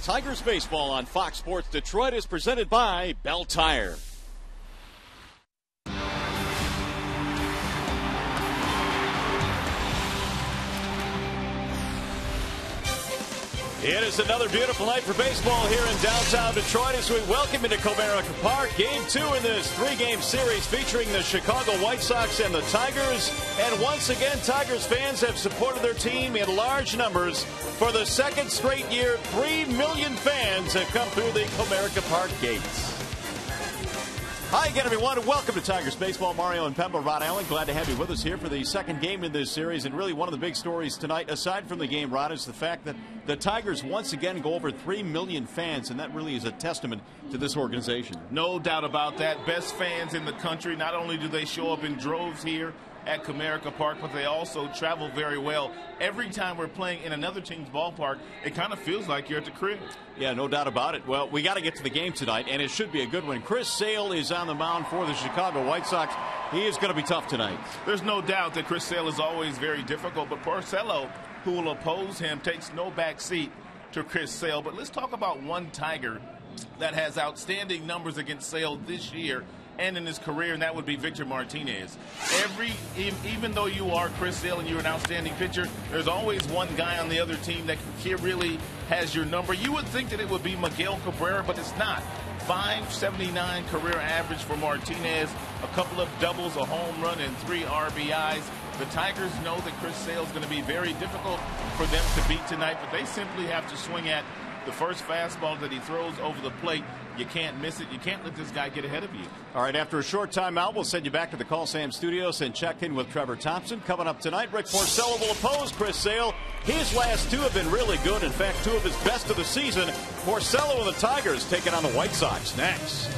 Tigers baseball on Fox Sports Detroit is presented by Bell Tire. It is another beautiful night for baseball here in downtown Detroit as we welcome you to Comerica Park. Game 2 in this 3-game series featuring the Chicago White Sox and the Tigers. And once again, Tigers fans have supported their team in large numbers. For the second straight year, 3 million fans have come through the Comerica Park gates. Hi again, everyone, and welcome to Tigers Baseball. Mario and Pemba, Rod Allen, glad to have you with us here for the second game in this series. And really one of the big stories tonight, aside from the game, Rod, is the fact that the Tigers once again go over 3 million fans, and that really is a testament to this organization. No doubt about that. Best fans in the country. Not only do they show up in droves here at Comerica Park, but they also travel very well. Every time we're playing in another team's ballpark, it kind of feels like you're at the crib. Yeah, no doubt about it. Well, we got to get to the game tonight, and it should be a good one. Chris Sale is on the mound for the Chicago White Sox. He is going to be tough tonight. There's no doubt that Chris Sale is always very difficult, but Porcello, who will oppose him, takes no back seat to Chris Sale. But let's talk about one Tiger that has outstanding numbers against Sale this year and in his career, and that would be Victor Martinez. Even though you are Chris Sale and you're an outstanding pitcher, there's always one guy on the other team that really has your number. You would think that it would be Miguel Cabrera, but it's not. 579 career average for Martinez, a couple of doubles, a home run, and 3 RBIs. The Tigers know that Chris Sale is going to be very difficult for them to beat tonight, but they simply have to swing at the first fastball that he throws over the plate. You can't miss it. You can't let this guy get ahead of you. All right, after a short timeout, we'll send you back to the Call Sam Studios and check in with Trevor Thompson. Coming up tonight, Rick Porcello will oppose Chris Sale. His last 2 have been really good. In fact, 2 of his best of the season. Porcello and the Tigers taking on the White Sox next.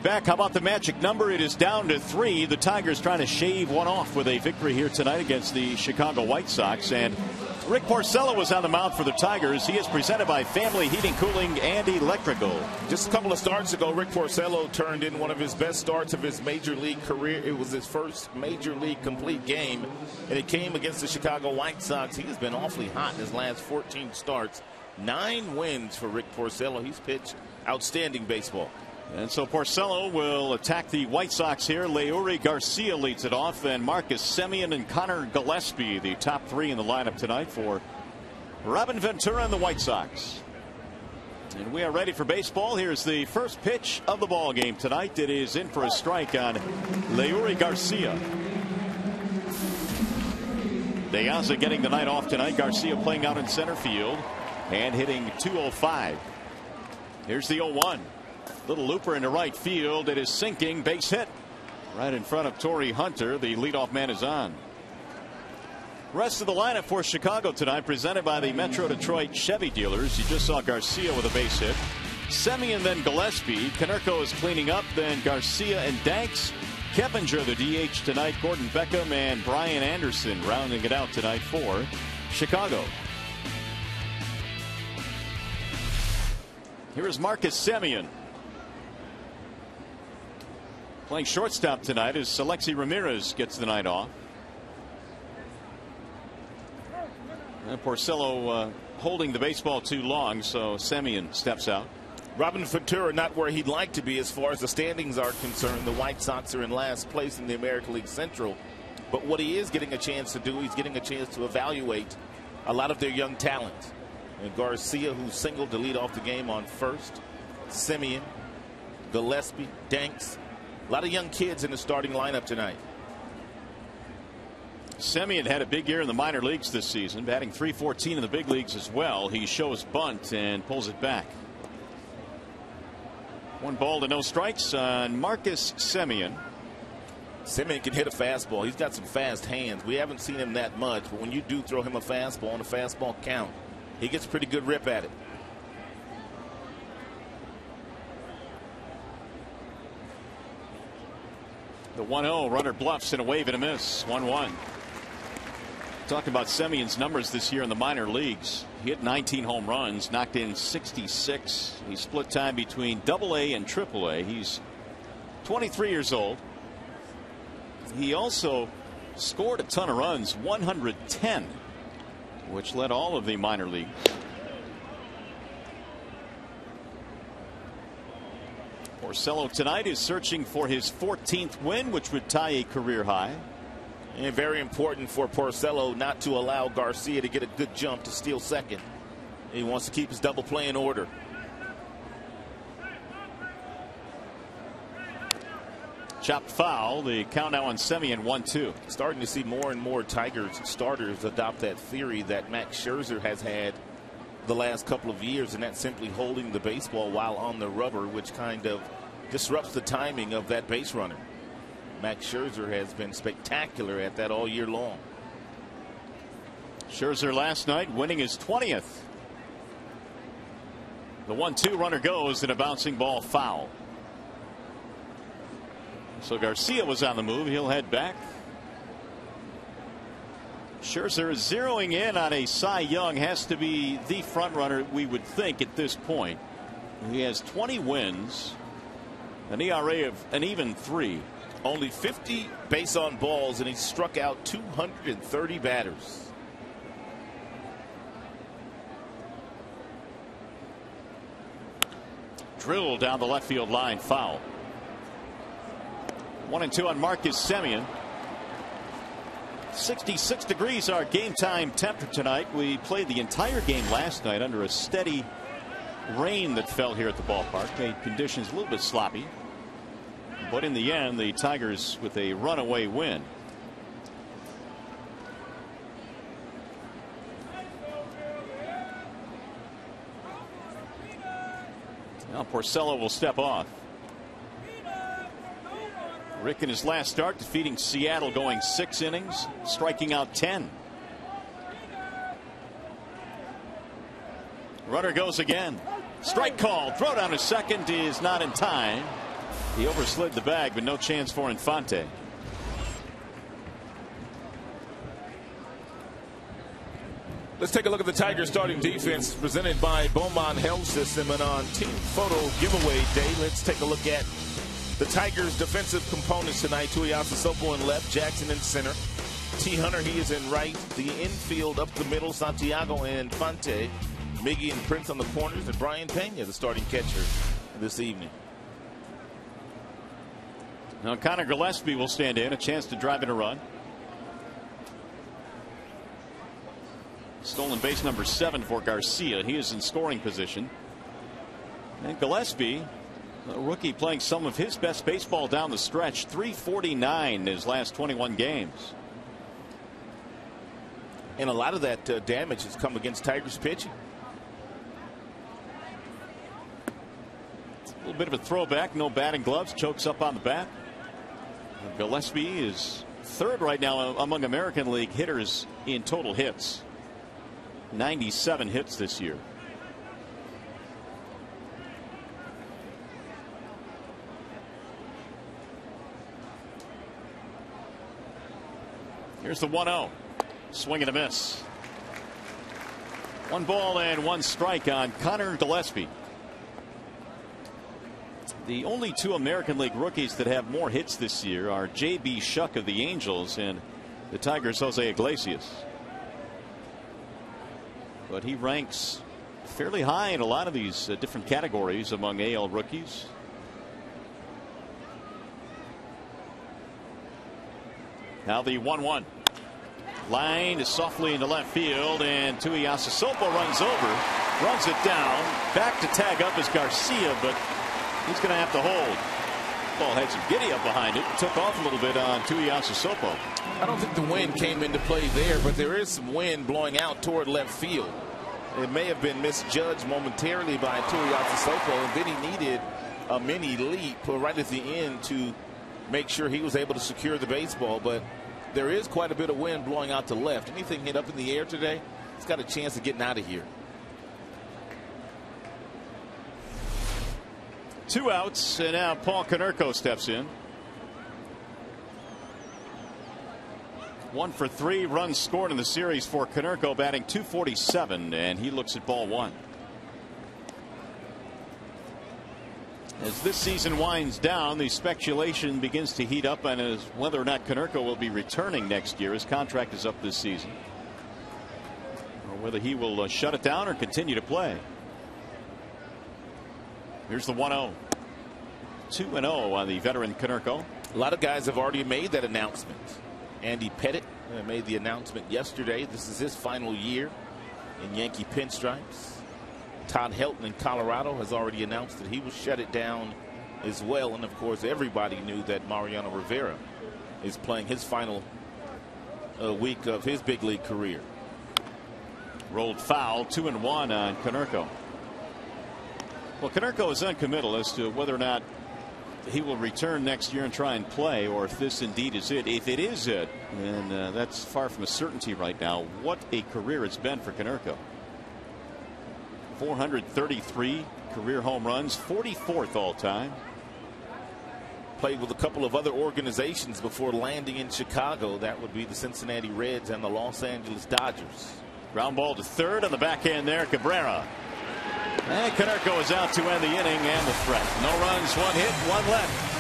back. How about the magic number? It is down to 3. The Tigers trying to shave one off with a victory here tonight against the Chicago White Sox. And Rick Porcello was on the mound for the Tigers. He is presented by Family Heating, Cooling, and Electrical. Just a couple of starts ago, Rick Porcello turned in one of his best starts of his major league career. It was his first major league complete game, and it came against the Chicago White Sox. He has been awfully hot in his last 14 starts. 9 wins for Rick Porcello. He's pitched outstanding baseball. And so Porcello will attack the White Sox here. Leury Garcia leads it off, and Marcus Semien and Connor Gillespie, the top 3 in the lineup tonight for Robin Ventura and the White Sox. And we are ready for baseball. Here's the first pitch of the ball game tonight. It is in for a strike on Leury Garcia. De Aza getting the night off tonight. Garcia playing out in center field and hitting .205. Here's the 0-1. Little looper into right field. It is sinking. Base hit right in front of Torrey Hunter. The leadoff man is on. Rest of the lineup for Chicago tonight presented by the Metro Detroit Chevy dealers. You just saw Garcia with a base hit. Semien, then Gillespie. Konerko is cleaning up. Then Garcia and Danks. Keppinger the DH tonight. Gordon Beckham and Brian Anderson rounding it out tonight for Chicago. Here is Marcus Semien. Playing shortstop tonight as Alexi Ramirez gets the night off. And Porcello holding the baseball too long, so Semien steps out. Robin Ventura not where he'd like to be as far as the standings are concerned. The White Sox are in last place in the American League Central. But what he is getting a chance to do, he's getting a chance to evaluate a lot of their young talent. And Garcia, who singled to lead off the game on first. Semien, Gillespie, Danks. A lot of young kids in the starting lineup tonight. Semien had a big year in the minor leagues this season, batting .314 in the big leagues as well. He shows bunt and pulls it back. 1 ball to no strikes on Marcus Semien. Semien can hit a fastball. He's got some fast hands. We haven't seen him that much, but when you do throw him a fastball on a fastball count, he gets pretty good rip at it. The 1-0 runner bluffs and a wave and a miss. 1-1. Talking about Semien's numbers this year in the minor leagues. He hit 19 home runs, knocked in 66. He split time between AA and AAA. He's 23 years old. He also scored a ton of runs, 110, which led all of the minor leagues. Porcello tonight is searching for his 14th win, which would tie a career high. And very important for Porcello not to allow Garcia to get a good jump to steal second. He wants to keep his double play in order. Chopped foul. The count now on Semien 1-2. Starting to see more and more Tigers starters adopt that theory that Max Scherzer has had the last couple of years, and that's simply holding the baseball while on the rubber, which kind of disrupts the timing of that base runner. Max Scherzer has been spectacular at that all year long. Scherzer last night winning his 20th. The 1-2 runner goes and a bouncing ball foul. So Garcia was on the move. He'll head back. Scherzer zeroing in on a Cy Young, has to be the front runner we would think at this point. He has 20 wins, an ERA of an even 3. Only 50 base on balls, and he struck out 230 batters. Drilled down the left field line, foul. 1-2 on Marcus Semien. 66 degrees our game time temperature tonight. We played the entire game last night under a steady rain that fell here at the ballpark. Made conditions a little bit sloppy. But in the end, the Tigers with a runaway win. Now Porcello will step off. Rick in his last start defeating Seattle, going 6 innings, striking out 10. Runner goes again. Strike call. Throw down to second is not in time. He overslid the bag, but no chance for Infante. Let's take a look at the Tigers starting defense presented by Beaumont Health System. And on Team Photo Giveaway Day, let's take a look at the Tigers defensive components tonight. Tuiasa Sopo in left, Jackson in center. T. Hunter, he is in right. The infield up the middle, Santiago and Infante. Miggy and Prince on the corners, and Brian Pena, the starting catcher this evening. Now Connor Gillespie will stand in, a chance to drive in a run. Stolen base number 7 for Garcia. He is in scoring position. And Gillespie, a rookie, playing some of his best baseball down the stretch. .349 in his last 21 games. And a lot of that damage has come against Tigers pitching. A little bit of a throwback. No batting gloves. Chokes up on the bat. And Gillespie is third right now among American League hitters in total hits. 97 hits this year. Here's the 1-0. Swing and a miss. 1 ball and 1 strike on Connor Gillespie. The only 2 American League rookies that have more hits this year are J.B. Shuck of the Angels and the Tigers' Jose Iglesias. But he ranks fairly high in a lot of these different categories among AL rookies. Now the 1-1. Line is softly into left field, and Tuiasa Sopo runs over, runs it down. Back to tag up is Garcia, but he's going to have to hold. Ball had some giddy up behind it. Took off a little bit on Tuiasa Sopo. I don't think the wind came into play there, but there is some wind blowing out toward left field. It may have been misjudged momentarily by Tuiasa Sopo, and then he needed a mini leap right at the end to make sure he was able to secure the baseball. But there is quite a bit of wind blowing out to left. Anything hit up in the air today, it's got a chance of getting out of here. 2 outs, and now Paul Konerko steps in. 1 for 3 runs scored in the series for Konerko, batting .247, and he looks at ball 1. As this season winds down, the speculation begins to heat up on whether or not Konerko will be returning next year. His contract is up this season, or whether he will shut it down or continue to play. Here's the 1-0. 2-0 on the veteran Konerko. A lot of guys have already made that announcement. Andy Pettit made the announcement yesterday. This is his final year in Yankee pinstripes. Todd Helton in Colorado has already announced that he will shut it down as well. And of course, everybody knew that Mariano Rivera is playing his final week of his big league career. Rolled foul. 2-1 on Konerko. Well, Konerko is uncommittal as to whether or not he will return next year and try and play, or if this indeed is it. If it is it, then that's far from a certainty right now. What a career it's been for Konerko. 433 career home runs, 44th all time. Played with a couple of other organizations before landing in Chicago. That would be the Cincinnati Reds and the Los Angeles Dodgers. Ground ball to third on the backhand there, Cabrera. And Konerko is out to end the inning and the threat. No runs, 1 hit, 1 left.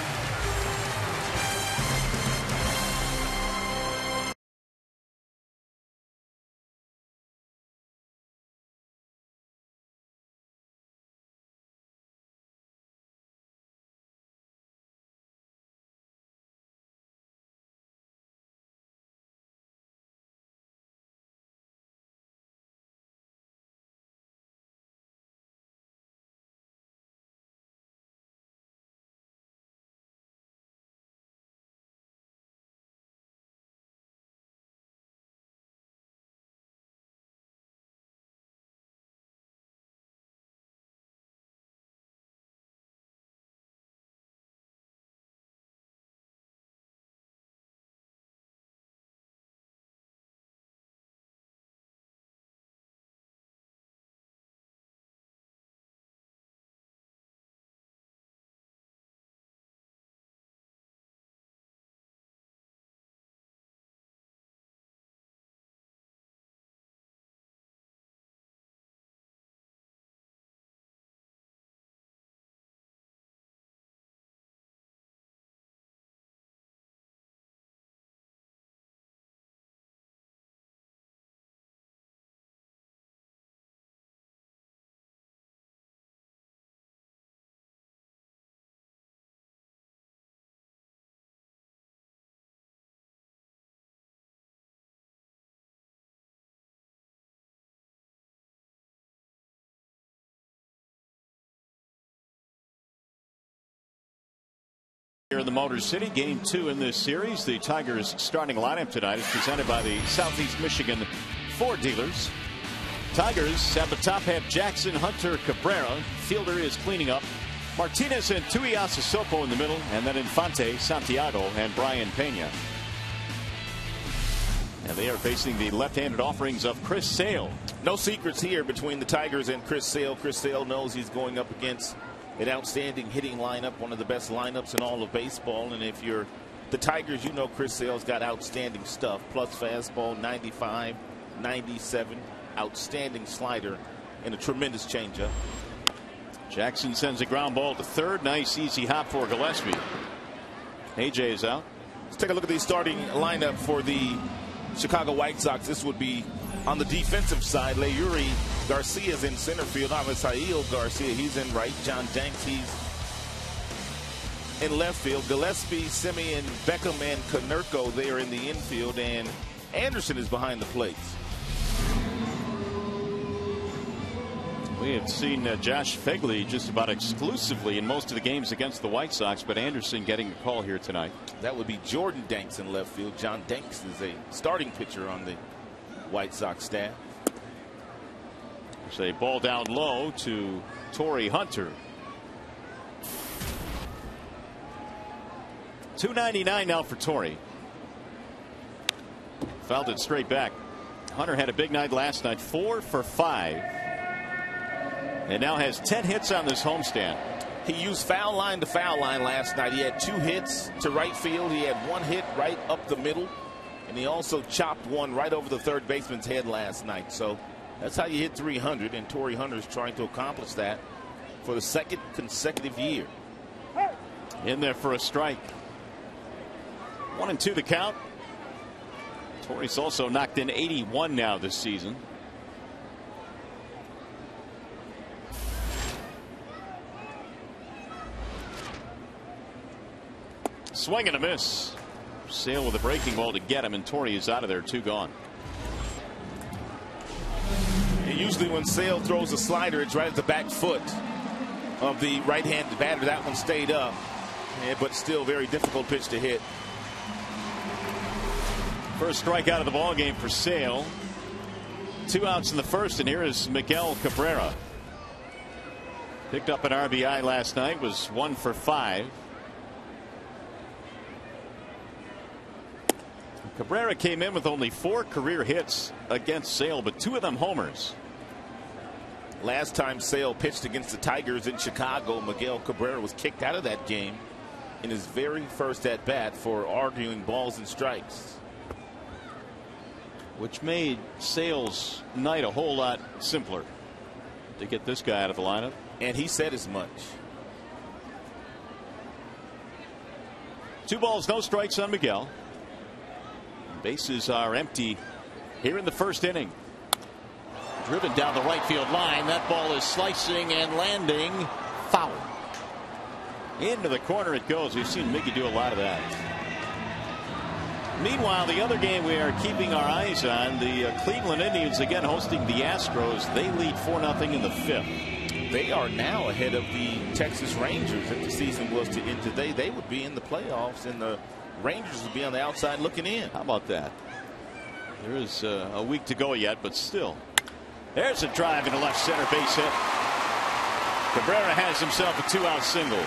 Here in the Motor City, game 2 in this series. The Tigers starting lineup tonight is presented by the Southeast Michigan Ford dealers. Tigers at the top have Jackson Hunter Cabrera. Fielder is cleaning up. Martinez and Tuiasa Sopo in the middle, and then Infante, Santiago, and Brian Pena. And they are facing the left-handed offerings of Chris Sale. No secrets here between the Tigers and Chris Sale. Chris Sale knows he's going up against an outstanding hitting lineup, one of the best lineups in all of baseball. And if you're the Tigers, you know Chris Sale's got outstanding stuff. Plus fastball, 95, 97, outstanding slider, and a tremendous changeup. Jackson sends a ground ball to third. Nice easy hop for Gillespie. AJ is out. Let's take a look at the starting lineup for the Chicago White Sox. This would be on the defensive side. Leury Garcia's in center field. Avisail Garcia, he's in right. John Danks, he's in left field. Gillespie, Simeon, Beckham, and Konerko, they are in the infield. And Anderson is behind the plates. We have seen Josh Phegley just about exclusively in most of the games against the White Sox, but Anderson getting the call here tonight. That would be Jordan Danks in left field. John Danks is a starting pitcher on the White Sox staff. There's a ball down low to Torrey Hunter. $2.99 now for Torrey. Fouled it straight back. Hunter had a big night last night, 4 for 5. And now has 10 hits on this homestand. He used foul line to foul line last night. He had 2 hits to right field. He had 1 hit right up the middle. And he also chopped one right over the third baseman's head last night. So that's how you hit 300. And Torrey Hunter is trying to accomplish that for the 2nd consecutive year. In there for a strike. 1-2 the count. Torrey's also knocked in 81 now this season. Swing and a miss. Sale with a breaking ball to get him, and Torrey is out of there. 2 gone. And usually when Sale throws a slider, it's right at the back foot of the right-handed batter. That one stayed up, but still very difficult pitch to hit. First strikeout of the ball game for Sale. 2 outs in the first, and here is Miguel Cabrera. Picked up an RBI last night, was 1 for 5. Cabrera came in with only 4 career hits against Sale, but 2 of them homers. Last time Sale pitched against the Tigers in Chicago, Miguel Cabrera was kicked out of that game in his very first at bat for arguing balls and strikes, which made Sale's night a whole lot simpler to get this guy out of the lineup. And he said as much. 2 balls, no strikes on Miguel. Bases are empty here in the first inning. Driven down the right field line. That ball is slicing and landing foul. Into the corner it goes. We've seen Mickey do a lot of that. Meanwhile, the other game we are keeping our eyes on, the Cleveland Indians again hosting the Astros. They lead 4-0 in the 5th. They are now ahead of the Texas Rangers. If the season was to end today, they would be in the playoffs, and the Rangers would be on the outside looking in. How about that? There is a week to go yet, but still. There's a drive into left center, base hit. Cabrera has himself a 2-out single.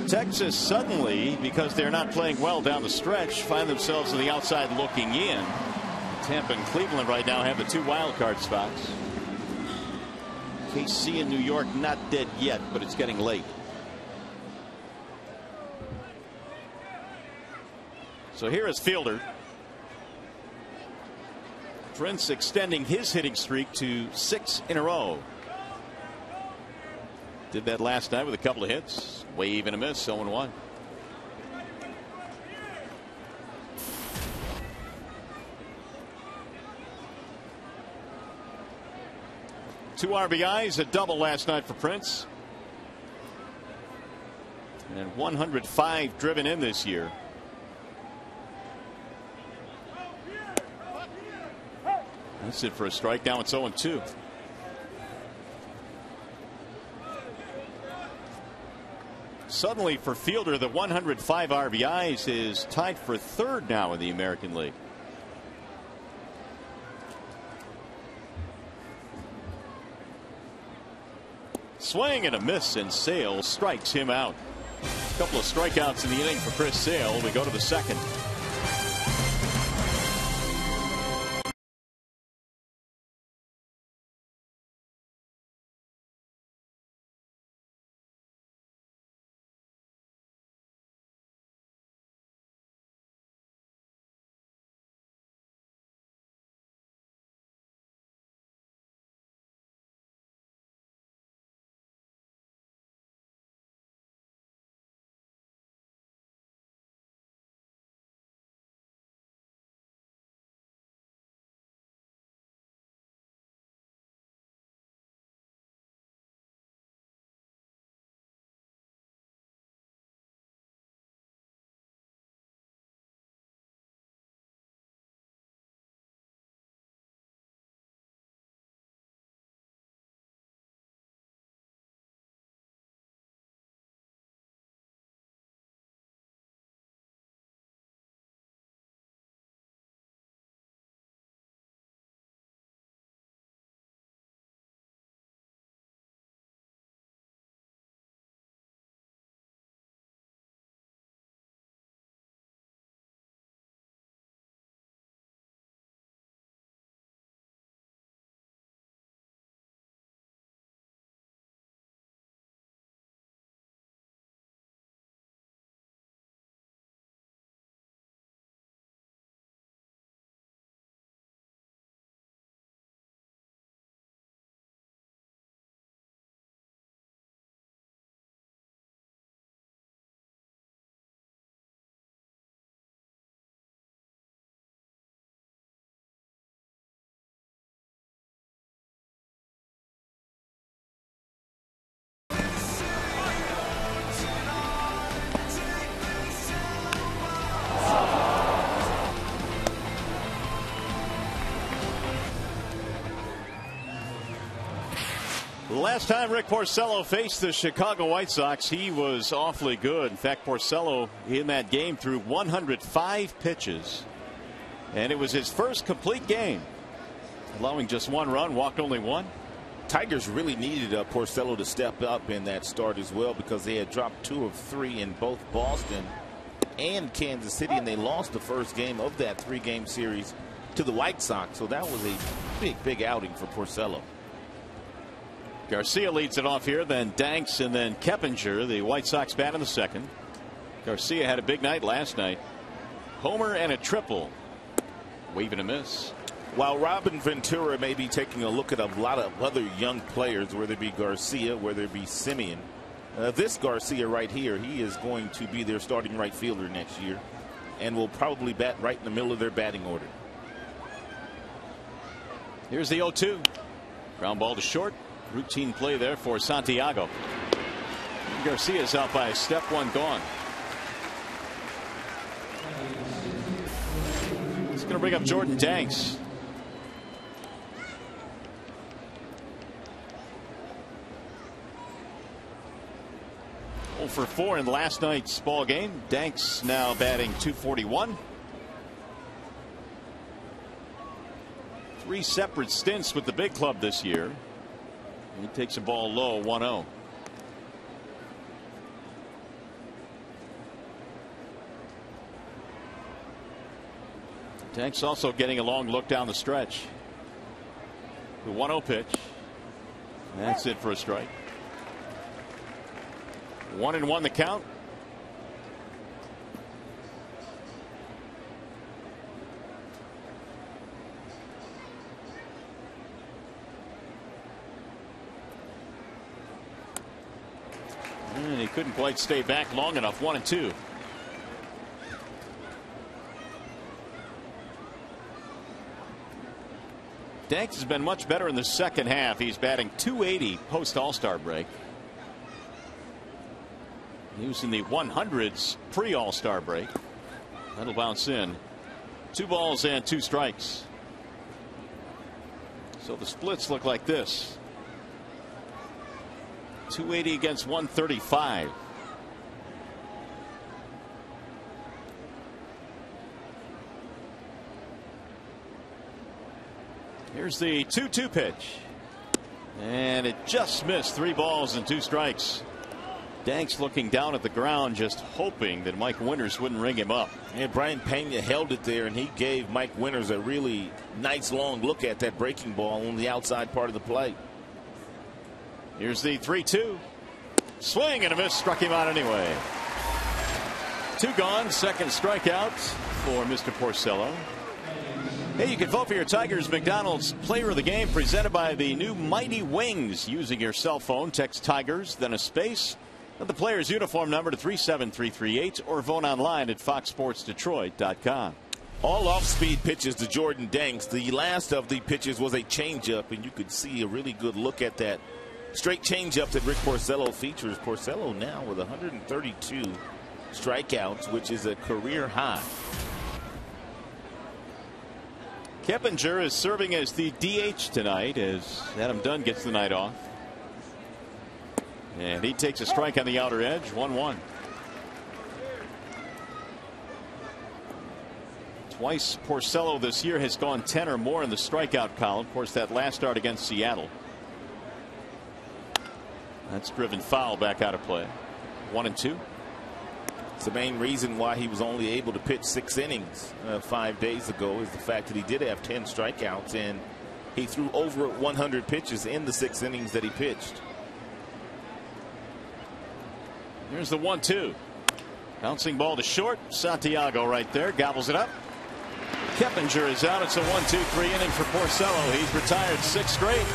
Texas suddenly, because they're not playing well down the stretch, find themselves on the outside looking in. Tampa and Cleveland right now have the 2 wild card spots. KC in New York not dead yet, but it's getting late. So here is Fielder. Prince extending his hitting streak to 6 in a row. Did that last night with a couple of hits. Wave and a miss, 0-1. Two RBIs, a double last night for Prince. And 105 driven in this year. That's it for a strike. Now it's 0-2. Suddenly for Fielder, the 105 RBIs is tied for third now in the American League. Swing and a miss, and Sale strikes him out. A couple of strikeouts in the inning for Chris Sale. We go to the second. Last time Rick Porcello faced the Chicago White Sox, he was awfully good. In fact, Porcello in that game threw 105 pitches, and it was his first complete game, allowing just one run, walked only one. Tigers really needed Porcello to step up in that start as well, because they had dropped 2 of 3 in both Boston and Kansas City, and they lost the first game of that 3-game series to the White Sox. So that was a big outing for Porcello. Garcia leads it off here, then Danks, and then Keppinger. The White Sox bat in the second. Garcia had a big night last night. Homer and a triple. Wave and a miss. While Robin Ventura may be taking a look at a lot of other young players, whether it be Garcia, whether it be Semien, this Garcia right here, he is going to be their starting right fielder next year and will probably bat right in the middle of their batting order. Here's the 0-2. Ground ball to short. Routine play there for Santiago. Garcia's out by a step, one gone. He's going to bring up Jordan Danks. For 4 in last night's ball game. Danks now batting .241. 3 separate stints with the big club this year. He takes a ball low, 1-0. Danks also getting a long look down the stretch. The 1-0 pitch. That's it for a strike. 1-1 the count. And he couldn't quite stay back long enough. 1-2. Danks has been much better in the second half. He's batting .280 post All-Star break. He was in the 100s pre All-Star break. That'll bounce in. 2 balls and 2 strikes. So the splits look like this. 280 against 135. Here's the 2-2 pitch. And it just missed. 3 balls and 2 strikes. Danks looking down at the ground, just hoping that Mike Winters wouldn't ring him up. And Brian Pena held it there, and he gave Mike Winters a really nice long look at that breaking ball on the outside part of the plate. Here's the 3-2. Swing and a miss. Struck him out anyway. 2 gone. Second strikeout for Mr. Porcello. Hey, you can vote for your Tigers McDonald's Player of the Game, presented by the new Mighty Wings. Using your cell phone, text Tigers, then a space, and the player's uniform number to 37338, or vote online at foxsportsdetroit.com. All off-speed pitches to Jordan Danks. The last of the pitches was a changeup, and you could see a really good look at that straight changeup that Rick Porcello features. Porcello now with 132 strikeouts, which is a career high. Keppinger is serving as the DH tonight as Adam Dunn gets the night off. And he takes a strike on the outer edge. 1-1. Twice Porcello this year has gone 10 or more in the strikeout column. Of course, that last start against Seattle. That's driven foul back out of play. 1-2. It's the main reason why he was only able to pitch 6 innings 5 days ago, is the fact that he did have 10 strikeouts, and he threw over 100 pitches in the 6 innings that he pitched. Here's the 1-2. Bouncing ball to short. Santiago right there gobbles it up. Keppinger is out. It's a 1-2-3 inning for Porcello. He's retired 6 straight.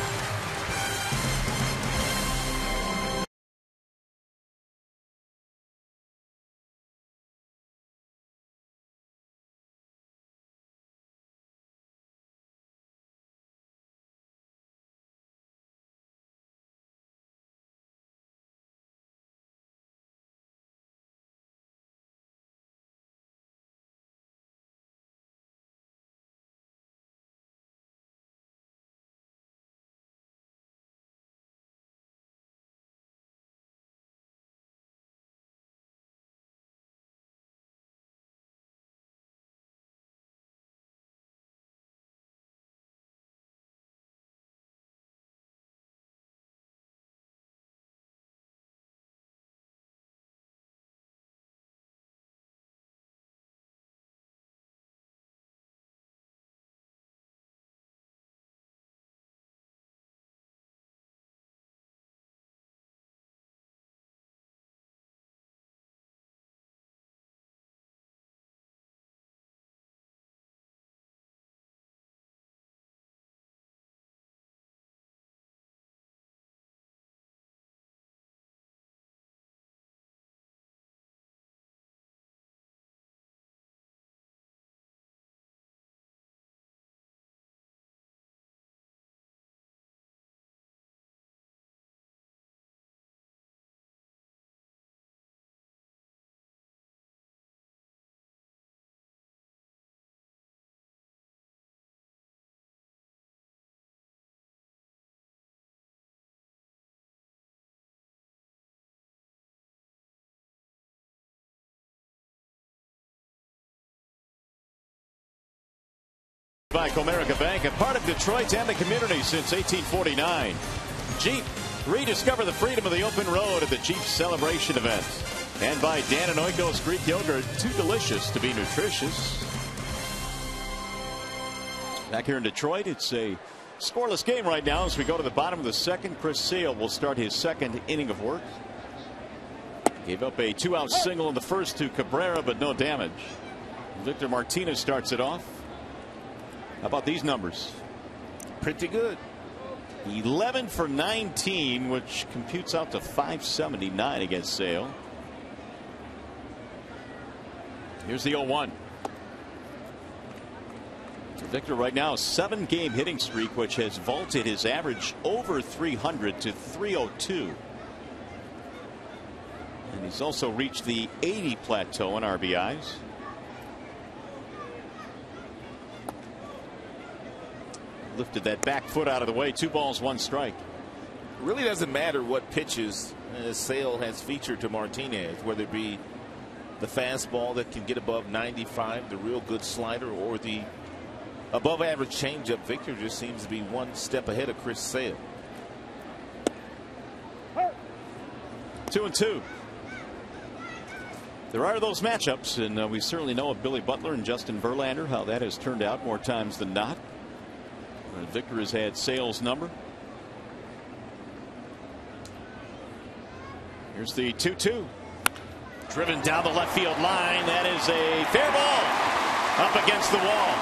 By Comerica Bank, a part of Detroit and the community since 1849. Jeep, rediscover the freedom of the open road at the Jeep Celebration event. And by Dan and Oiko's Greek yogurt, too delicious to be nutritious. Back here in Detroit, it's a scoreless game right now as we go to the bottom of the second. Chris Sale will start his second inning of work. Gave up a 2-out single in the first to Cabrera, but no damage. Victor Martinez starts it off. How about these numbers? Pretty good. 11 for 19, which computes out to 579 against Sale. Here's the 0-1. Victor right now, a 7-game hitting streak, which has vaulted his average over 300 to 302. And he's also reached the 80 plateau in RBIs. Lifted that back foot out of the way. 2 balls, 1 strike. It really doesn't matter what pitches Sale has featured to Martinez, whether it be the fastball that can get above 95, the real good slider, or the above average changeup. Victor just seems to be one step ahead of Chris Sale. 2-2. There are those matchups, and we certainly know of Billy Butler and Justin Verlander, how that has turned out more times than not. Victor has had Sale's number. Here's the 2-2. Driven down the left field line. That is a fair ball up against the wall.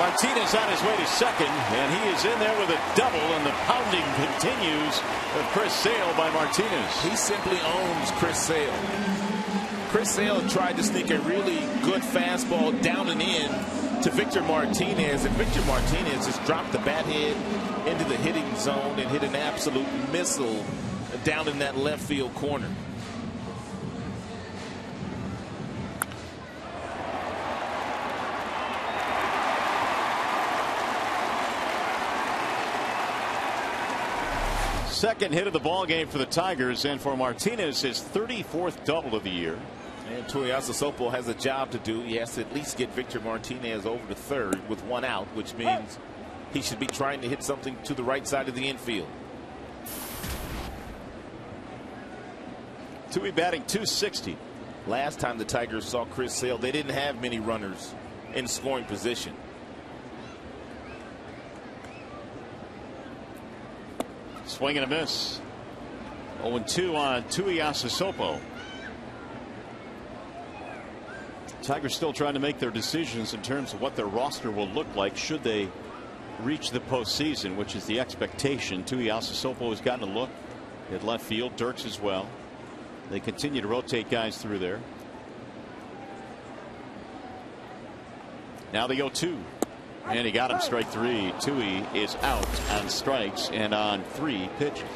Martinez on his way to second, and he is in there with a double, and the pounding continues of Chris Sale by Martinez. He simply owns Chris Sale. Chris Sale tried to sneak a really good fastball down and in to Victor Martinez, and Victor Martinez just dropped the bat head into the hitting zone and hit an absolute missile down in that left field corner. Second hit of the ball game for the Tigers, and for Martinez, his 34th double of the year. And Tuiaso Sopo has a job to do. He has to at least get Victor Martinez over to third with one out, which means he should be trying to hit something to the right side of the infield. Tui batting .260. Last time the Tigers saw Chris Sale, they didn't have many runners in scoring position. Swing and a miss. 0-2 on Tuiaso Sopo. Tigers still trying to make their decisions in terms of what their roster will look like should they reach the postseason, which is the expectation. Tuiaso Sopo has gotten a look at left field. Dirks as well. They continue to rotate guys through there. Now they go 2. And he got him strike 3. Tui is out on strikes and on 3 pitches.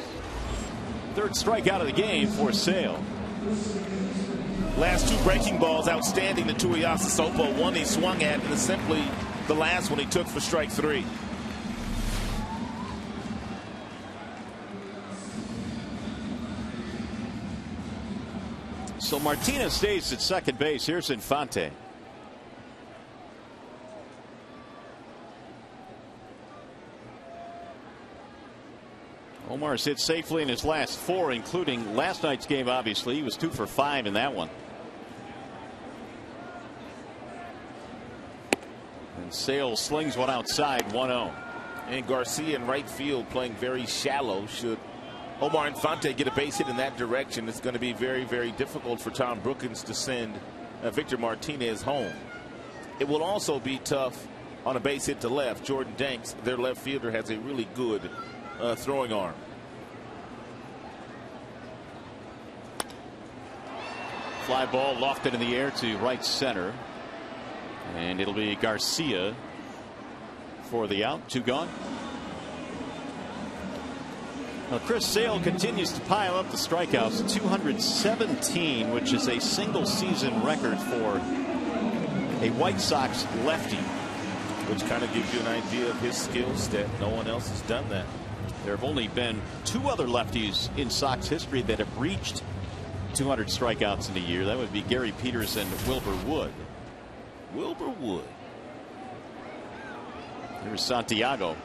Third strikeout of the game for Sale. Last 2 breaking balls outstanding to Tuiaso Sopo. One he swung at, and simply the last one he took for strike 3. So Martinez stays at second base. Here's Infante. Omar's hit safely in his last 4, including last night's game. Obviously, he was 2 for 5 in that one. And Sale slings one outside, 1-0. And Garcia in right field playing very shallow. Should Omar Infante get a base hit in that direction, it's going to be very, very difficult for Tom Brookins to send Victor Martinez home. It will also be tough on a base hit to left. Jordan Danks, their left fielder, has a really good throwing arm. Fly ball lofted in the air to right center, and it'll be Garcia for the out. 2 gone. Now Chris Sale continues to pile up the strikeouts, 217, which is a single season record for a White Sox lefty, which kind of gives you an idea of his skill set. No one else has done that. There have only been 2 other lefties in Sox history that have reached 200 strikeouts in a year. That would be Gary Peters and Wilbur Wood. Wilbur Wood. Here's Santiago.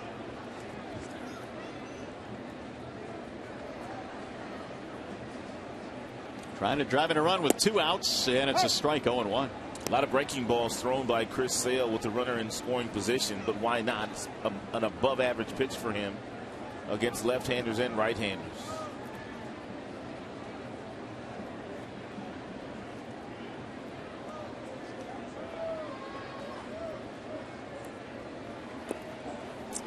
Trying to drive in a run with 2 outs, and it's a strike. 0-1. A lot of breaking balls thrown by Chris Sale with the runner in scoring position, but why not? It's an above average pitch for him against left-handers and right-handers.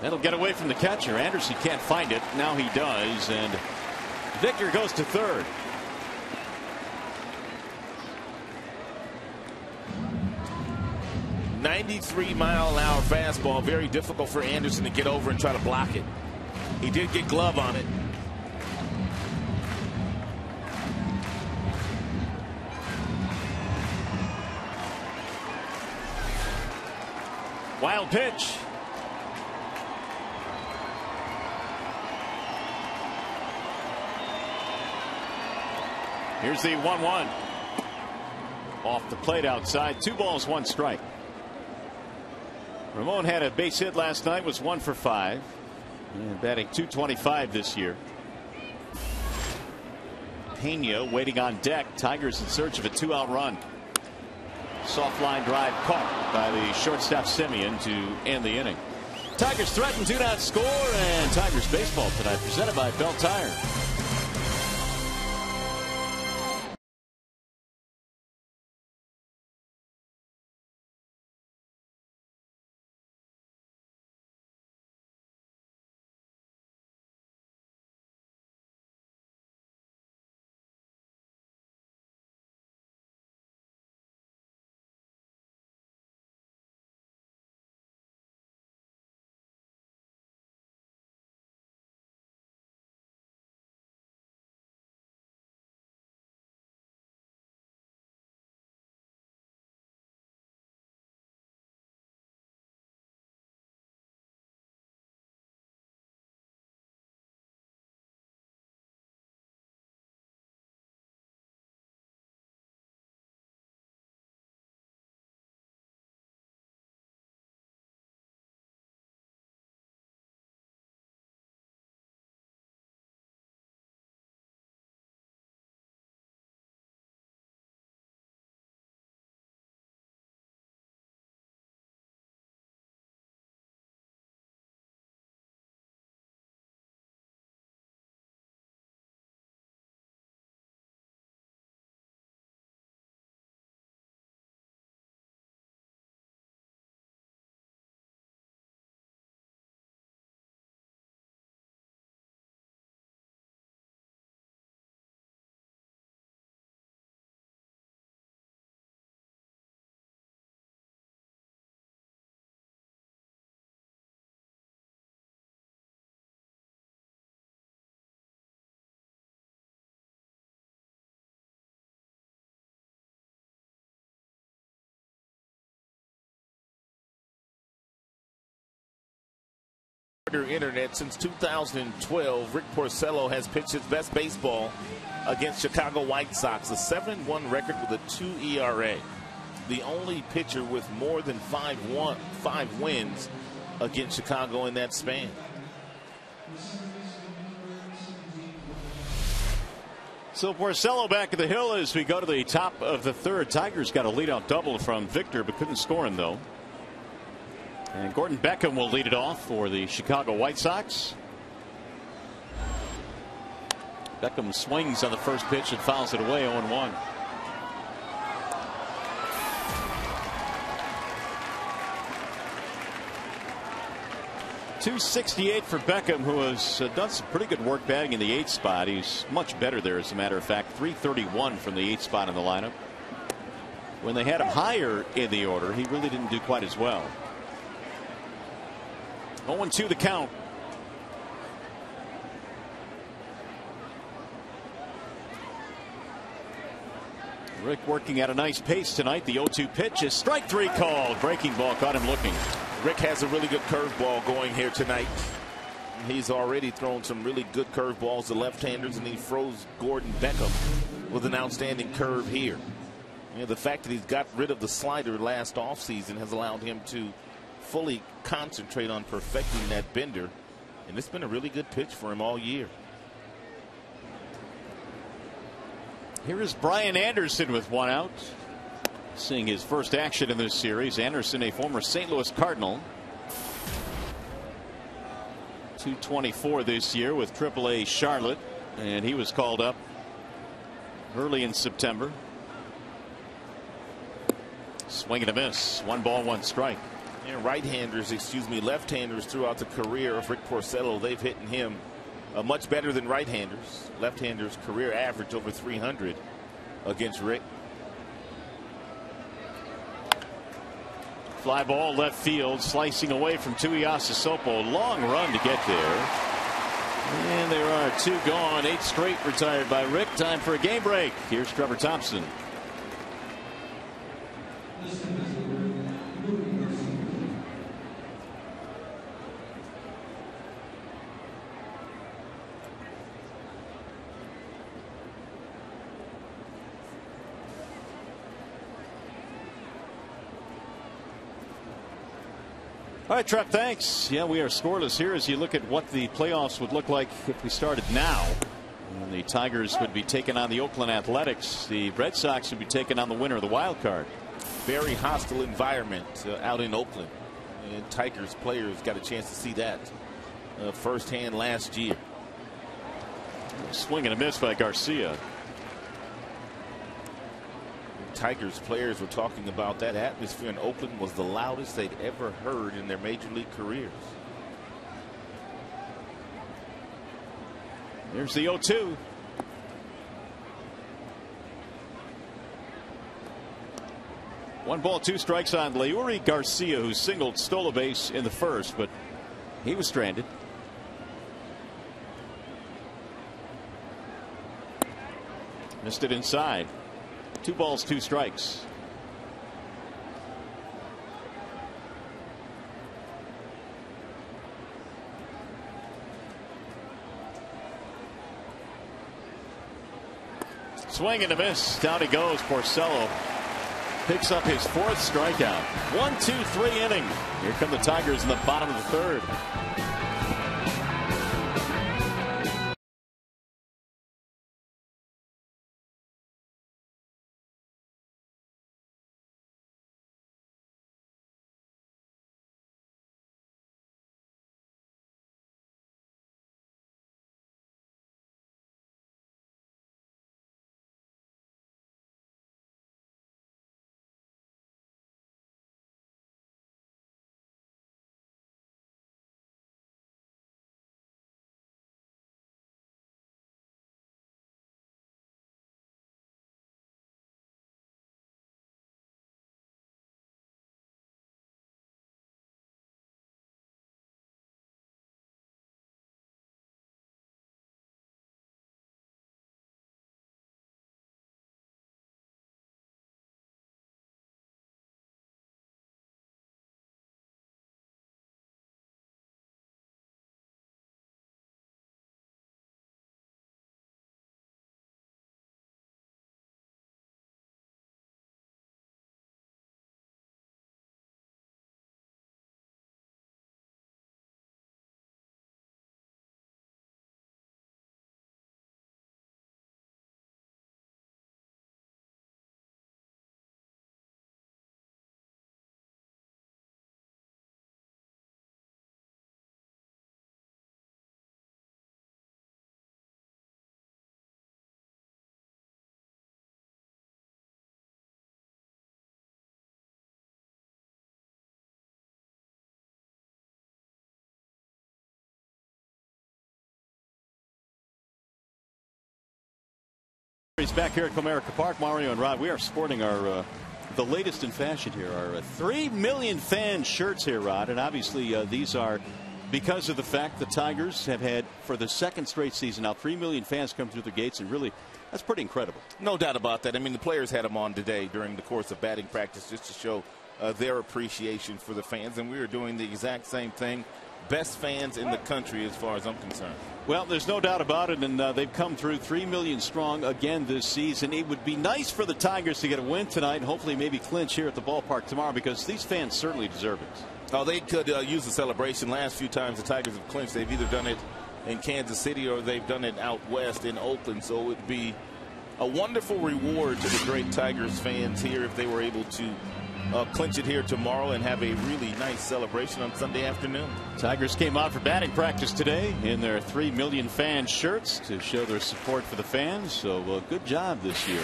That'll get away from the catcher. Anderson can't find it. Now he does, and Victor goes to third. .93-mile-an-hour fastball. Very difficult for Anderson to get over and try to block it. He did get glove on it. Wild pitch. Here's the 1-1. Off the plate outside. 2 balls, 1 strike. Ramon had a base hit last night, was 1 for 5. And batting .225 this year. Pena waiting on deck. Tigers in search of a 2-out run. Soft line drive caught by the shortstop Simeon to end the inning. Tigers threaten, do not score, and Tigers baseball tonight presented by Bell Tire. Internet since 2012. Rick Porcello has pitched his best baseball against Chicago White Sox, a 7-1 record with a 2 ERA. The only pitcher with more than 5 wins against Chicago in that span. So Porcello back at the hill as we go to the top of the third. Tigers got a leadoff double from Victor, but couldn't score him though. And Gordon Beckham will lead it off for the Chicago White Sox. Beckham swings on the first pitch and fouls it away, 0-1. .268 for Beckham, who has done some pretty good work batting in the 8th spot. He's much better there, as a matter of fact. .331 from the 8th spot in the lineup. When they had him higher in the order, he really didn't do quite as well. 0-2 the count. Rick working at a nice pace tonight. The 0-2 pitch is strike 3 called. Breaking ball caught him looking. Rick has a really good curveball going here tonight. He's already thrown some really good curveballs to left-handers, and he froze Gordon Beckham with an outstanding curve here. You know, the fact that he's got rid of the slider last offseason has allowed him to fully concentrate on perfecting that bender, and it's been a really good pitch for him all year. Here is Brian Anderson with 1 out, seeing his first action in this series. Anderson, a former St. Louis Cardinal, .224 this year with AAA Charlotte, and he was called up early in September. Swing and a miss. 1 ball, 1 strike. And left-handers throughout the career of Rick Porcello, they've hit him much better than right-handers. Left-handers career average over 300 against Rick. Fly ball left field, slicing away from Tuiasa Sopo. Long run to get there. And there are 2 gone. 8 straight retired by Rick. Time for a game break. Here's Trevor Thompson. All right, Trev, thanks. Yeah, we are scoreless here as you look at what the playoffs would look like if we started now. And the Tigers would be taking on the Oakland Athletics. The Red Sox would be taking on the winner of the wild card. Very hostile environment out in Oakland. And Tigers players got a chance to see that firsthand last year. Swing and a miss by Garcia. Tigers players were talking about that atmosphere in Oakland was the loudest they'd ever heard in their major league careers. There's the 0-2. One ball, two strikes on Leury Garcia, who singled, stole a base in the first, but he was stranded. Missed it inside. 2 balls, 2 strikes. Swing and a miss. Down he goes. Porcello picks up his 4th strikeout. 1-2-3 inning. Here come the Tigers in the bottom of the 3rd. He's back here at Comerica Park. Mario and Rod, we are sporting our the latest in fashion here. Our 3 million fan shirts here, Rod, and obviously these are because of the fact the Tigers have had for the 2nd straight season now 3 million fans come through the gates, and really that's pretty incredible. No doubt about that. I mean, the players had them on today during the course of batting practice just to show their appreciation for the fans, and we are doing the exact same thing. Best fans in the country as far as I'm concerned. Well, there's no doubt about it, and they've come through 3 million strong again this season. It would be nice for the Tigers to get a win tonight and hopefully maybe clinch here at the ballpark tomorrow, because these fans certainly deserve it. Oh, they could use the celebration. Last few times the Tigers have clinched, they've either done it in Kansas City or they've done it out west in Oakland. So it would be a wonderful reward to the great Tigers fans here if they were able to clinch it here tomorrow and have a really nice celebration on Sunday afternoon. Tigers came out for batting practice today in their 3 million fan shirts to show their support for the fans. So good job this year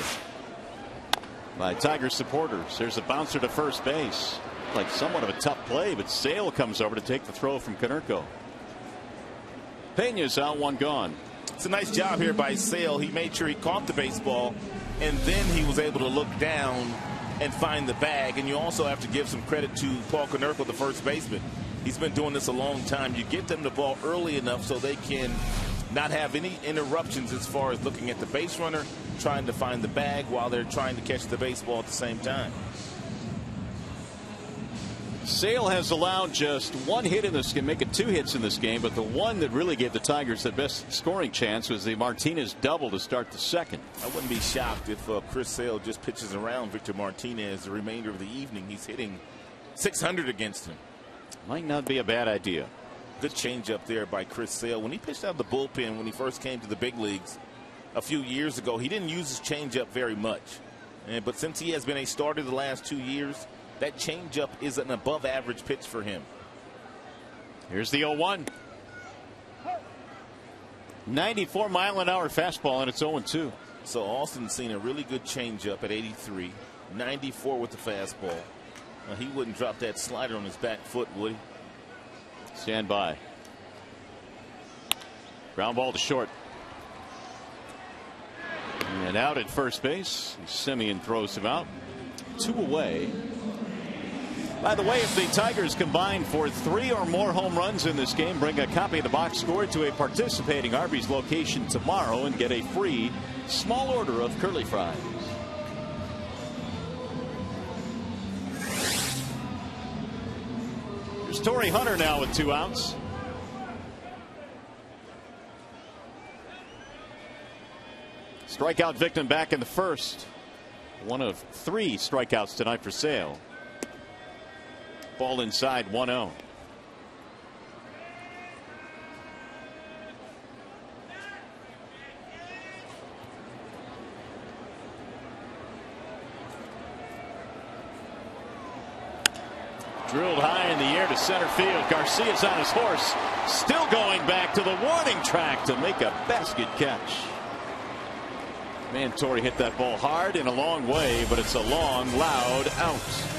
by Tigers supporters. There's a bouncer to first base. Like somewhat of a tough play, but Sale comes over to take the throw from Konerko. Pena's out, 1 gone. It's a nice job here by Sale. He made sure he caught the baseball, and then he was able to look down and find the bag. And you also have to give some credit to Paul Konerko, the first baseman. He's been doing this a long time. You get them the ball early enough so they can not have any interruptions as far as looking at the base runner, trying to find the bag while they're trying to catch the baseball at the same time. Sale has allowed just 1 hit in this game, making 2 hits in this game, but the one that really gave the Tigers the best scoring chance was the Martinez double to start the 2nd. I wouldn't be shocked if Chris Sale just pitches around Victor Martinez the remainder of the evening. He's hitting .600 against him. Might not be a bad idea. Good changeup there by Chris Sale. When he pitched out of the bullpen when he first came to the big leagues a few years ago, he didn't use his changeup very much. But since he has been a starter the last 2 years, that changeup is an above average pitch for him. Here's the 0-1. 94-mile-an-hour fastball, and it's 0-2. So Austin's seen a really good changeup at 83, 94 with the fastball. He wouldn't drop that slider on his back foot, would he? Stand by. Ground ball to short. And out at first base. Semien throws him out. 2 away. By the way, if the Tigers combine for 3 or more home runs in this game, bring a copy of the box score to a participating Arby's location tomorrow and get a free small order of curly fries. There's Torrey Hunter now with 2 outs. Strikeout victim back in the first. One of 3 strikeouts tonight for Sale. Ball inside, 1-0. Drilled high in the air to center field. Garcia's on his horse. Still going back to the warning track to make a basket catch. Man, Torrey hit that ball hard and a long way, but it's a long, loud out.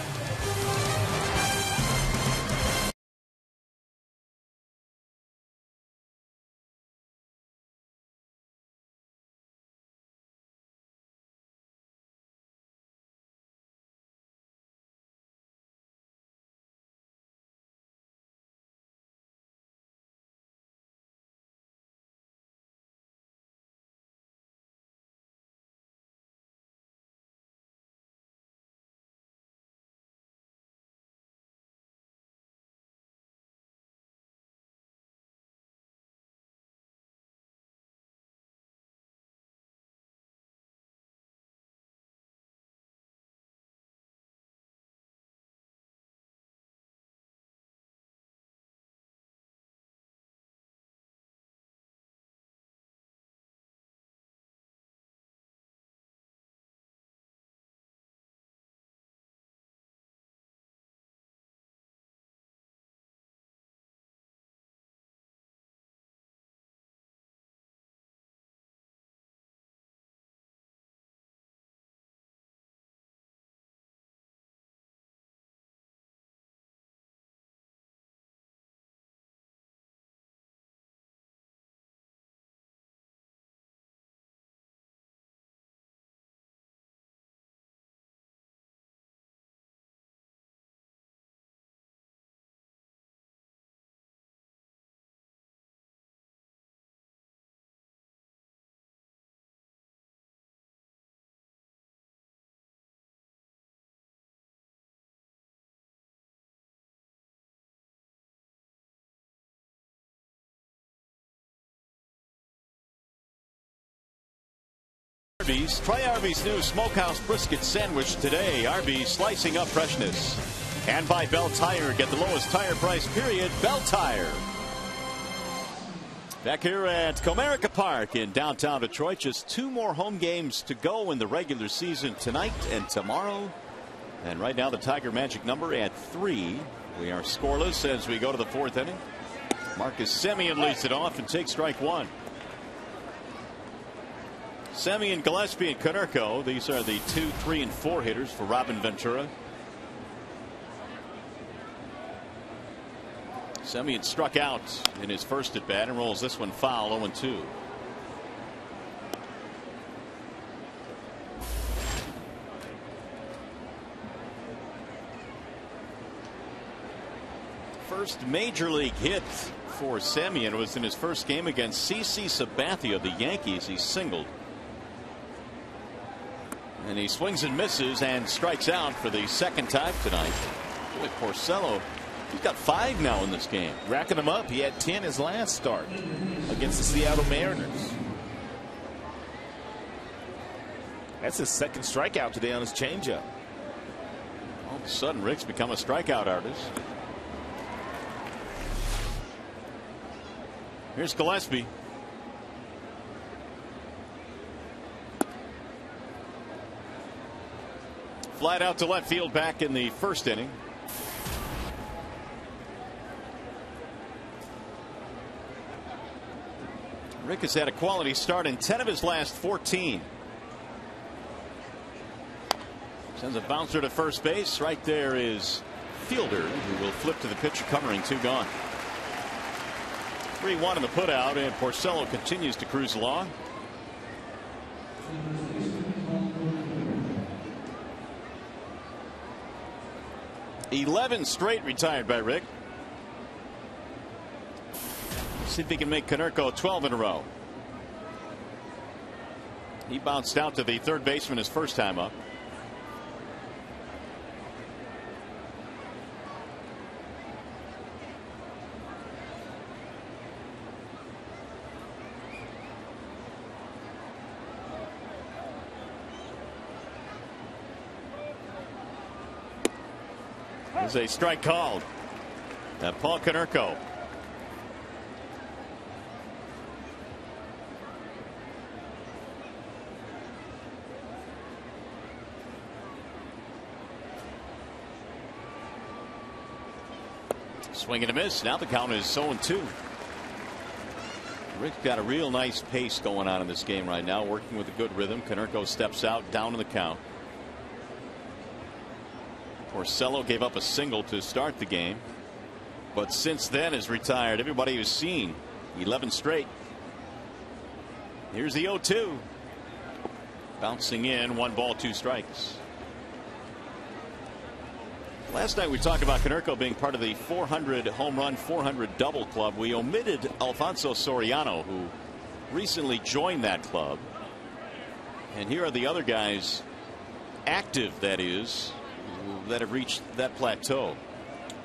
Arby's. Try Arby's new Smokehouse Brisket Sandwich today. Arby's, slicing up freshness. And by Bell Tire. Get the lowest tire price, period. Bell Tire. Back here at Comerica Park in downtown Detroit. Just 2 more home games to go in the regular season tonight and tomorrow. And right now the Tiger magic number at 3. We are scoreless as we go to the 4th inning. Marcus Semien leads it off and takes strike 1. Semien, Gillespie, and Konerko. These are the 2, 3, and 4 hitters for Robin Ventura. Semien struck out in his first at bat and rolls this one foul, 0-2. First major league hit for Semien was in his first game against CC Sabathia of the Yankees. He singled. And he swings and misses and strikes out for the 2nd time tonight. Boy, Porcello, he's got 5 now in this game. Racking them up. He had 10 his last start against the Seattle Mariners. That's his 2nd strikeout today on his changeup. All of a sudden, Rick's become a strikeout artist. Here's Gillespie. Flat out to left field back in the first inning. Rick has had a quality start in 10 of his last 14. Sends a bouncer to first base. Right there is Fielder, who will flip to the pitcher. Covering, 2 gone. 3-1 in the putout, and Porcello continues to cruise along. "11 straight retired by Rick." See if he can make Konerko 12 in a row. He bounced out to the third baseman his first time up. There's a strike called. Paul Konerko. Swing and a miss. Now the count is 0-2. Rick's got a real nice pace going on in this game right now, working with a good rhythm. Konerko steps out, down in the count. Porcello gave up a single to start the game, but since then has retired everybody who's seen 11 straight. Here's the 0-2. Bouncing in, 1 ball, 2 strikes. Last night we talked about Konerko being part of the 400 home run, 400 double club. We omitted Alfonso Soriano, who recently joined that club. And here are the other guys, active that is, that have reached that plateau.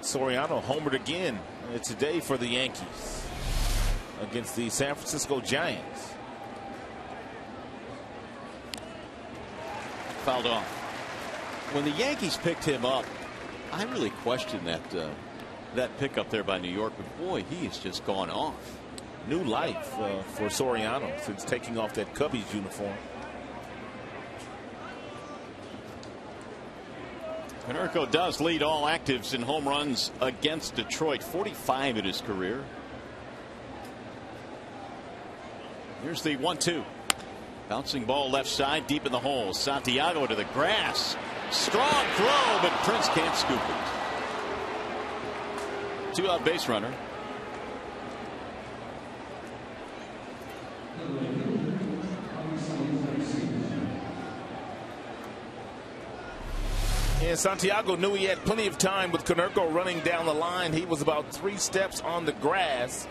Soriano homered again today for the Yankees against the San Francisco Giants. Fouled off. When the Yankees picked him up, I really questioned that pickup there by New York, but boy, he has just gone off. New life for Soriano since taking off that Cubbies uniform. Konerko does lead all actives in home runs against Detroit, 45 in his career. Here's the 1-2. Bouncing ball left side, deep in the hole. Santiago to the grass. Strong throw, but Prince can't scoop it. 2-out base runner. And Santiago knew he had plenty of time with Konerko running down the line. He was about 3 steps on the grass.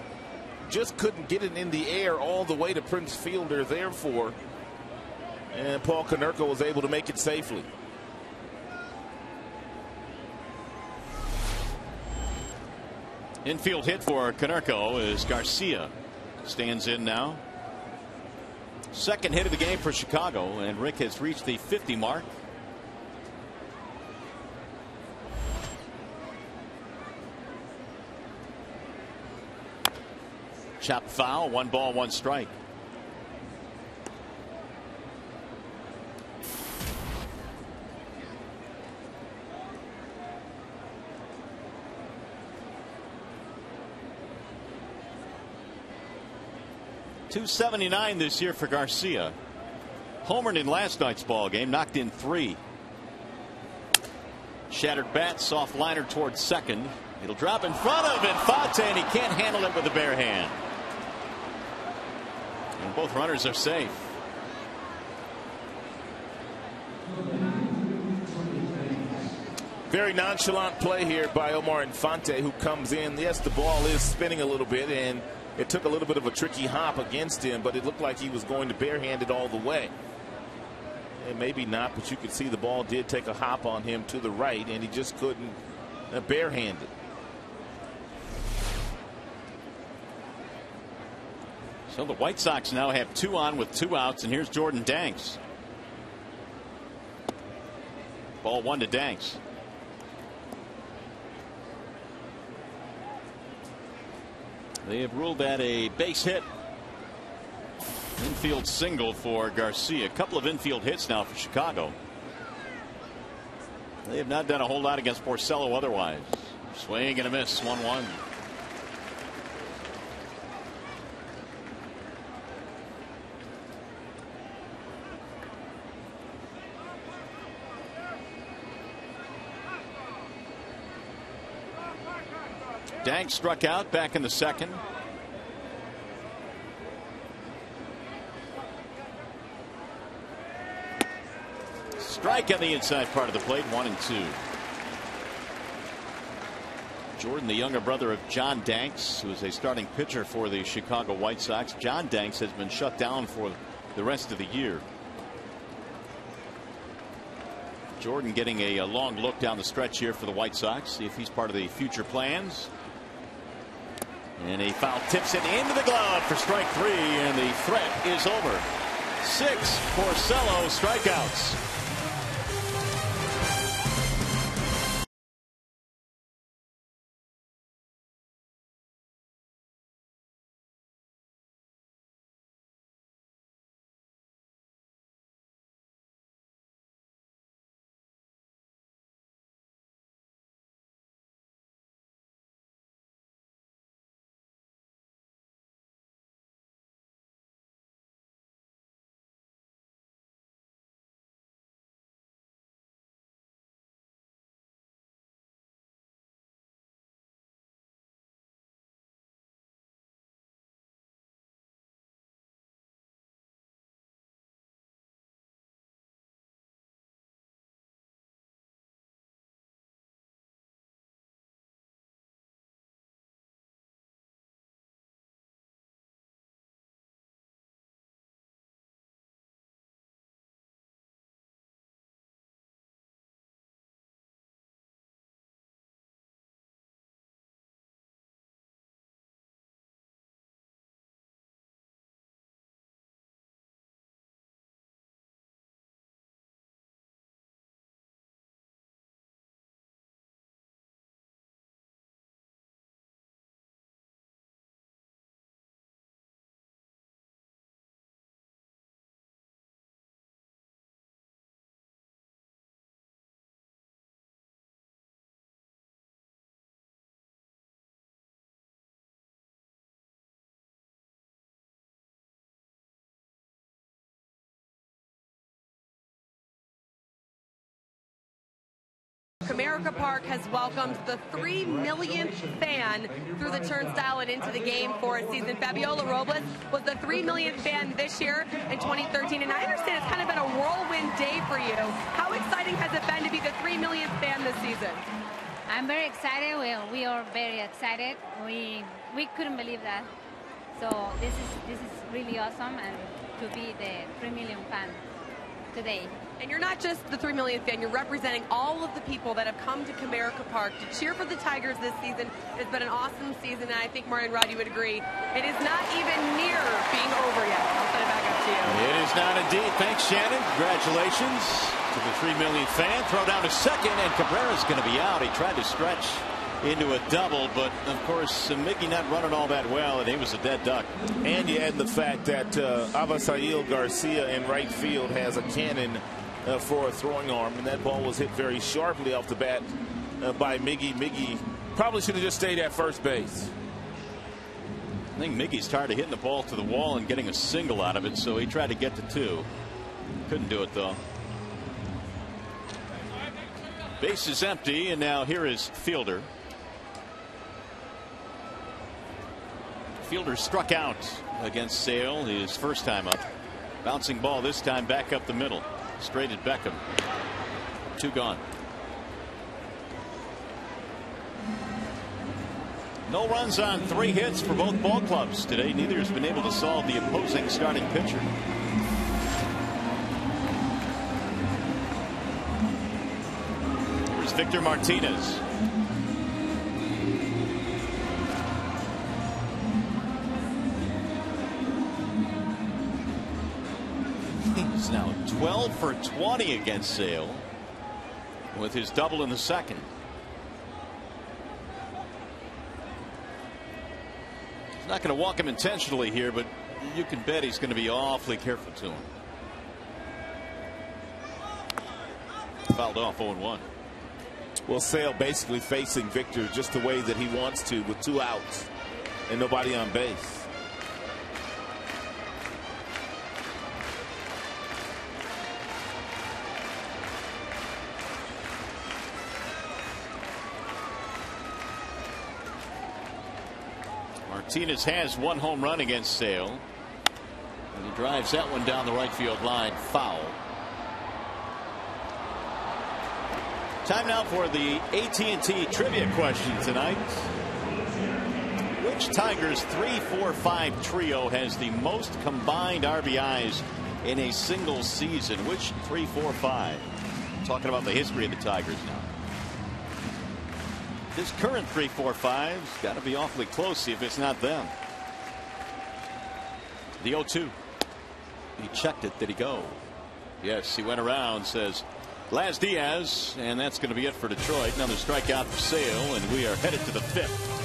Just couldn't get it in the air all the way to Prince Fielder, therefore. And Paul Konerko was able to make it safely. Infield hit for Konerko as Garcia stands in now. Second hit of the game for Chicago, and Rick has reached the 50 mark. Chop foul, 1 ball, 1 strike. .279 this year for Garcia. Homered in last night's ball game, knocked in 3. Shattered bat, soft liner towards second. It'll drop in front of Infante, and he can't handle it with the bare hand. And both runners are safe. Very nonchalant play here by Omar Infante, who comes in. Yes, the ball is spinning a little bit, and it took a little bit of a tricky hop against him, but it looked like he was going to barehand it all the way. And maybe not, but you could see the ball did take a hop on him to the right, and he just couldn't barehand it. So the White Sox now have 2 on with 2 outs, and here's Jordan Danks. Ball 1 to Danks. They have ruled that a base hit. Infield single for Garcia. A couple of infield hits now for Chicago. They have not done a whole lot against Porcello otherwise. Swing and a miss. 1-1. Dank struck out back in the second. Strike on the inside part of the plate. 1-2. Jordan, the younger brother of John Danks, who is a starting pitcher for the Chicago White Sox. John Danks has been shut down for the rest of the year. Jordan getting a long look down the stretch here for the White Sox. See if he's part of the future plans. And a foul tips it into the glove for strike 3, and the threat is over. 6 Porcello strikeouts. Comerica Park has welcomed the 3 millionth fan through the turnstile and into the game for a season. Fabiola Robles was the 3 millionth fan this year in 2013, and I understand it's kind of been a whirlwind day for you. How exciting has it been to be the 3 millionth fan this season? I'm very excited. We are very excited. We couldn't believe that. So this is really awesome, and to be the 3 million fan today. And you're not just the 3 millionth fan, you're representing all of the people that have come to Comerica Park to cheer for the Tigers this season. It's been an awesome season, and I think Marty and Rod, you would agree, it is not even near being over yet. I'll send it back up to you. It is not indeed. Thanks, Shannon. Congratulations to the 3 millionth fan. Throw down to second, and Cabrera's going to be out. He tried to stretch into a double, but of course Miggy not running all that well, and he was a dead duck. And you add the fact that Avisail Garcia in right field has a cannon for a throwing arm, and that ball was hit very sharply off the bat by Miggy. Miggy probably should have just stayed at first base. I think Miggy's tired of hitting the ball to the wall and getting a single out of it, so he tried to get to 2. Couldn't do it though. Base is empty, and now here is Fielder. Fielder struck out against Sale his first time up. Bouncing ball this time back up the middle. Straight at Beckham. 2 gone. No runs on 3 hits for both ball clubs today. Neither has been able to solve the opposing starting pitcher. Here's Victor Martinez. He's now 12 for 20 against Sale with his double in the second. He's not going to walk him intentionally here, but you can bet he's going to be awfully careful to him. Fouled off 0-1. Well, Sale basically facing Victor just the way that he wants to, with 2 outs and nobody on base. Martinez has 1 home run against Sale, and he drives that one down the right field line, foul. Time now for the AT&T trivia question tonight. Which Tigers 3-4-5 trio has the most combined RBIs in a single season? Which 3-4-5? Talking about the history of the Tigers now. This current 3-4-5's got to be awfully close if it's not them. The 0-2. He checked it. Did he go? Yes, he went around, says Laz Diaz, and that's going to be it for Detroit. Another strikeout for Sale, and we are headed to the 5th.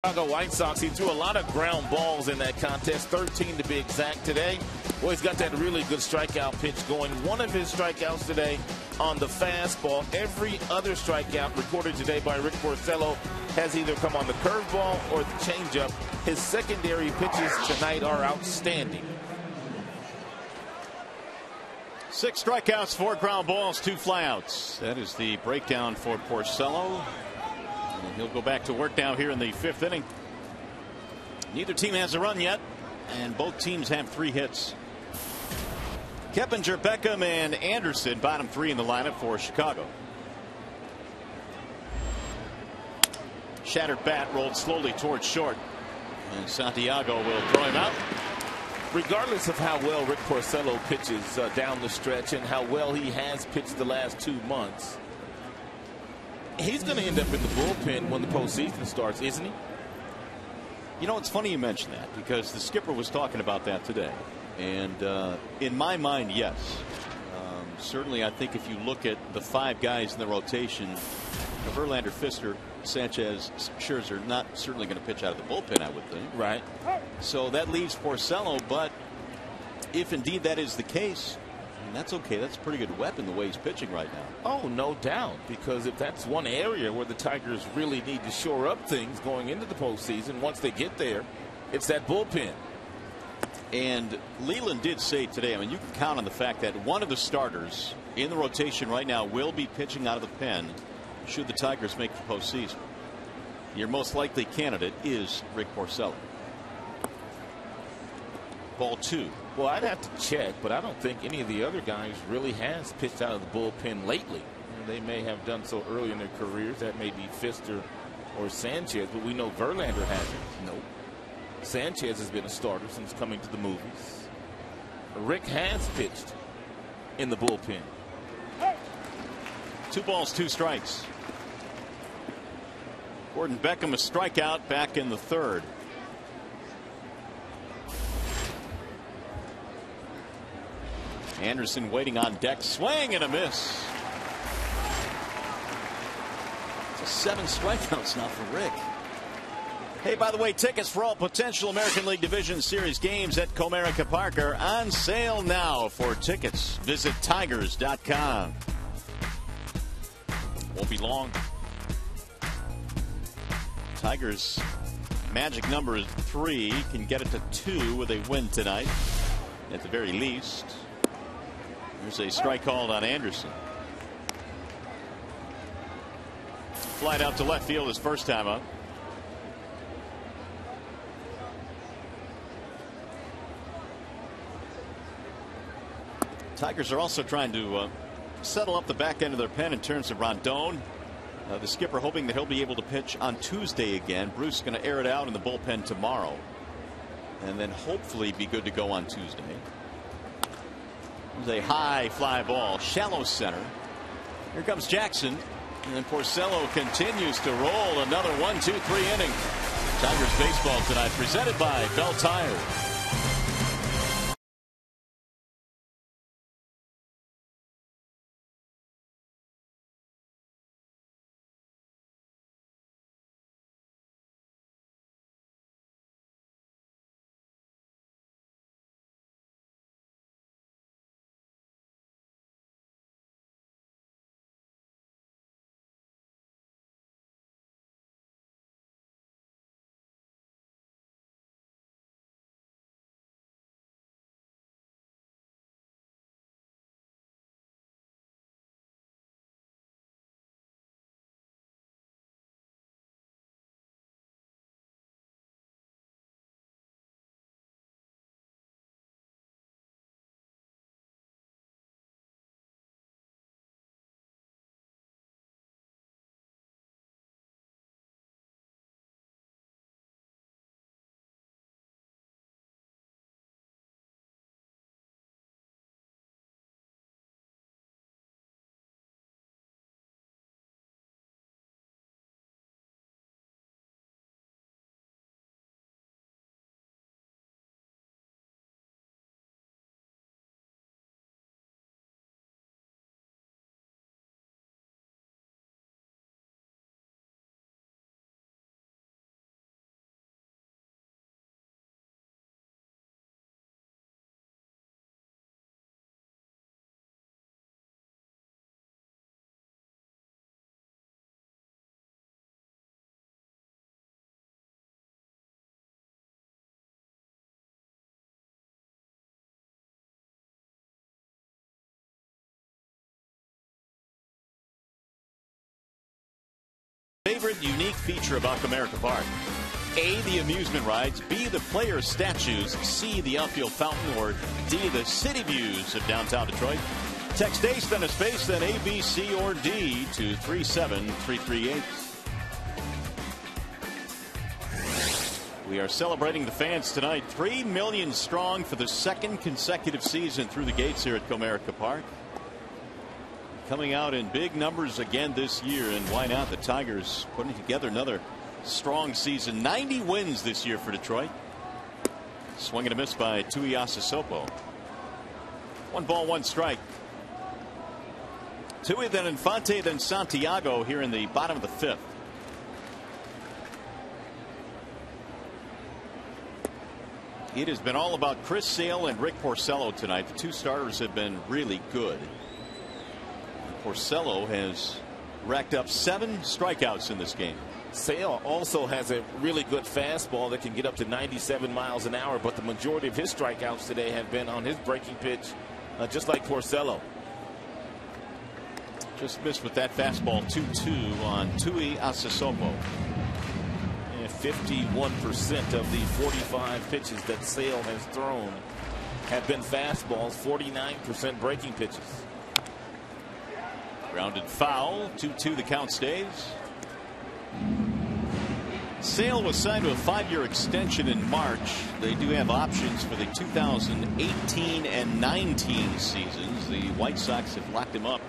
Chicago White Sox, he threw a lot of ground balls in that contest, 13 to be exact today. Well, he's got that really good strikeout pitch going. One of his strikeouts today on the fastball. Every other strikeout recorded today by Rick Porcello has either come on the curveball or the changeup. His secondary pitches tonight are outstanding. 6 strikeouts, 4 ground balls, 2 flyouts. That is the breakdown for Porcello. And he'll go back to work now here in the 5th inning. Neither team has a run yet, and both teams have 3 hits. Keppinger, Beckham, and Anderson, bottom 3 in the lineup for Chicago. Shattered bat rolled slowly towards short, and Santiago will throw him out. Regardless of how well Rick Porcello pitches down the stretch and how well he has pitched the last 2 months, he's going to end up in the bullpen when the postseason starts, isn't he? You know, it's funny you mention that, because the skipper was talking about that today. And in my mind, yes. Certainly, I think if you look at the 5 guys in the rotation, Verlander, Fister, Sanchez, Scherzer, not certainly going to pitch out of the bullpen, I would think. Right. So that leaves Porcello, but if indeed that is the case, that's okay. That's a pretty good weapon the way he's pitching right now. Oh, no doubt, because if that's one area where the Tigers really need to shore up things going into the postseason, once they get there, it's that bullpen. And Leland did say today, I mean, you can count on the fact that one of the starters in the rotation right now will be pitching out of the pen should the Tigers make the postseason. Your most likely candidate is Rick Porcello. Ball 2. Well, I'd have to check, but I don't think any of the other guys really has pitched out of the bullpen lately. They may have done so early in their careers. That may be Fister or Sanchez, but we know Verlander hasn't. Nope. Sanchez has been a starter since coming to the movies. Rick has pitched in the bullpen. 2 balls, 2 strikes. Gordon Beckham a strikeout back in the 3rd. Anderson waiting on deck, swing and a miss. It's 7 strikeouts now for Rick. Hey, by the way, tickets for all potential American League Division Series games at Comerica Park are on sale now. For tickets, visit Tigers.com. Won't be long. Tigers' magic number is 3. Can get it to 2 with a win tonight, at the very least. There's a strike called on Anderson. Flight out to left field his first time up. Tigers are also trying to settle up the back end of their pen in terms of Rondon. The skipper hoping that he'll be able to pitch on Tuesday again. Bruce going to air it out in the bullpen tomorrow, and then hopefully be good to go on Tuesday. There's a high fly ball, shallow center. Here comes Jackson, and then Porcello continues to roll. Another 1-2-3 inning. Tigers baseball tonight presented by Bell Tire. Favorite unique feature about Comerica Park: A, the amusement rides, B, the player statues, C, the outfield fountain, or D, the city views of downtown Detroit. Text ACE, then a space, then A, B, C, or D to 37338. We are celebrating the fans tonight. 3 million strong for the 2nd consecutive season through the gates here at Comerica Park. Coming out in big numbers again this year, and why not? The Tigers putting together another strong season. 90 wins this year for Detroit. Swing and a miss by Tuiasa Sopo. 1 ball, 1 strike. Tui, then Infante, then Santiago here in the bottom of the 5th. It has been all about Chris Sale and Rick Porcello tonight. The 2 starters have been really good. Porcello has racked up 7 strikeouts in this game. Sale also has a really good fastball that can get up to 97 miles an hour, but the majority of his strikeouts today have been on his breaking pitch, just like Porcello. Just missed with that fastball. 2-2 on Tuiasa Sopo. 51% of the 45 pitches that Sale has thrown have been fastballs, 49% breaking pitches. Grounded foul. 2-2 the count stays. Sale was signed to a 5-year extension in March. They do have options for the 2018 and 19 seasons. The White Sox have locked him up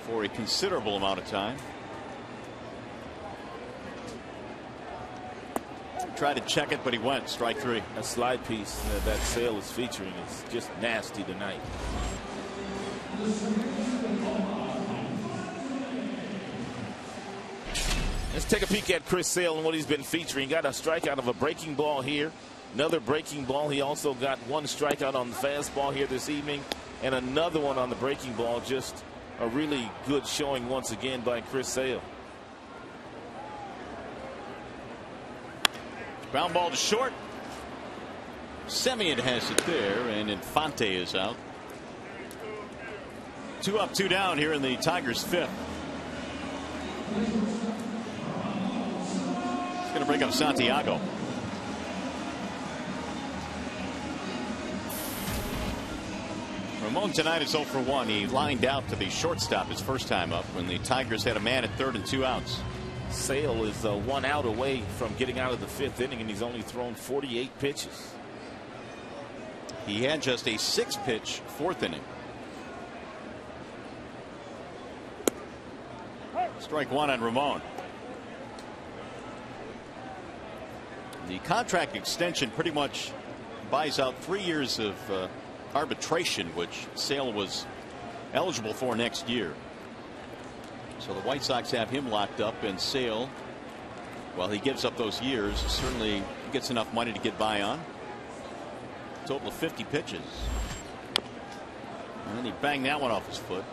for a considerable amount of time. Tried to check it, but he went strike 3. A slide piece that Sale is featuring is just nasty tonight. Let's take a peek at Chris Sale and what he's been featuring. Got a strikeout of a breaking ball here. Another breaking ball. He also got one strikeout on the fastball here this evening. And another one on the breaking ball. Just a really good showing once again by Chris Sale. Ground ball to short. Semien has it there, and Infante is out. 2 up, 2 down here in the Tigers' 5th. It's going to break up Santiago. Ramon tonight is 0 for 1. He lined out to the shortstop his first time up when the Tigers had a man at 3rd and 2 outs. Sale is 1 out away from getting out of the 5th inning, and he's only thrown 48 pitches. He had just a 6-pitch 4th inning. Strike 1 on Ramon. The contract extension pretty much buys out 3 years of arbitration, which Sale was eligible for next year. So the White Sox have him locked up, and Sale, well, he gives up those years, certainly gets enough money to get by on. Total of 50 pitches. And then he banged that one off his foot.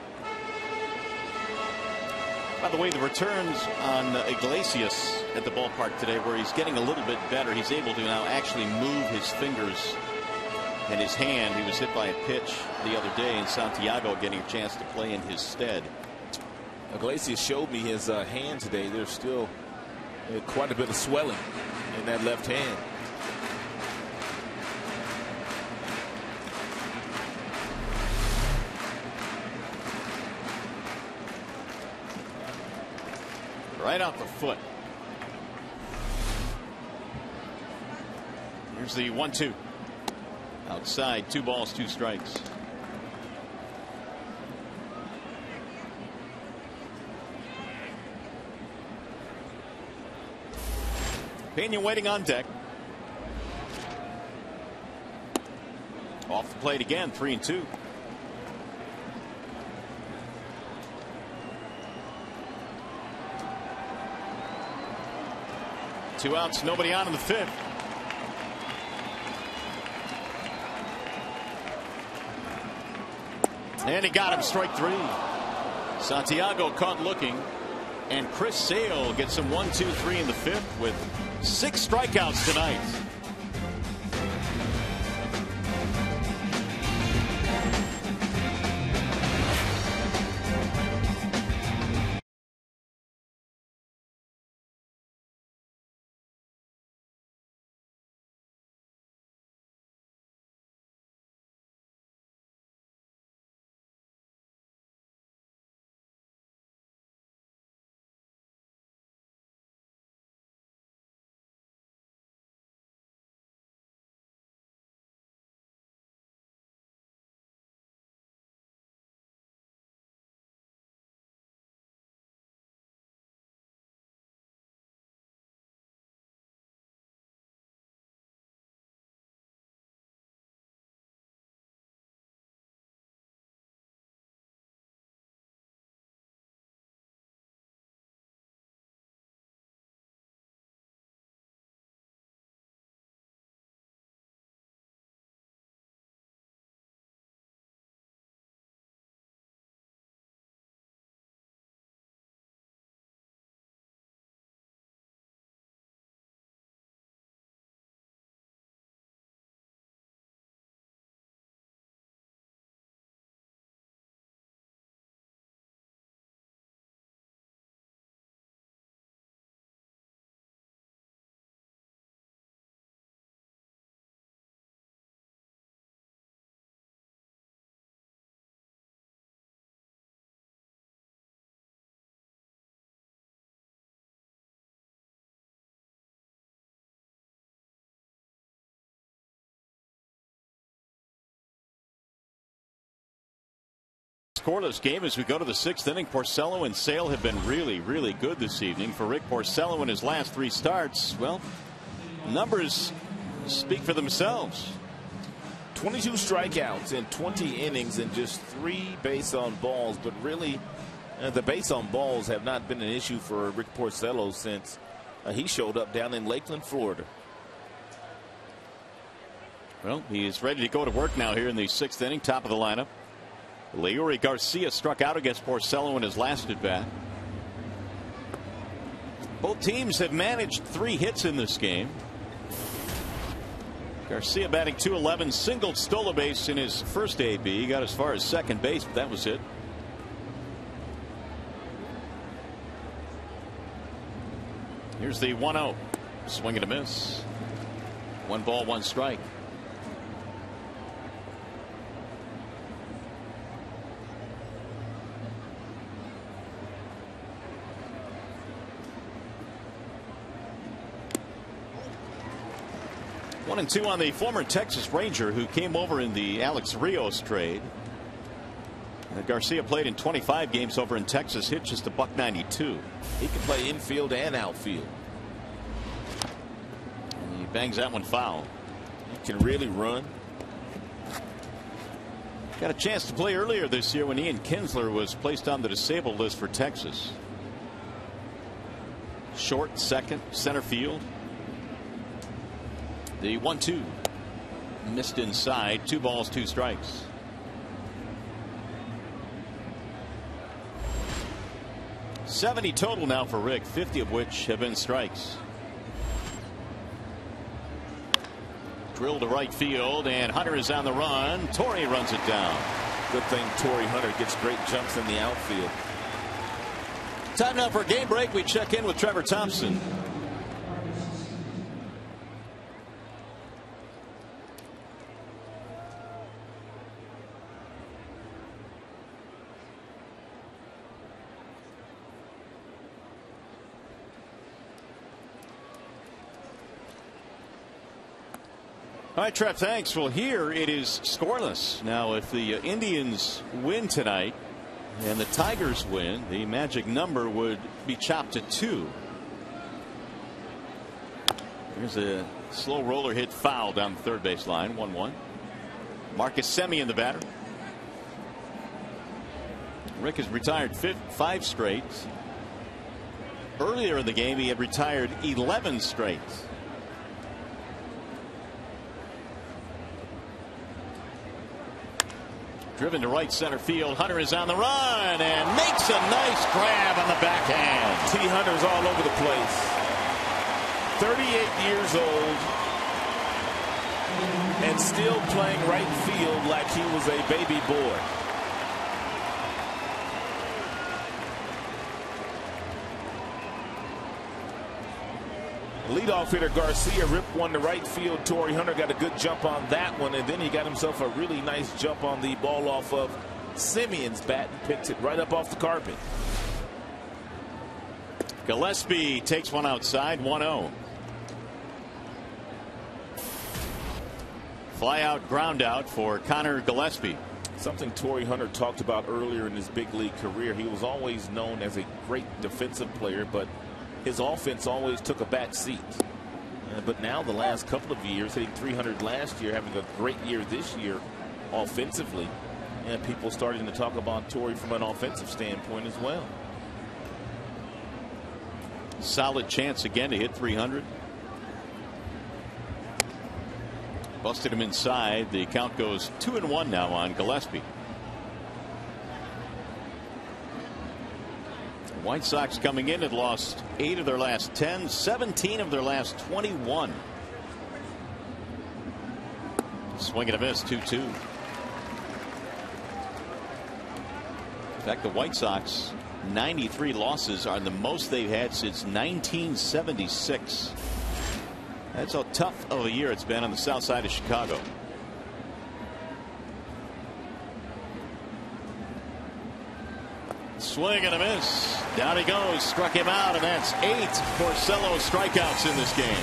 By the way, the returns on Iglesias at the ballpark today, where he's getting a little bit better. He's able to now actually move his fingers and his hand. He was hit by a pitch the other day, and Santiago getting a chance to play in his stead. Iglesias showed me his hand today. There's still quite a bit of swelling in that left hand. Right off the foot. Here's the 1-2. Outside, 2 balls, 2 strikes. Pena waiting on deck. Off the plate again, 3-2. Two outs, nobody on in the 5th. And he got him, strike 3. Santiago caught looking, and Chris Sale gets him 1, 2, 3 in the 5th with 6 strikeouts tonight. scoreless game as we go to the 6th inning. Porcello and Sale have been really good this evening. For Rick Porcello in his last 3 starts, well, numbers speak for themselves. 22 strikeouts in 20 innings and just 3 base on balls. But really, the base on balls have not been an issue for Rick Porcello since he showed up down in Lakeland, Florida. Well, he is ready to go to work now here in the 6th inning, top of the lineup. Leury Garcia struck out against Porcello in his last at bat. Both teams have managed 3 hits in this game. Garcia batting .211, singled, stole a base in his first AB. He got as far as second base, but that was it. Here's the 1-0. Swing and a miss. 1 ball, 1 strike. One and 2 on the former Texas Ranger who came over in the Alex Rios trade. Garcia played in 25 games over in Texas, hit just a .192. He can play infield and outfield. And he bangs that one foul. He can really run. Got a chance to play earlier this year when Ian Kinsler was placed on the disabled list for Texas. Short, second, center field. The 1-2 missed inside. 2 balls, 2 strikes. .70 total now for Rick, 50 of which have been strikes. Drill to right field, and Hunter is on the run. Torrey runs it down. Good thing Torii Hunter gets great jumps in the outfield. Time now for a game break. We check in with Trevor Thompson. All right, Trev, thanks. Well, here it is scoreless. Now, if the Indians win tonight and the Tigers win, the magic number would be chopped to 2. Here's a slow roller hit foul down the third base line. 1-1. Marcus Semien the batter. Rick has retired 5 straight. Earlier in the game, he had retired 11 straight. Driven to right center field. Hunter is on the run and makes a nice grab on the backhand. T. Hunter's all over the place. 38 years old and still playing right field like he was a baby boy. Leadoff hitter Garcia ripped one to right field. Torii Hunter got a good jump on that one, and then he got himself a really nice jump on the ball off of Semien's bat and picked it right up off the carpet. Gillespie takes one outside. 1-0. Fly out, ground out for Connor Gillespie. Something Torii Hunter talked about earlier in his big league career. He was always known as a great defensive player, but his offense always took a back seat. But now the last couple of years, hitting .300 last year, having a great year this year offensively, and people starting to talk about Torii from an offensive standpoint as well. Solid chance again to hit .300. Busted him inside. The count goes 2-1 now on Gillespie. White Sox coming in had lost 8 of their last 10, 17 of their last 21. Swing and a miss. 2-2. In fact, the White Sox 93 losses are the most they've had since 1976. That's how tough of a year it's been on the south side of Chicago. Swing and a miss. Down he goes. Struck him out, and that's 8 Porcello strikeouts in this game.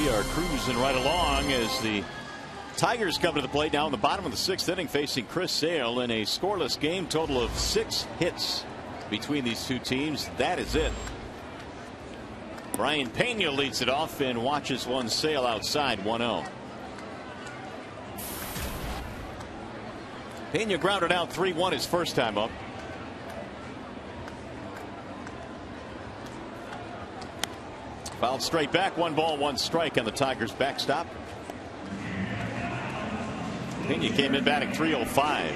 we are cruising right along as the Tigers come to the plate now in the bottom of the 6th inning, facing Chris Sale in a scoreless game. Total of 6 hits between these two teams. That is it. Brian Pena leads it off and watches one Sale outside 1-0. Pena grounded out 3-1 his first time up. Fouled straight back. 1 ball, 1 strike on the Tigers backstop. Pena came in batting .305.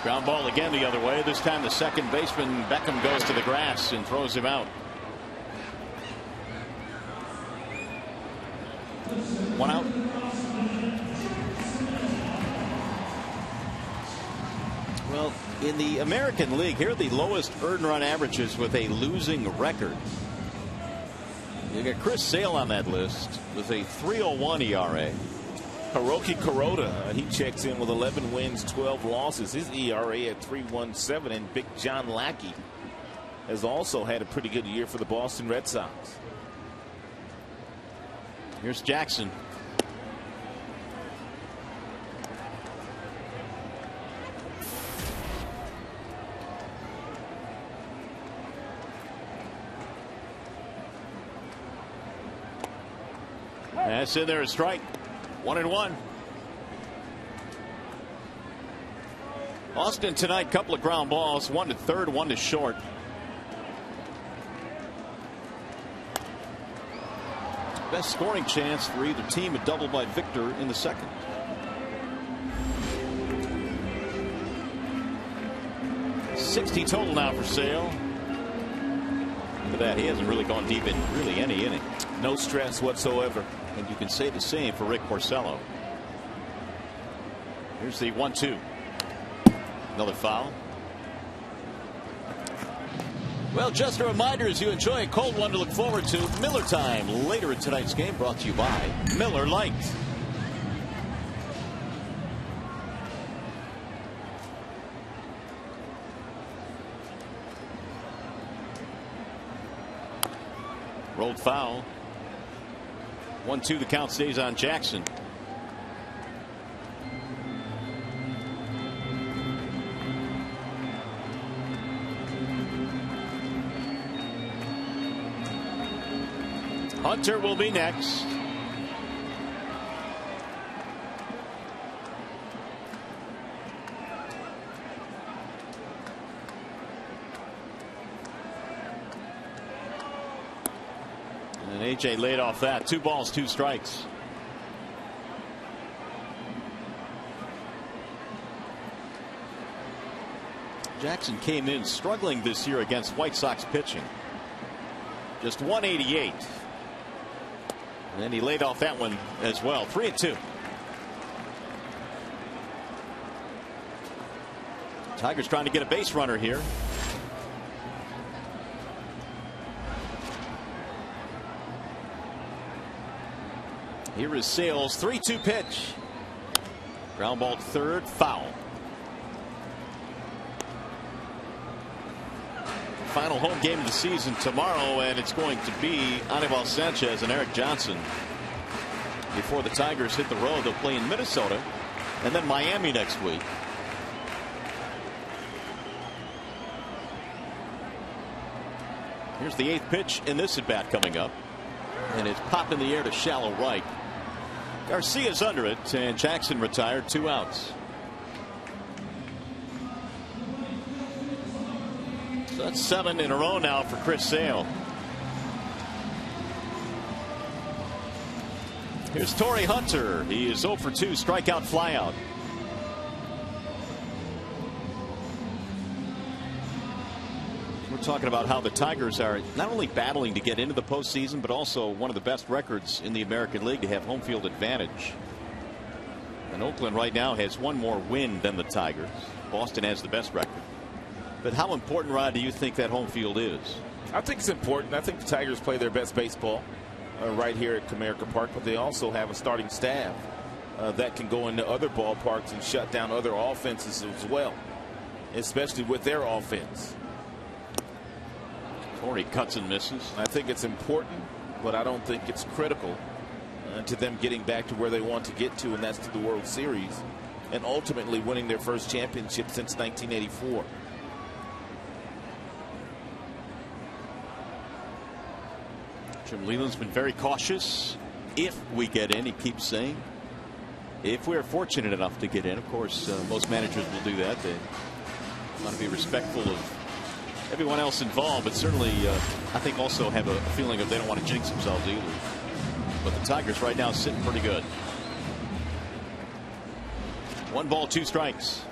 Ground ball again the other way. This time the second baseman Beckham goes to the grass and throws him out. 1 out. Well, in the American League, here are the lowest earned run averages with a losing record. You got Chris Sale on that list with a .301 ERA. Hiroki Kuroda, he checks in with 11 wins, 12 losses. His ERA at .317, and Big John Lackey has also had a pretty good year for the Boston Red Sox. Here's Jackson. That's in there, a strike. 1-1. Austin tonight, couple of ground balls, 1 to third, 1 to short. Best scoring chance for either team, a double by Victor in the second. .60 total now for Sale. Look at that, he hasn't really gone deep in really any inning. No stress whatsoever. And you can say the same for Rick Porcello. Here's the 1-2. Another foul. Well, just a reminder, as you enjoy a cold one to look forward to, Miller Time later in tonight's game, brought to you by Miller Lite. Rolled foul. 1-2, the count stays on Jackson. Hunter will be next. And AJ laid off that. 2 balls, 2 strikes. Jackson came in struggling this year against White Sox pitching. Just 188. And then he laid off that one as well. 3-2. Tigers trying to get a base runner here. Here is Sale's 3-2 pitch. Ground ball to third, foul. Final home game of the season tomorrow, and it's going to be Anibal Sanchez and Eric Johnson. Before the Tigers hit the road, they'll play in Minnesota and then Miami next week. Here's the 8th pitch in this at bat coming up, and it's popped in the air to shallow right. Garcia's under it, and Jackson retired, 2 outs. So that's 7 in a row now for Chris Sale. Here's Torrey Hunter. He is 0 for 2, strikeout, flyout. We're talking about how the Tigers are not only battling to get into the postseason, but also one of the best records in the American League to have home field advantage. And Oakland right now has 1 more win than the Tigers. Boston has the best record. But how important, Rod, do you think that home field is? I think it's important. I think the Tigers play their best baseball right here at Comerica Park, but they also have a starting staff that can go into other ballparks and shut down other offenses as well, especially with their offense. Torrey cuts and misses. I think it's important, but I don't think it's critical to them getting back to where they want to get to, and that's to the World Series, and ultimately winning their first championship since 1984. Jim Leyland's been very cautious. If we get in, he keeps saying, if we're fortunate enough to get in. Of course, most managers will do that. They want to be respectful of everyone else involved, but certainly I think also have a feeling of they don't want to jinx themselves either. But the Tigers right now sitting pretty good. 1 ball, 2 strikes.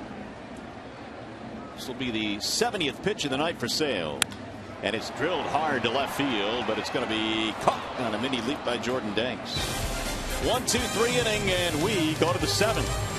This will be the 70th pitch of the night for Sale. And it's drilled hard to left field, but it's going to be caught on a mini leap by Jordan Danks. 1-2-3 inning, and we go to the 7th.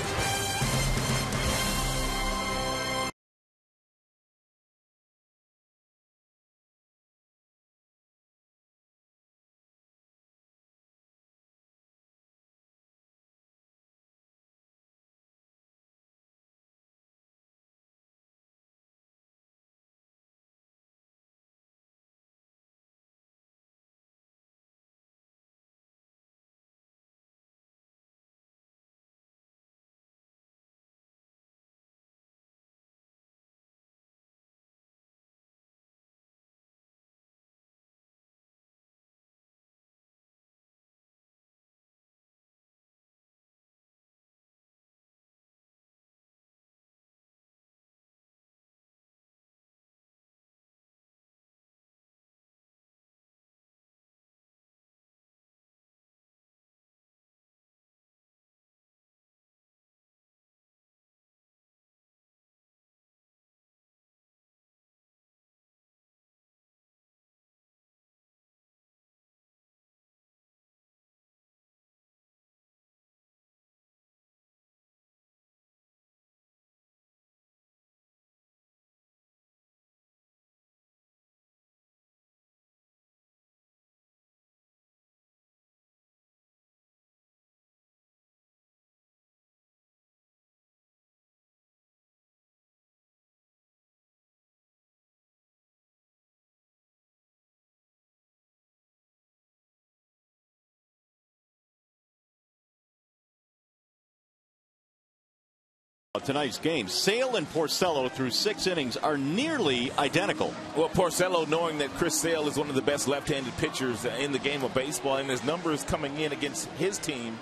Tonight's game, Sale and Porcello through 6 innings are nearly identical. Well, Porcello, knowing that Chris Sale is one of the best left-handed pitchers in the game of baseball, and his numbers coming in against his team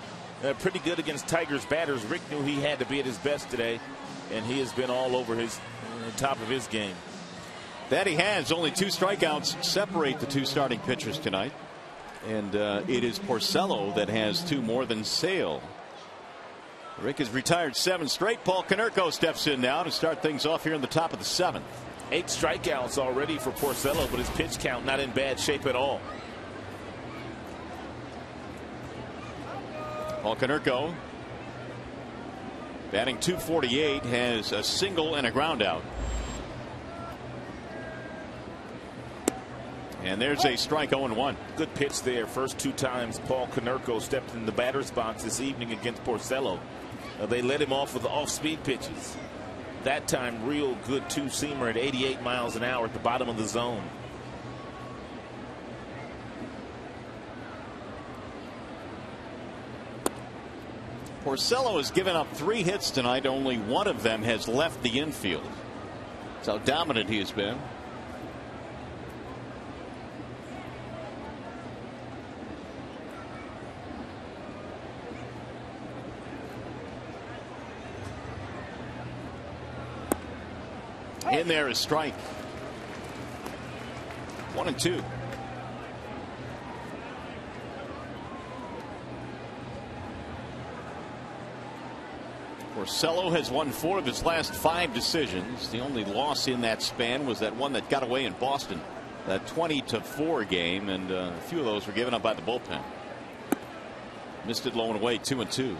pretty good against Tigers batters. Rick knew he had to be at his best today, and he has been all over his top of his game. That he has. Only 2 strikeouts separate the 2 starting pitchers tonight, and it is Porcello that has 2 more than Sale. Rick has retired 7 straight. Paul Konerko steps in now to start things off here in the top of the 7th. 8 strikeouts already for Porcello, but his pitch count not in bad shape at all. Paul Konerko, batting .248, has a single and a ground out. And there's a strike, 0-1. Good pitch there. First 2 times Paul Konerko stepped in the batter's box this evening against Porcello. They let him off with off-speed pitches. That time, real good 2-seamer at 88 miles an hour at the bottom of the zone. Porcello has given up 3 hits tonight. Only 1 of them has left the infield. That's how dominant he has been. In there is strike. 1-2. Porcello has won 4 of his last 5 decisions. The only loss in that span was that one that got away in Boston, that 20-4 game, and a few of those were given up by the bullpen. Missed it low and away, 2-2.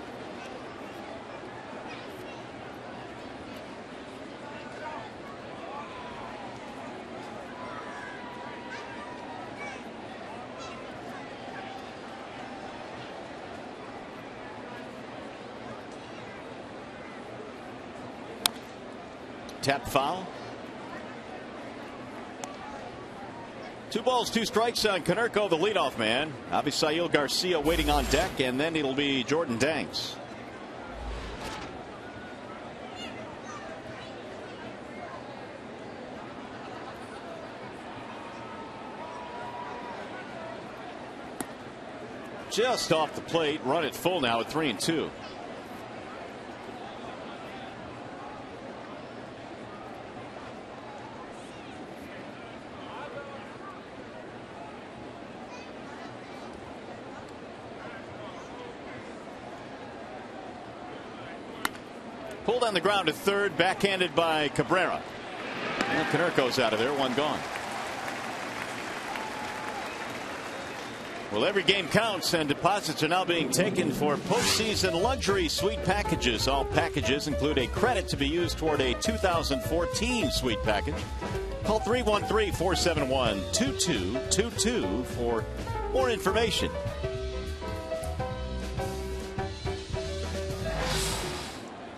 Tap foul. 2 balls, 2 strikes on Konerko, the leadoff man. Avisail Garcia waiting on deck, and then it'll be Jordan Danks. Just off the plate, run it full now at 3-2. Pulled on the ground to third, backhanded by Cabrera. And Konerko's out of there, 1 gone. Well, every game counts, and deposits are now being taken for postseason luxury suite packages. All packages include a credit to be used toward a 2014 suite package. Call 313-471-2222 for more information.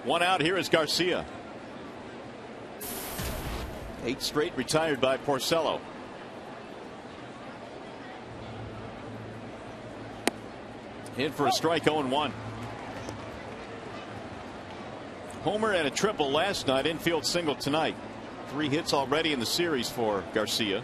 One out. Here is Garcia. 8 straight retired by Porcello. In for a strike, 0-1. Homer and a triple last night. Infield single tonight. 3 hits already in the series for Garcia.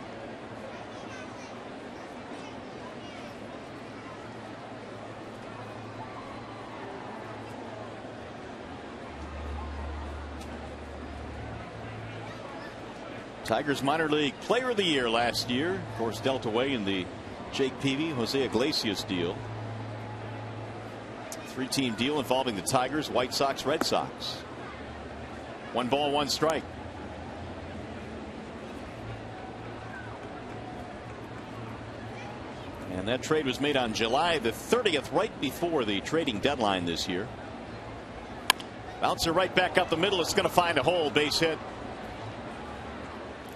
Tigers minor league player of the year last year. Of course, dealt away in the Jake Peavy, Jose Iglesias deal. 3-team deal involving the Tigers, White Sox, Red Sox. 1 ball, 1 strike. And that trade was made on July the 30th, right before the trading deadline this year. Bouncer right back up the middle. It's going to find a hole. Base hit.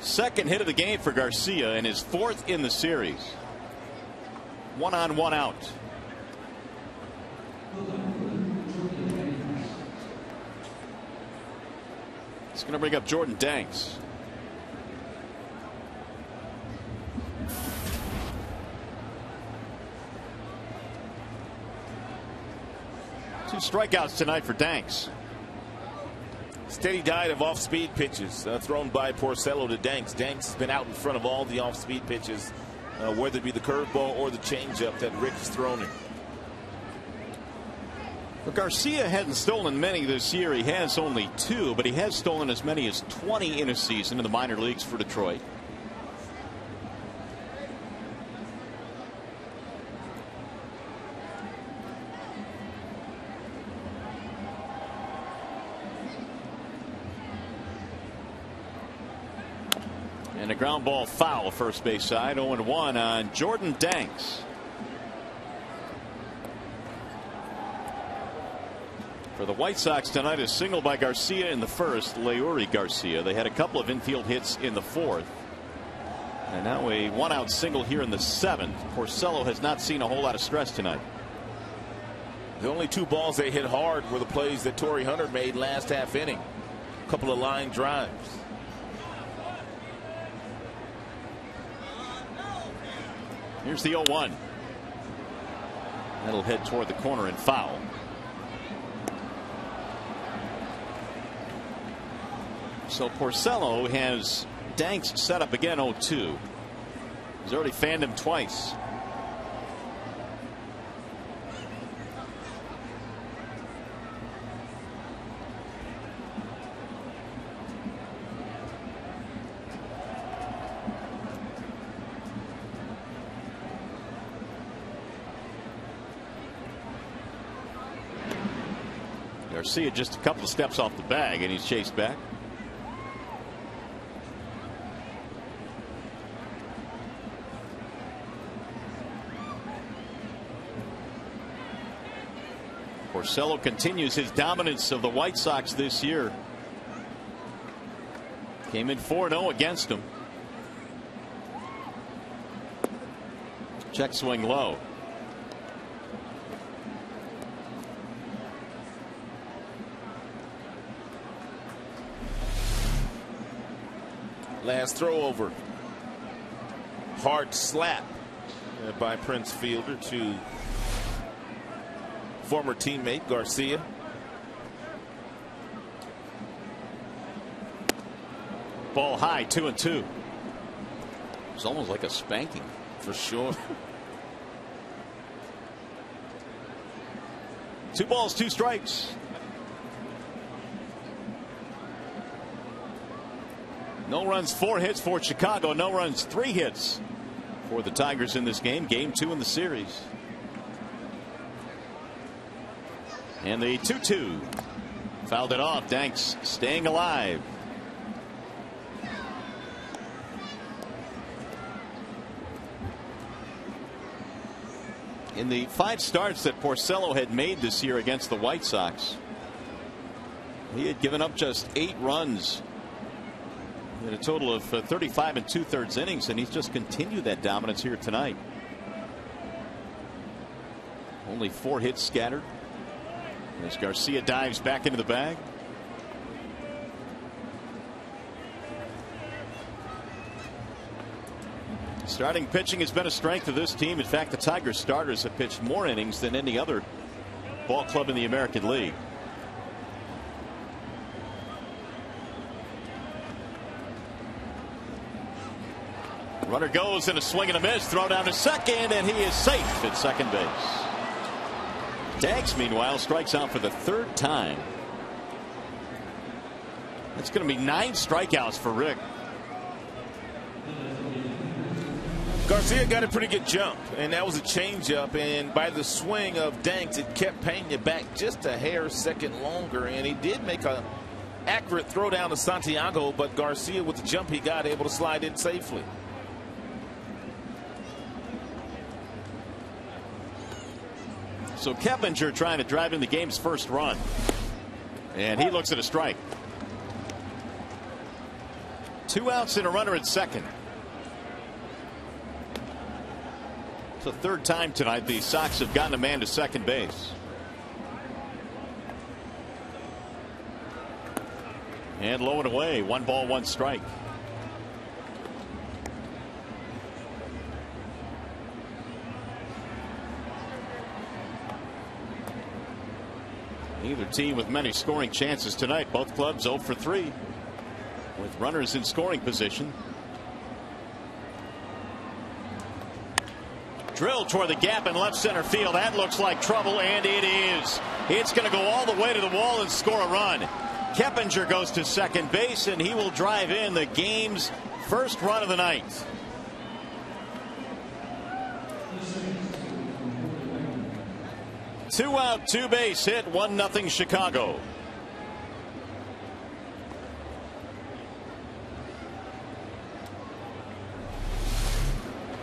Second hit of the game for Garcia and his 4th in the series. 1 on, 1 out. It's going to bring up Jordan Danks. Two strikeouts tonight for Danks. Steady diet of off-speed pitches thrown by Porcello to Danks. Danks has been out in front of all the off-speed pitches, whether it be the curveball or the changeup that Rick has thrown him. Well, Garcia hadn't stolen many this year. He has only 2, but he has stolen as many as 20 in a season in the minor leagues for Detroit. And a ground ball foul first base side. 0-1 on Jordan Danks. For the White Sox tonight, a single by Garcia in the first. Leury Garcia. They had a couple of infield hits in the 4th. And now a 1-out single here in the 7th. Porcello has not seen a whole lot of stress tonight. The only 2 balls they hit hard were the plays that Torrey Hunter made last half inning. A couple of line drives. Here's the 0-1. That'll head toward the corner and foul. So Porcello has Danks set up again. 0-2. He's already fanned him twice. Garcia just a couple of steps off the bag, and he's chased back. Porcello continues his dominance of the White Sox this year. Came in 4-0 against them. Check swing low. Last throw over. Hard slap by Prince Fielder to former teammate Garcia. Ball high, 2-2. It's almost like a spanking. For sure. 2 balls, 2 strikes. No runs, 4 hits for Chicago. No runs, 3 hits for the Tigers in this game. Game 2 in the series. And the 2-2. Fouled it off. Danks staying alive. In the 5 starts that Porcello had made this year against the White Sox, he had given up just 8 runs in a total of 35 2/3 innings, and he's just continued that dominance here tonight. Only 4 hits scattered as Garcia dives back into the bag. Starting pitching has been a strength of this team. In fact, the Tigers starters have pitched more innings than any other ball club in the American League. Runner goes in a swing and a miss. Throw down to second, and he is safe at second base. Danks, meanwhile, strikes out for the 3rd time. That's going to be 9 strikeouts for Rick. Garcia got a pretty good jump, and that was a changeup, and by the swing of Danks, it kept Pena back just a hair second longer, and he did make a accurate throw down to Santiago, but Garcia, with the jump he got, able to slide in safely. So Keppinger trying to drive in the game's first run, and he looks at a strike. 2 outs and a runner at second. It's the 3rd time tonight the Sox have gotten a man to second base. And low and away, 1 ball, 1 strike. Neither team with many scoring chances tonight. Both clubs 0 for 3 with runners in scoring position. Drill toward the gap in left center field. That looks like trouble, and it is. It's going to go all the way to the wall and score a run. Keppinger goes to second base, and he will drive in the game's first run of the night. Two out, 2 base hit, 1-0 Chicago.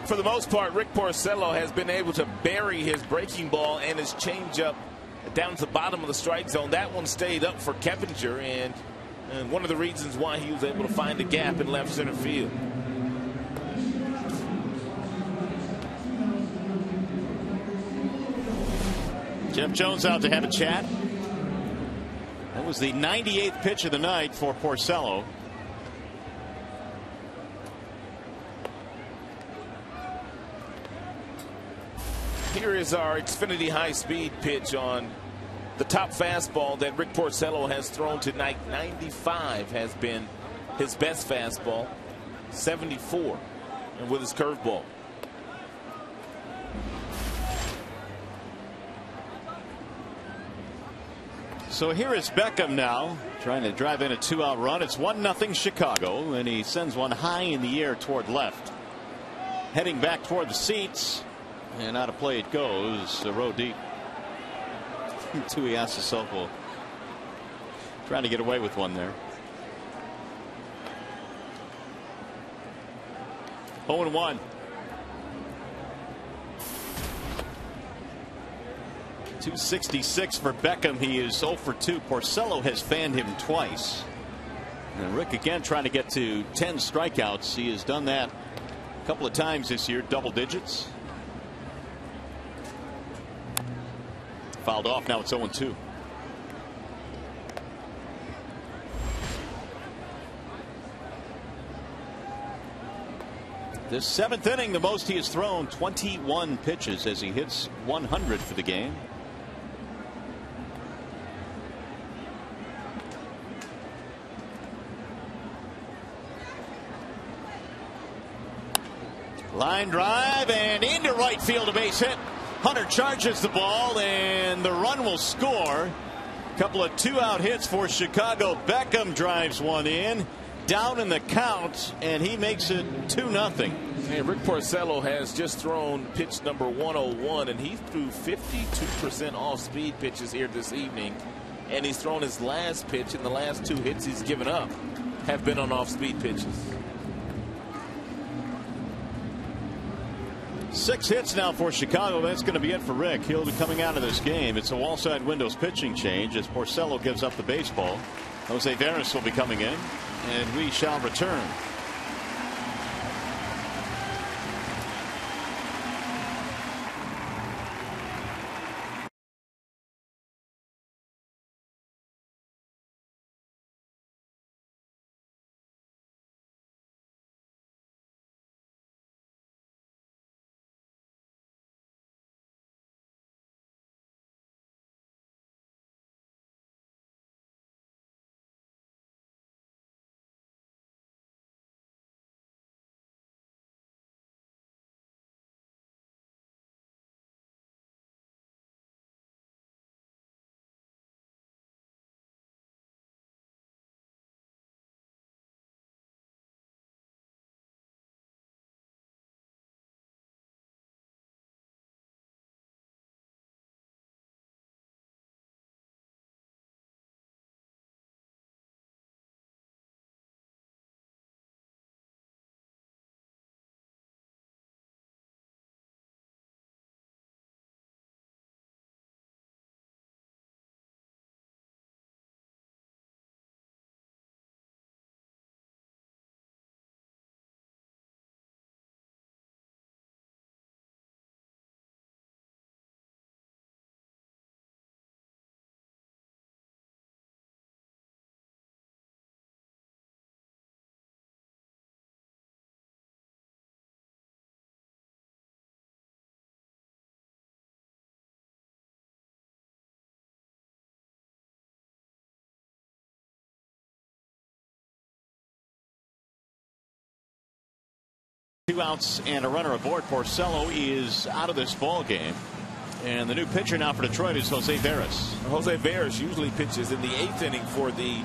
For the most part, Rick Porcello has been able to bury his breaking ball and his changeup down to the bottom of the strike zone. That one stayed up for Keppinger, and one of the reasons why he was able to find a gap in left center field. Jeff Jones out to have a chat. That was the 98th pitch of the night for Porcello. Here is our Xfinity high-speed pitch on the top fastball that Rick Porcello has thrown tonight. 95 has been his best fastball. 74 and with his curveball. So here is Beckham now trying to drive in a 2-out run. It's 1-0 Chicago, and he sends one high in the air toward left. Heading back toward the seats, and out of play it goes, a row deep. Tuiasosopo trying to get away with one there. 0-1. .266 for Beckham. He is 0 for 2. Porcello has fanned him twice. And Rick again trying to get to 10 strikeouts. He has done that a couple of times this year, double digits. Fouled off. Now it's 0-2. This 7th inning, the most he has thrown, 21 pitches as he hits 100 for the game. Line drive and into right field, a base hit. Hunter charges the ball and the run will score. A couple of 2-out hits for Chicago. Beckham drives one in, down in the count, and he makes it 2-0. Hey, Rick Porcello has just thrown pitch number 101, and he threw 52% off-speed pitches here this evening. And he's thrown his last pitch, and the last 2 hits he's given up have been on off-speed pitches. 6 hits now for Chicago. That's going to be it for Rick. He'll be coming out of this game. It's a wall-side windows pitching change as Porcello gives up the baseball. Jose Veras will be coming in, and we shall return. Two outs and a runner aboard. Porcello is out of this ball game. And the new pitcher now for Detroit is Jose Veras. Jose Veras usually pitches in the 8th inning for the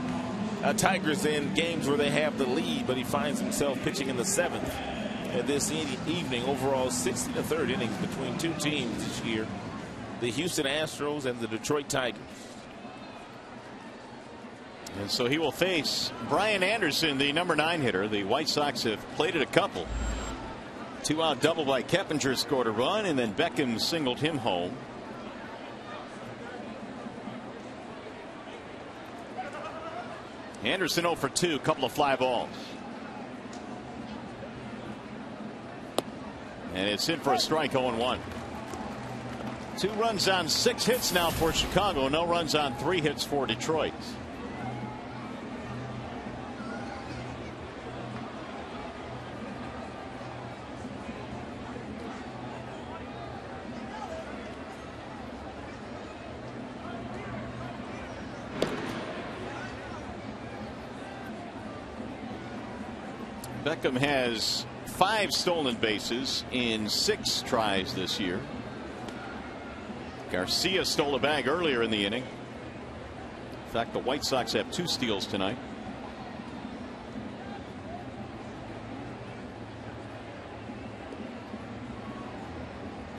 Tigers in games where they have the lead, but he finds himself pitching in the 7th. And this evening, overall 6 1/3 innings between 2 teams this year, the Houston Astros and the Detroit Tigers. And so he will face Brian Anderson, the number 9 hitter. The White Sox have played it a couple. 2-out double by Keppinger scored a run, and then Beckham singled him home. Anderson 0 for 2, couple of fly balls. And it's in for a strike, 0-1. 2 runs on 6 hits now for Chicago. No runs on 3 hits for Detroit. Beckham has 5 stolen bases in 6 tries this year. Garcia stole a bag earlier in the inning. In fact, the White Sox have 2 steals tonight.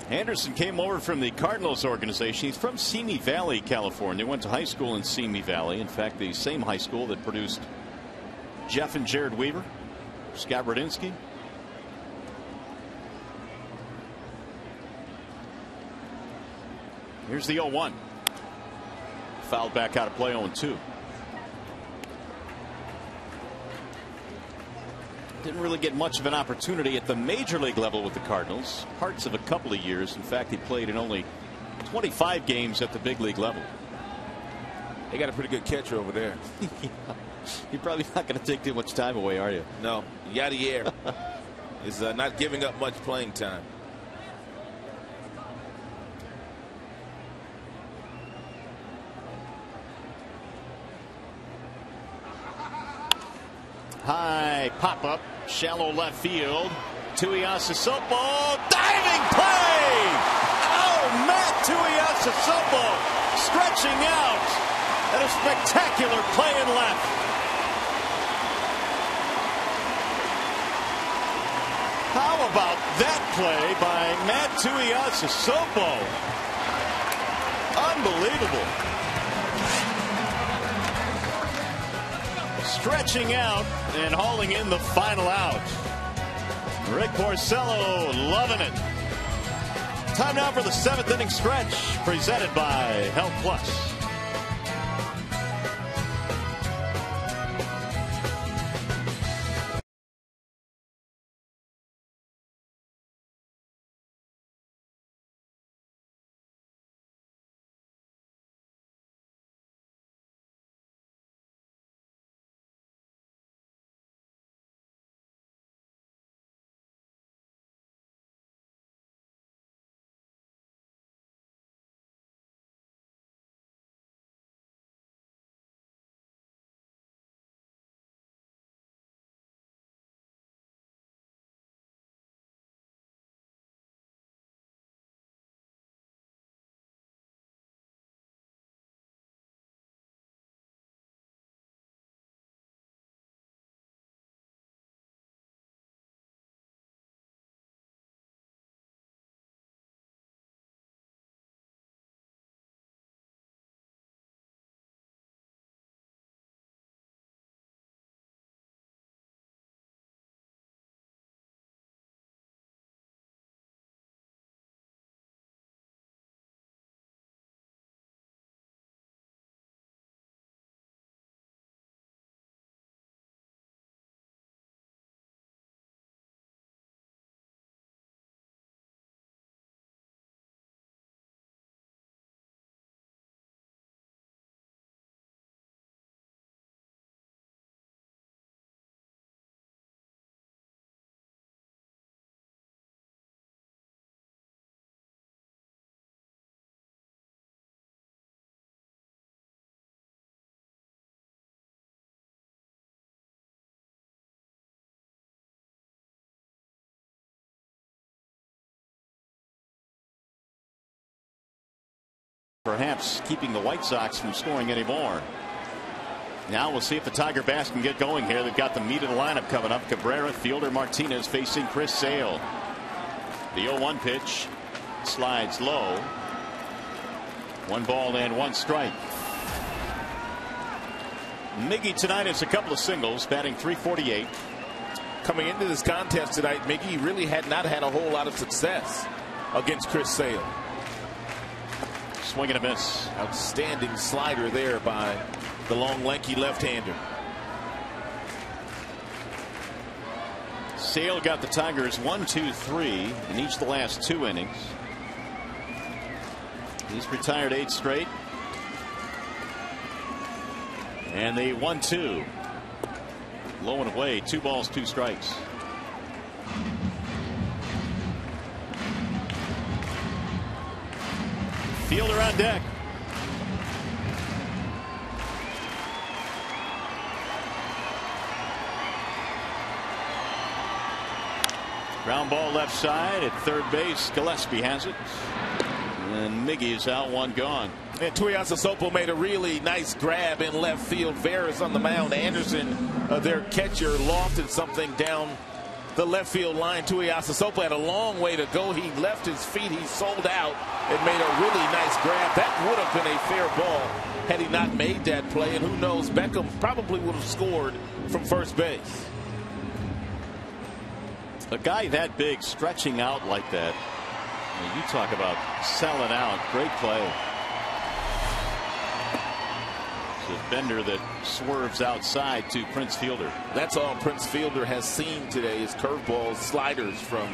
Anderson came over from the Cardinals organization. He's from Simi Valley, California. Went to high school in Simi Valley. In fact, the same high school that produced Jeff and Jared Weaver, Scott Rodinsky. Here's the 0-1. Fouled back out of play, 0-2. Didn't really get much of an opportunity at the major league level with the Cardinals. Parts of a couple of years. In fact, he played in only 25 games at the big league level. They got a pretty good catcher over there. Yeah. You're probably not going to take too much time away, are you? No. Yadier. is not giving up much playing time. High pop-up, shallow left field. Tuiasosopo, diving play! Oh, Matt Tuiasosopo stretching out, and a spectacular play in left. How about that play by Matt Tuiasosopo? Unbelievable. Stretching out and hauling in the final out. Rick Porcello loving it. Time now for the 7th inning stretch, presented by Health Plus. Perhaps keeping the White Sox from scoring anymore. Now we'll see if the Tiger Bats can get going here. They've got the meat of the lineup coming up. Cabrera, Fielder, Martinez facing Chris Sale. The 0-1 pitch slides low. 1 ball and 1 strike. Miggy tonight has a couple of singles, batting .348. Coming into this contest tonight, Miggy really had not had a whole lot of success against Chris Sale. Swing and a miss. Outstanding slider there by the long, lanky left-hander. Sale got the Tigers 1, 2, 3 in each of the last 2 innings. He's retired 8 straight. And the 1-2. Low and away, 2 balls, 2 strikes. Fielder on deck. Ground ball left side at third base. Gillespie has it. And Miggy is out, 1 gone. And Tuiasosopo made a really nice grab in left field. Veras on the mound. Anderson, their catcher, lofted something down the left field line. Tuiasosopo had a long way to go. He left his feet. He sold out and made a really nice grab. That would have been a fair ball had he not made that play. And who knows, Beckham probably would have scored from first base. A guy that big stretching out like that. I mean, you talk about selling out. Great play. It's a bender that swerves outside to Prince Fielder. That's all Prince Fielder has seen today is curveballs, sliders from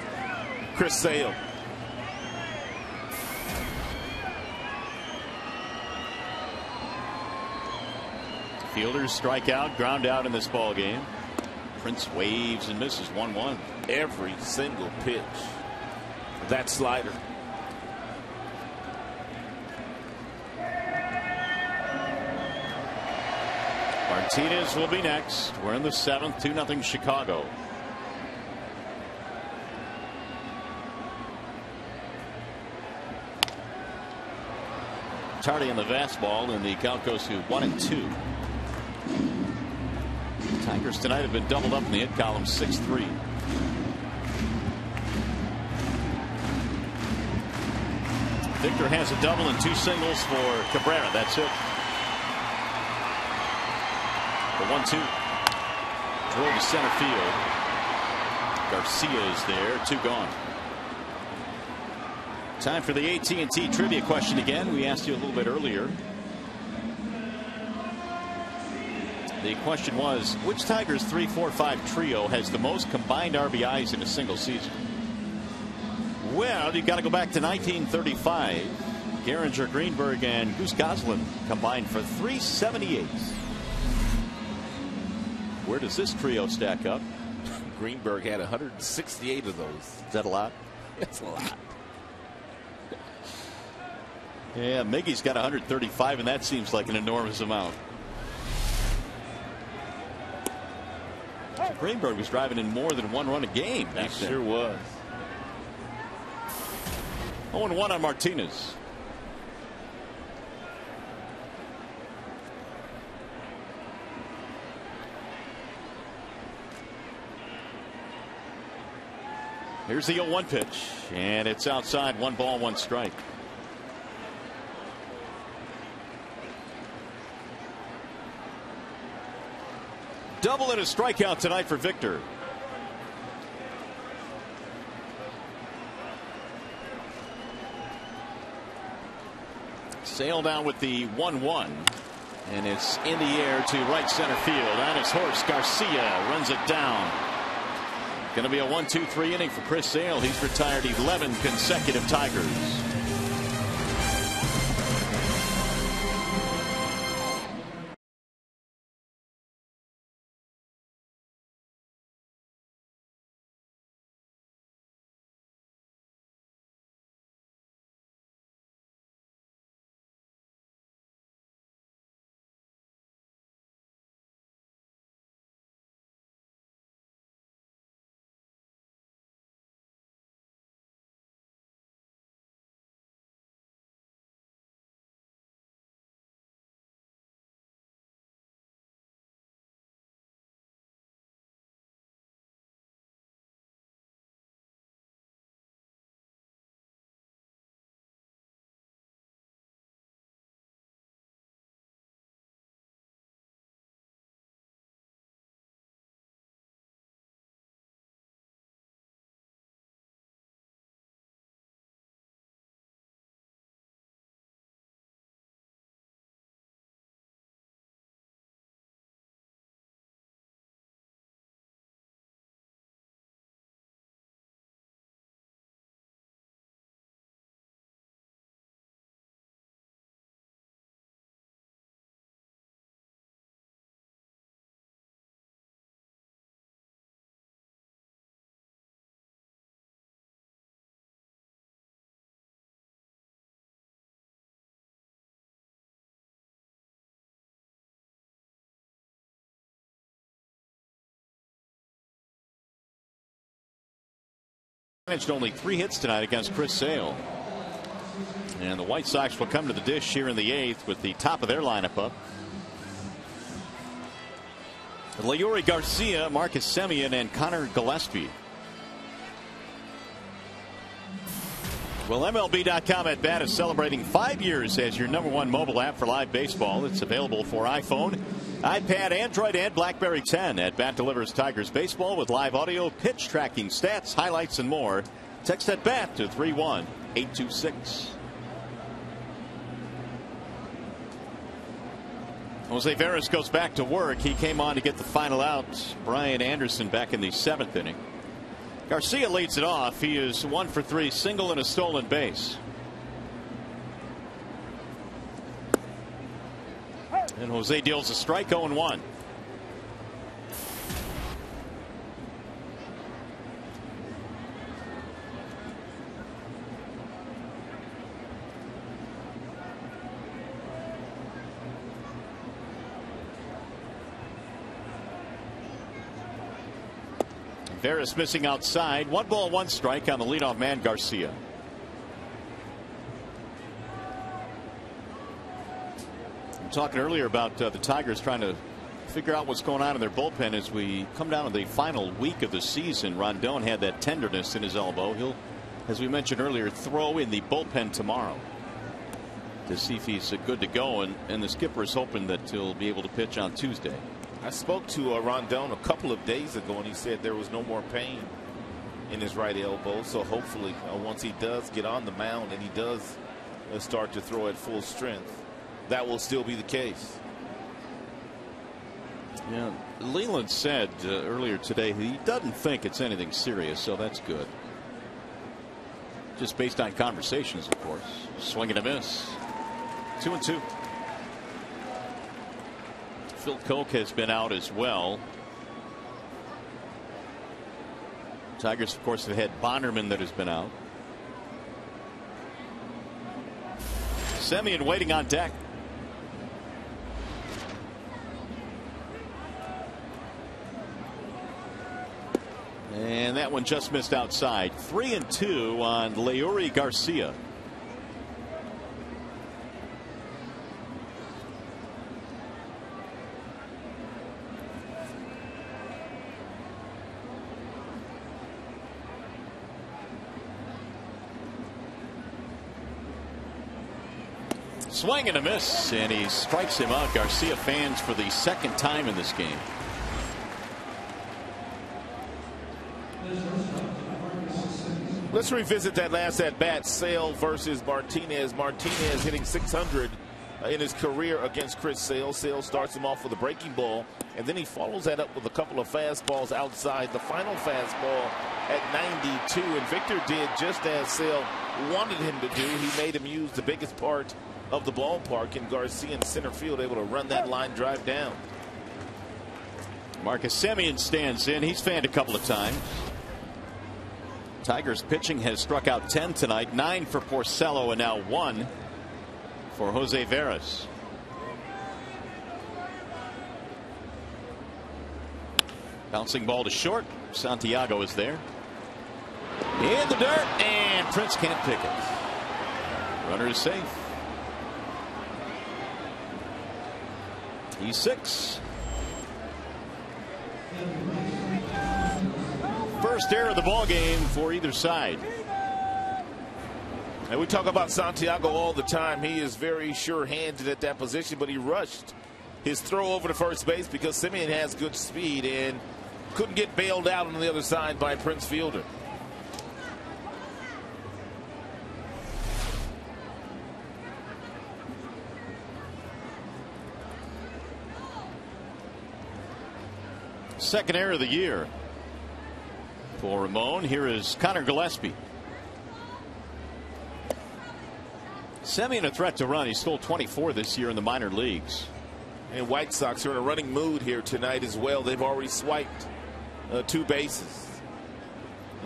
Chris Sale. Fielders strike out, ground out in this ball game. Prince waves and misses 1-1. Every single pitch. That slider. Martinez will be next. We're in the 7th, 2-0 Chicago. Tardy on the fastball, and the count goes to 1-2. Tigers tonight have been doubled up in the hit column, 6-3. Victor has a double and 2 singles for Cabrera. That's it. The 1-2. Drilled to center field. Garcia is there. 2 gone. Time for the AT&T trivia question again. We asked you a little bit earlier. The question was, which Tigers 3-4-5 trio has the most combined RBIs in a single season? Well, you've got to go back to 1935. Gehringer, Greenberg, and Goose Goslin combined for 378. Where does this trio stack up? Greenberg had 168 of those. Is that a lot? It's a lot. Yeah, Miggy's got 135, and that seems like an enormous amount. Greenberg was driving in more than 1 run a game back then. Sure was. 0-1 on Martinez. Here's the 0-1 pitch, and it's outside. 1 ball, 1 strike. Double and a strikeout tonight for Victor. Sale down with the 1-1, and it's in the air to right center field. On his horse, Garcia runs it down. Going to be a 1-2-3 inning for Chris Sale. He's retired 11 consecutive Tigers. Managed only 3 hits tonight against Chris Sale. And the White Sox will come to the dish here in the 8th with the top of their lineup up. Leury Garcia, Marcus Semien, and Connor Gillespie. Well, MLB.com at Bat is celebrating 5 years as your #1 mobile app for live baseball. It's available for iPhone, iPad, Android, and BlackBerry 10. At Bat delivers Tigers baseball with live audio, pitch tracking, stats, highlights, and more. Text at Bat to 31826. Jose Veras goes back to work. He came on to get the final out. Brian Anderson back in the 7th inning. Garcia leads it off. He is 1 for 3, single and a stolen base. And Jose deals a strike. 0-1. Veras missing outside. 1 ball, 1 strike on the leadoff man, Garcia. I'm talking earlier about the Tigers trying to figure out what's going on in their bullpen as we come down to the final week of the season. Rondon had that tenderness in his elbow. He'll, as we mentioned earlier, throw in the bullpen tomorrow to see if he's good to go, and the skipper is hoping that he'll be able to pitch on Tuesday. I spoke to Rondon a couple of days ago, and he said there was no more pain in his right elbow. So hopefully once he does get on the mound and he does start to throw at full strength, that will still be the case. Yeah, Leland said earlier today he doesn't think it's anything serious, so that's good. Just based on conversations, of course. Swing and a miss. 2-2. Phil Koch has been out as well. Tigers, of course, have had Bonderman that has been out. Semien waiting on deck. And that one just missed outside. 3-2 on Leury Garcia. Swing and a miss, and he strikes him out. Garcia fans for the second time in this game. Let's revisit that last at bat. Sale versus Martinez. Martinez hitting .600 in his career against Chris Sale. Sale starts him off with a breaking ball, and then he follows that up with a couple of fastballs outside. The final fastball at 92, and Victor did just as Sale wanted him to do. He made him use the biggest part of the ballpark, and Garcia in center field able to run that line drive down. Marcus Semien stands in. He's fanned a couple of times. Tigers pitching has struck out 10 tonight. 9 for Porcello and now 1 for Jose Veras. Bouncing ball to short. Santiago is there. In the dirt, and Prince can't pick it. Runner is safe. He's 6. First error of the ball game for either side. And we talk about Santiago all the time. He is very sure-handed at that position, but he rushed his throw over to first base because Semien has good speed and couldn't get bailed out on the other side by Prince Fielder. Second error of the year for Ramon. Here is Connor Gillespie. Semien a threat to run. He stole 24 this year in the minor leagues. And White Sox are in a running mood here tonight as well. They've already swiped 2 bases.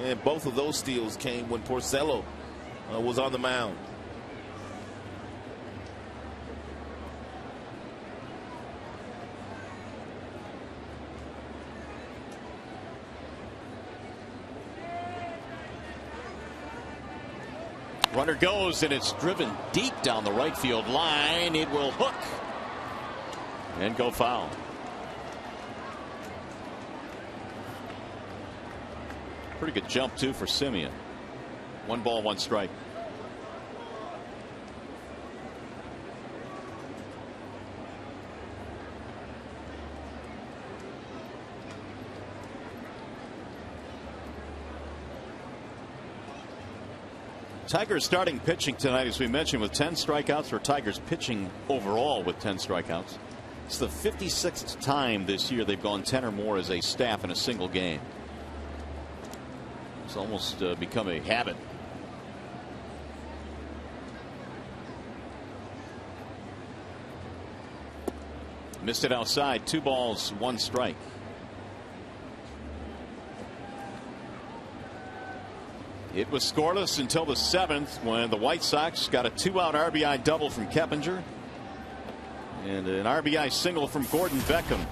And both of those steals came when Porcello was on the mound. Runner goes, and it's driven deep down the right field line. It will hook and go foul. Pretty good jump too for Semien. 1 ball, 1 strike. Tigers starting pitching tonight, as we mentioned, with 10 strikeouts, or Tigers pitching overall with 10 strikeouts. It's the 56th time this year they've gone 10 or more as a staff in a single game. It's almost become a habit. Missed it outside. 2 balls, 1 strike. It was scoreless until the 7th when the White Sox got a 2-out RBI double from Keppinger and an RBI single from Gordon Beckham.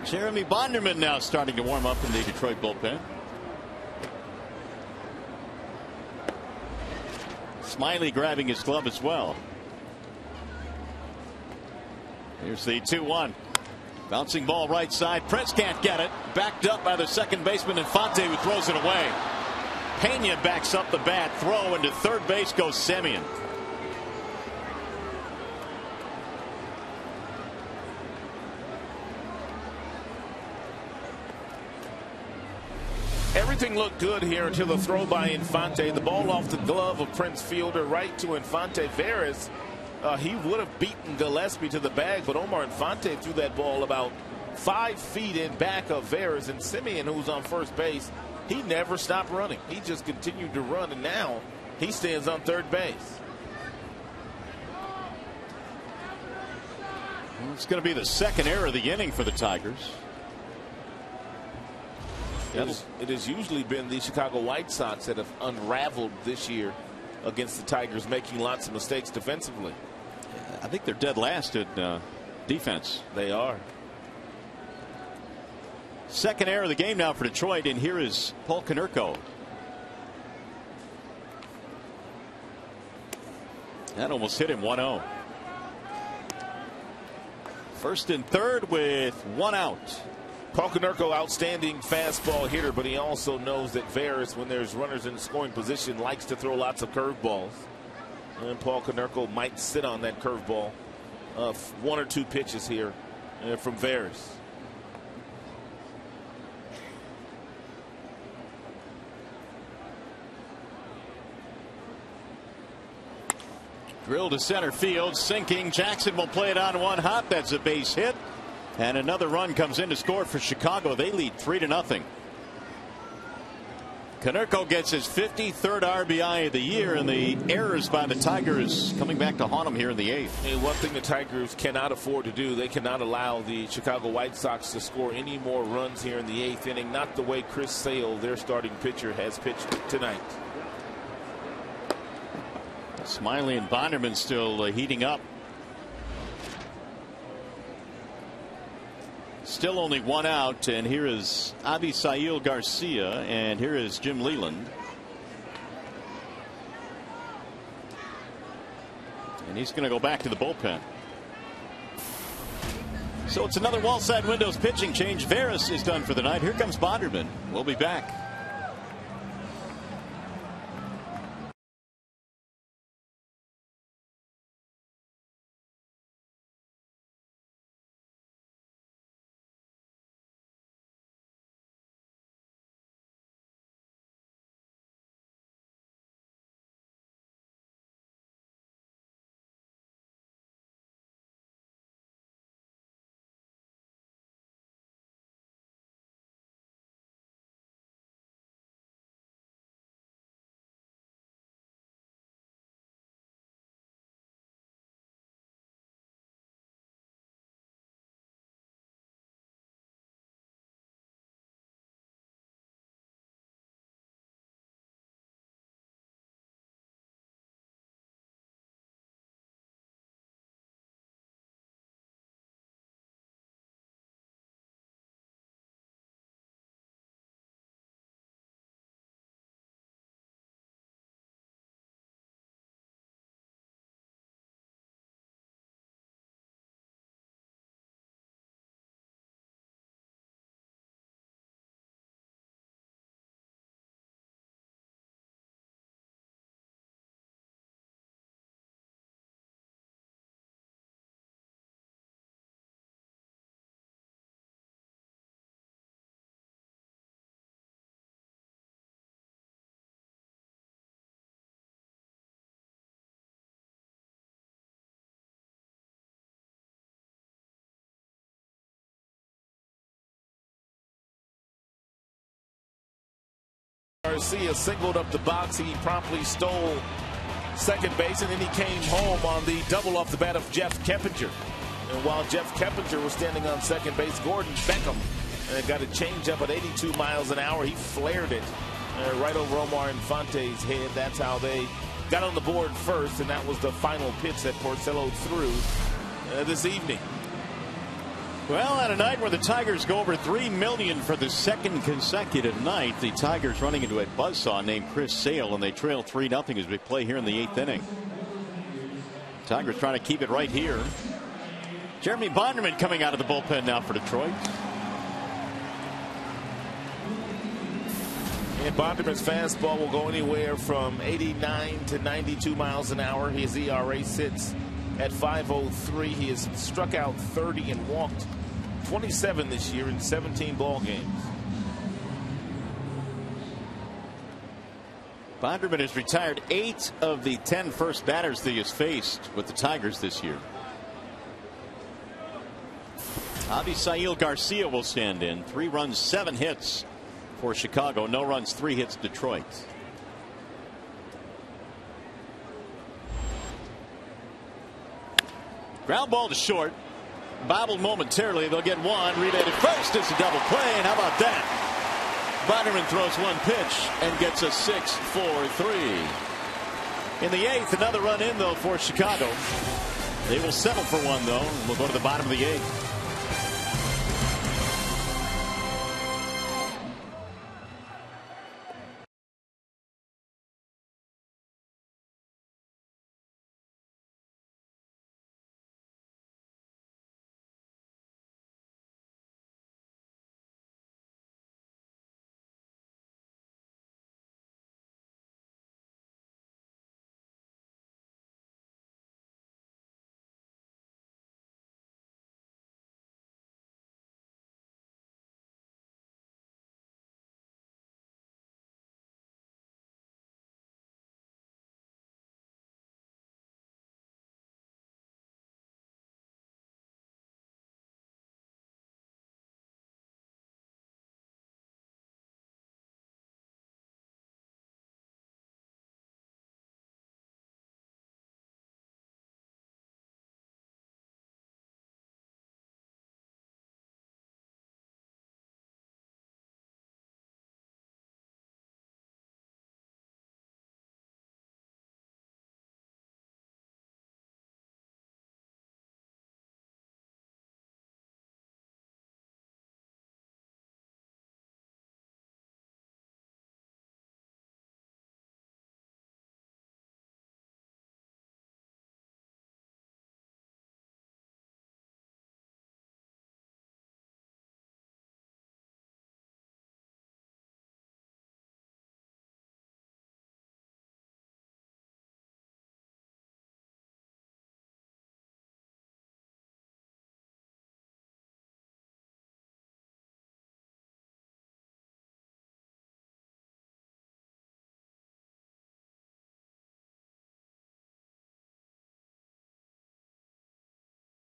Jeremy Bonderman now starting to warm up in the Detroit bullpen. Smiley grabbing his glove as well. Here's the 2-1. Bouncing ball right side. Prince can't get it. Backed up by the second baseman Infante, who throws it away. Pena backs up the bat. Throw into third base goes Semien. Everything looked good here until the throw by Infante. The ball off the glove of Prince Fielder right to Infante. Veras, he would have beaten Gillespie to the bag, but Omar Infante threw that ball about 5 feet in back of Veras. And Semien, who's on first base, he never stopped running. He just continued to run, and now he stands on third base. Well, it's going to be the second error of the inning for the Tigers. It has usually been the Chicago White Sox that have unraveled this year against the Tigers, making lots of mistakes defensively. I think they're dead last in defense. They are. Second error of the game now for Detroit, and here is Paul Konerko. That almost hit him. 1-0. First and third with 1 out. Paul Konerko, outstanding fastball hitter, but he also knows that Veras, when there's runners in scoring position, likes to throw lots of curveballs. And Paul Konerko might sit on that curveball. 1 or 2 pitches here from Veras. Drill to center field, sinking. Jackson will play it on 1 hop. That's a base hit. And another run comes in to score for Chicago. They lead 3-0. Konerko gets his 53rd RBI of the year, and the errors by the Tigers coming back to haunt him here in the 8th. And one thing the Tigers cannot afford to do, they cannot allow the Chicago White Sox to score any more runs here in the 8th inning. Not the way Chris Sale, their starting pitcher, has pitched tonight. Smiley and Bonderman still heating up. Still only 1 out, and here is Avisail Garcia, and here is Jim Leyland. And he's going to go back to the bullpen. So it's another Wallside Windows pitching change. Veras is done for the night. Here comes Bonderman. We'll be back. Garcia singled up the box. He promptly stole second base, and then he came home on the double off the bat of Jeff Keppinger. And while Jeff Keppinger was standing on second base, Gordon Beckham got a changeup at 82 miles an hour. He flared it right over Omar Infante's head. That's how they got on the board first, and that was the final pitch that Porcello threw this evening. Well, on a night where the Tigers go over 3 million for the second consecutive night, the Tigers running into a buzzsaw named Chris Sale, and they trail 3-0 as we play here in the 8th inning. Tigers trying to keep it right here. Jeremy Bonderman coming out of the bullpen now for Detroit. And Bonderman's fastball will go anywhere from 89 to 92 miles an hour. His ERA sits at 5.03. He has struck out 30 and walked 27 this year in 17 ball games. Bonderman has retired 8 of the 10 first batters that he has faced with the Tigers this year. Avisail Garcia will stand in. 3 runs, 7 hits for Chicago. No runs, 3 hits Detroit. Ground ball to short. Bobbled momentarily. They'll get one. Rebate at first. It's a double play. And how about that? Bonderman throws one pitch and gets a 6-4-3. In the 8th, another run in, though, for Chicago. They will settle for one, though. And we'll go to the bottom of the 8th.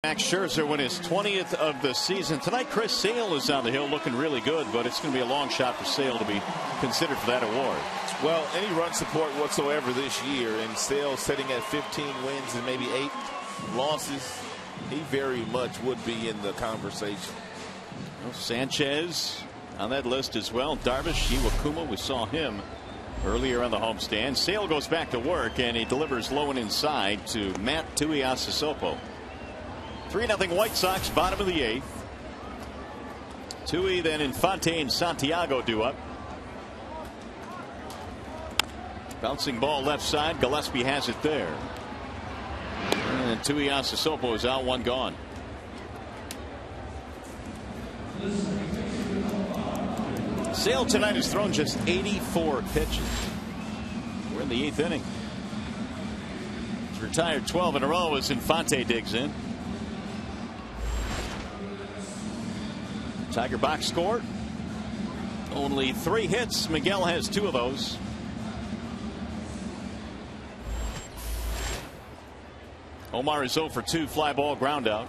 Max Scherzer win his 20th of the season. Tonight, Chris Sale is on the hill looking really good, but it's going to be a long shot for Sale to be considered for that award. Well, any run support whatsoever this year, and Sale sitting at 15 wins and maybe 8 losses, he very much would be in the conversation. Well, Sanchez on that list as well. Darvish, Iwakuma, we saw him earlier on the homestand. Sale goes back to work, and he delivers low and inside to Matt Tuiasosopo. 3-0 White Sox, bottom of the 8th. Tui, then Infante and Santiago due up. Bouncing ball left side. Gillespie has it there. And Tuiasosopo is out, 1 gone. Sale tonight has thrown just 84 pitches. We're in the 8th inning. He's retired 12 in a row as Infante digs in. Tiger box score. Only 3 hits. Miguel has 2 of those. Omar is 0 for 2. Fly ball, ground out.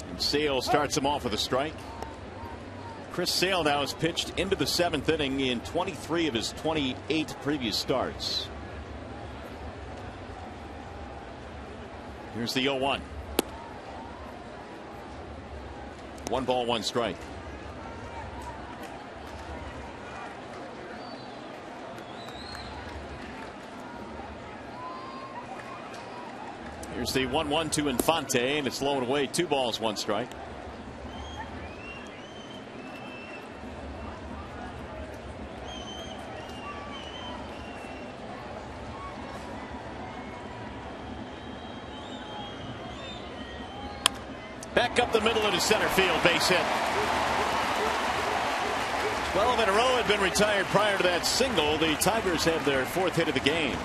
And Sale starts him off with a strike. Chris Sale now has pitched into the 7th inning in 23 of his 28 previous starts. Here's the 0-1. 1 ball, 1 strike. Here's the 1-1 to Infante, and it's low and away. 2 balls, 1 strike. Back up the middle into center field, base hit. 12 in a row had been retired prior to that single. The Tigers have their 4th hit of the game.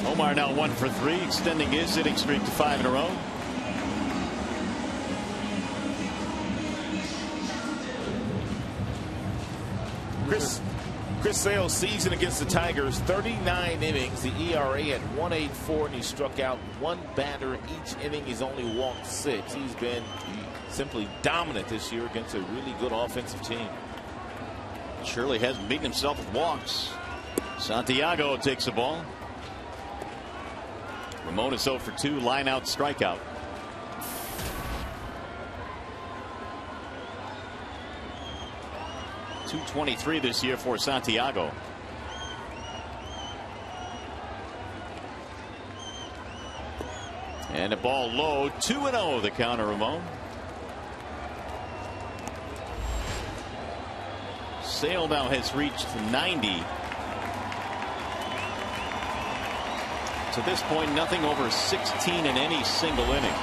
Omar now 1 for 3, extending his hitting streak to 5 in a row. Chris Sale's season against the Tigers, 39 innings. The ERA at 1.84, and he struck out 1 batter each inning. He's only walked 6. He's been simply dominant this year against a really good offensive team. Shirley hasn't beaten himself with walks. Santiago takes the ball. Ramon is 0 for 2, line out, strikeout. .223 this year for Santiago. And a ball low, 2-0 the counter, Ramon. Sale now has reached 90. To this point, nothing over 16 in any single inning.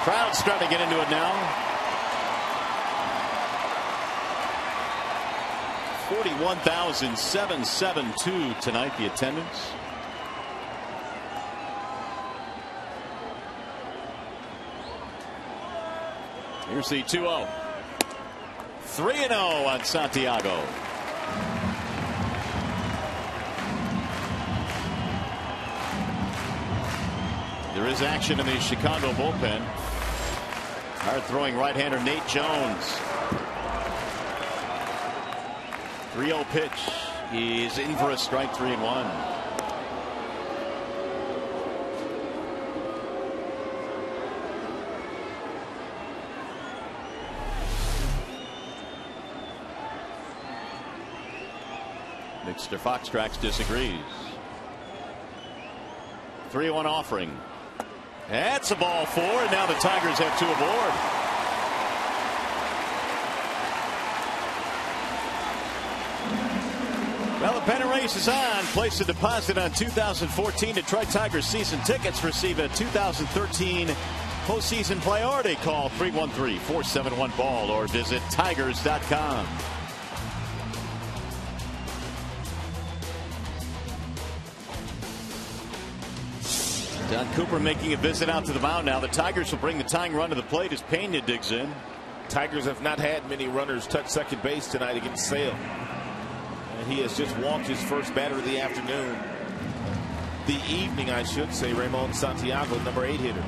Crowd's starting to get into it now. 41,772 tonight, the attendance. Here's the 2-0. 3-0 on Santiago. There is action in the Chicago bullpen. Hard throwing right-hander Nate Jones. 3-0 pitch. He's in for a strike, 3-1. Mr. Foxtrax disagrees. 3-1 offering. That's a ball 4, and now the Tigers have 2 aboard. Well, the pennant race is on. Place a deposit on 2014 Detroit Tigers season tickets. Receive a 2013 postseason priority. Call 313-471-BALL or visit Tigers.com. Don Cooper making a visit out to the mound now. The Tigers will bring the tying run to the plate as Pena digs in. Tigers have not had many runners touch second base tonight against Sale. And he has just walked his first batter of the afternoon. The evening, I should say, Ramon Santiago, number 8 hitter.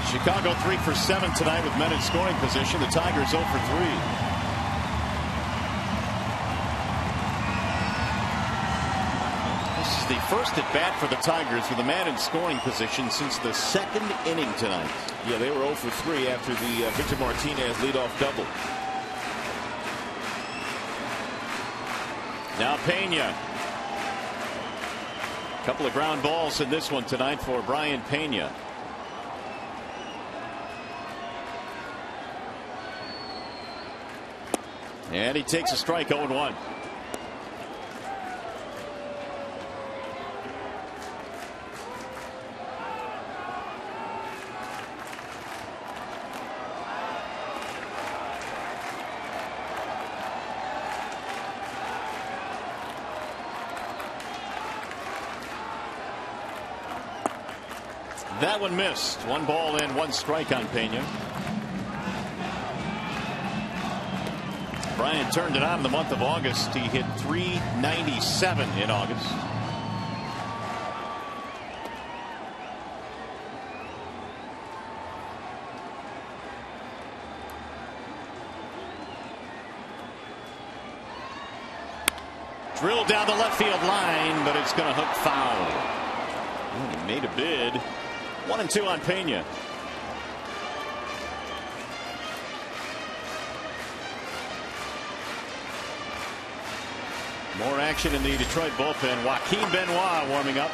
Chicago 3 for 7 tonight with men in scoring position. The Tigers 0 for 3. This is the first at bat for the Tigers with a man in scoring position since the 2nd inning tonight. Yeah, they were 0 for 3 after the Victor Martinez leadoff double. Now Pena. A couple of ground balls in this one tonight for Brian Pena. And he takes a strike, 0-1. That one missed. 1 ball and 1 strike on Pena. Brian turned it on in the month of August. He hit .397 in August. Drilled down the left field line, but it's going to hook foul. He made a bid. 1-2 on Pena. More action in the Detroit bullpen. Joaquin Benoit warming up.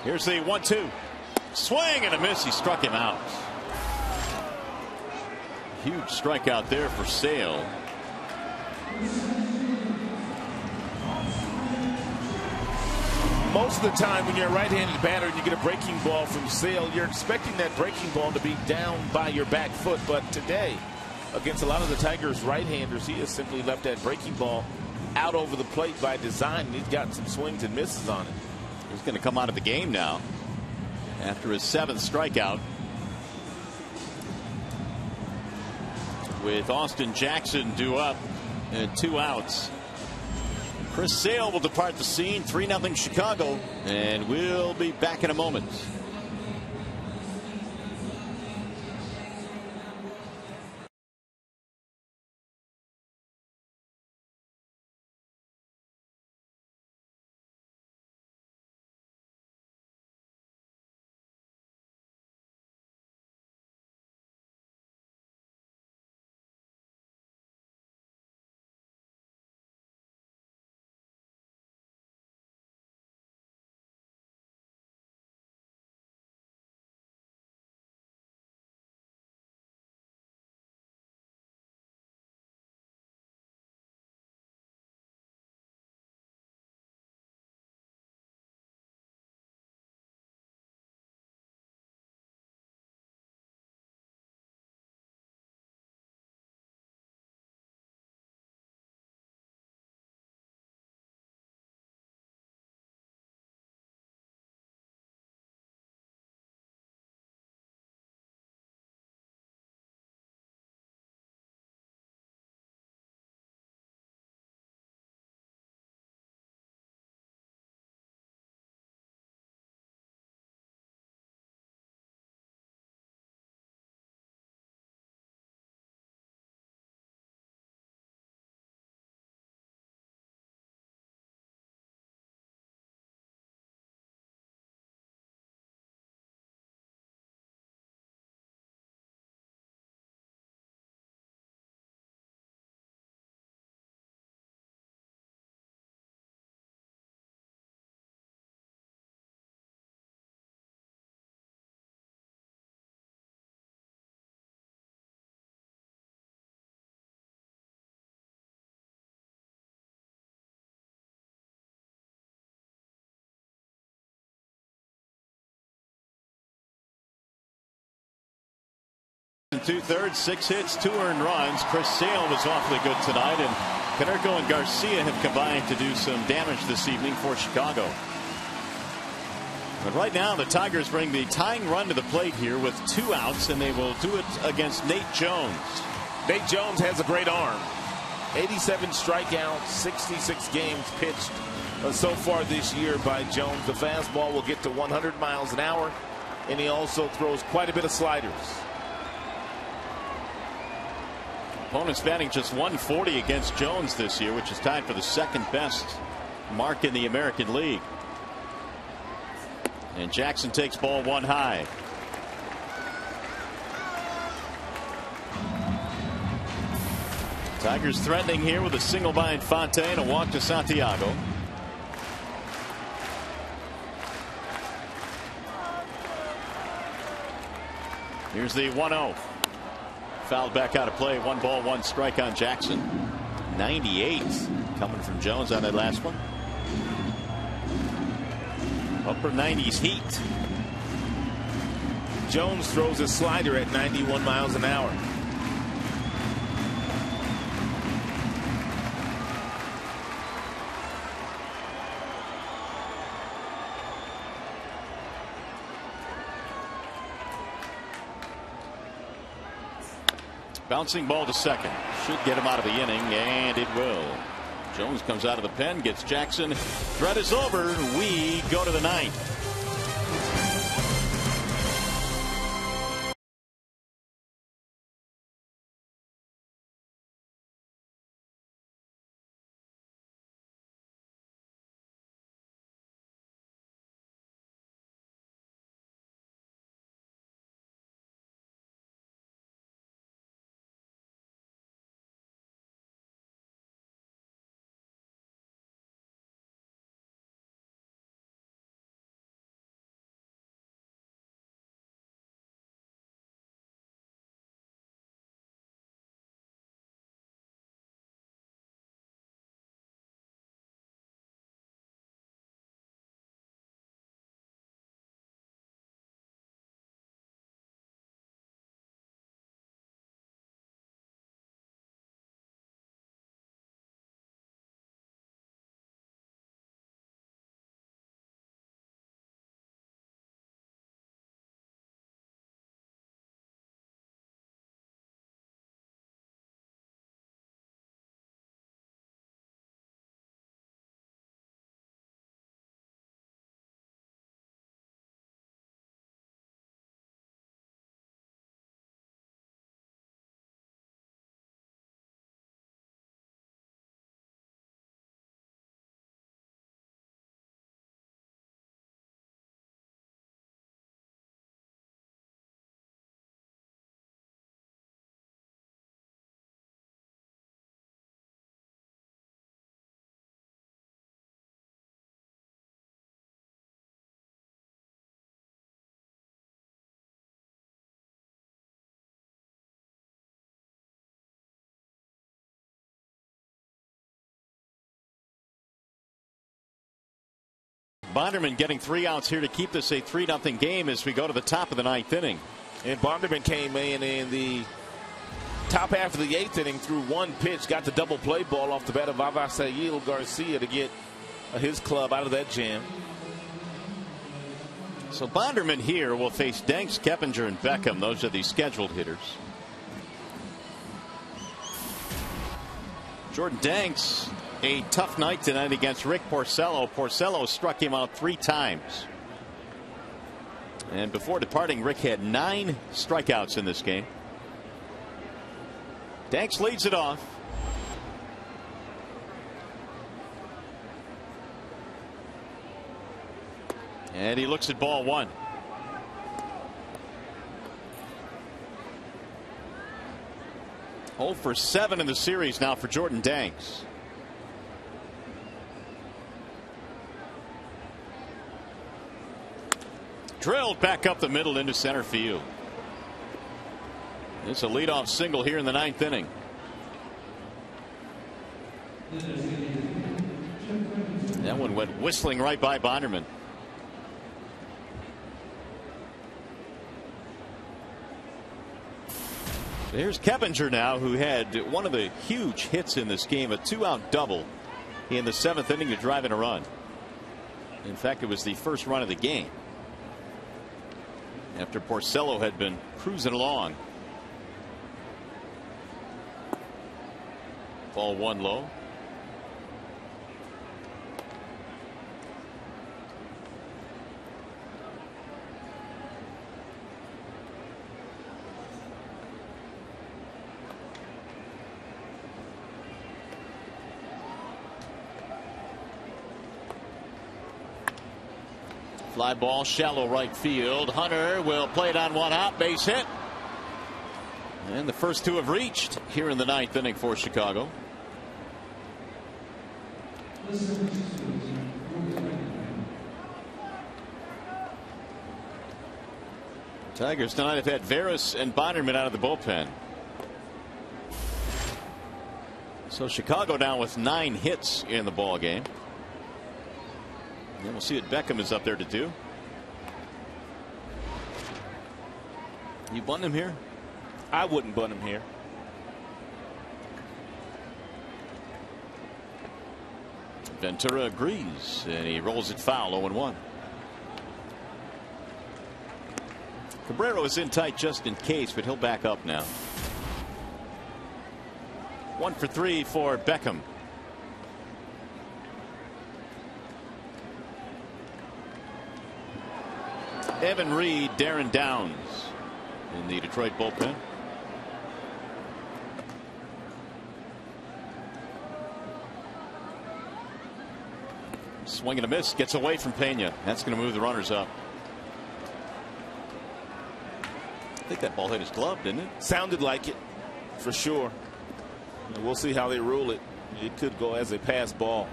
Here's the 1-2. Swing and a miss. He struck him out. Huge strikeout there for Sale. Most of the time when you're a right-handed batter and you get a breaking ball from Sale, you're expecting that breaking ball to be down by your back foot. But today, against a lot of the Tigers' right-handers, he has simply left that breaking ball out over the plate by design. And he's gotten some swings and misses on it. He's going to come out of the game now after his 7th strikeout. With Austin Jackson due up and 2 outs. Chris Sale will depart the scene. 3-0 Chicago, and we'll be back in a moment. In 2/3, 6 hits, 2 earned runs. Chris Sale was awfully good tonight, and Konerko and Garcia have combined to do some damage this evening for Chicago. But right now, the Tigers bring the tying run to the plate here with 2 outs, and they will do it against Nate Jones. Nate Jones has a great arm. 87 strikeouts, 66 games pitched so far this year by Jones. The fastball will get to 100 miles an hour, and he also throws quite a bit of sliders. Opponents batting just 140 against Jones this year, which is tied for the 2nd best mark in the American League. And Jackson takes ball 1 high. Tigers threatening here with a single by Infante and a walk to Santiago. Here's the 1-0. Fouled back out of play. 1 ball, 1 strike on Jackson. 98 coming from Jones on that last one. Upper 90s heat. Jones throws a slider at 91 miles an hour. Bouncing ball to second. Should get him out of the inning, and it will. Jones comes out of the pen, gets Jackson. Threat is over. We go to the ninth. Bonderman getting 3 outs here to keep this a 3-0 game as we go to the top of the 9th inning. And Bonderman came in the top half of the 8th inning through 1 pitch, got the double play ball off the bat of Avisail Garcia to get his club out of that jam. So Bonderman here will face Danks, Keppinger, and Beckham. Those are the scheduled hitters. Jordan Danks, a tough night tonight against Rick Porcello. Porcello struck him out 3 times. And before departing, Rick had 9 strikeouts in this game. Danks leads it off. And he looks at ball 1. Oh for 7 in the series now for Jordan Danks. Drilled back up the middle into center field. It's a leadoff single here in the 9th inning. That one went whistling right by Bonderman. There's Keppinger now, who had one of the huge hits in this game, a 2-out double in the 7th inning to drive in a run. In fact, it was the first run of the game after Porcello had been cruising along. Ball 1 low. Fly ball, shallow right field. Hunter will play it on 1 out, base hit. And the first 2 have reached here in the 9th inning for Chicago. Tigers tonight have had Veras and Bonderman out of the bullpen. So Chicago down with 9 hits in the ball game. And we'll see what Beckham is up there to do. You bunt him here? I wouldn't bunt him here. Ventura agrees, and he rolls it foul. 0-1. Cabrera is in tight just in case, but he'll back up now. 1 for 3 for Beckham. Evan Reed, Darren Downs in the Detroit bullpen. Swing and a miss, gets away from Pena. That's going to move the runners up. I think that ball hit his glove, didn't it? Sounded like it, for sure. And we'll see how they rule it. It could go as a pass ball.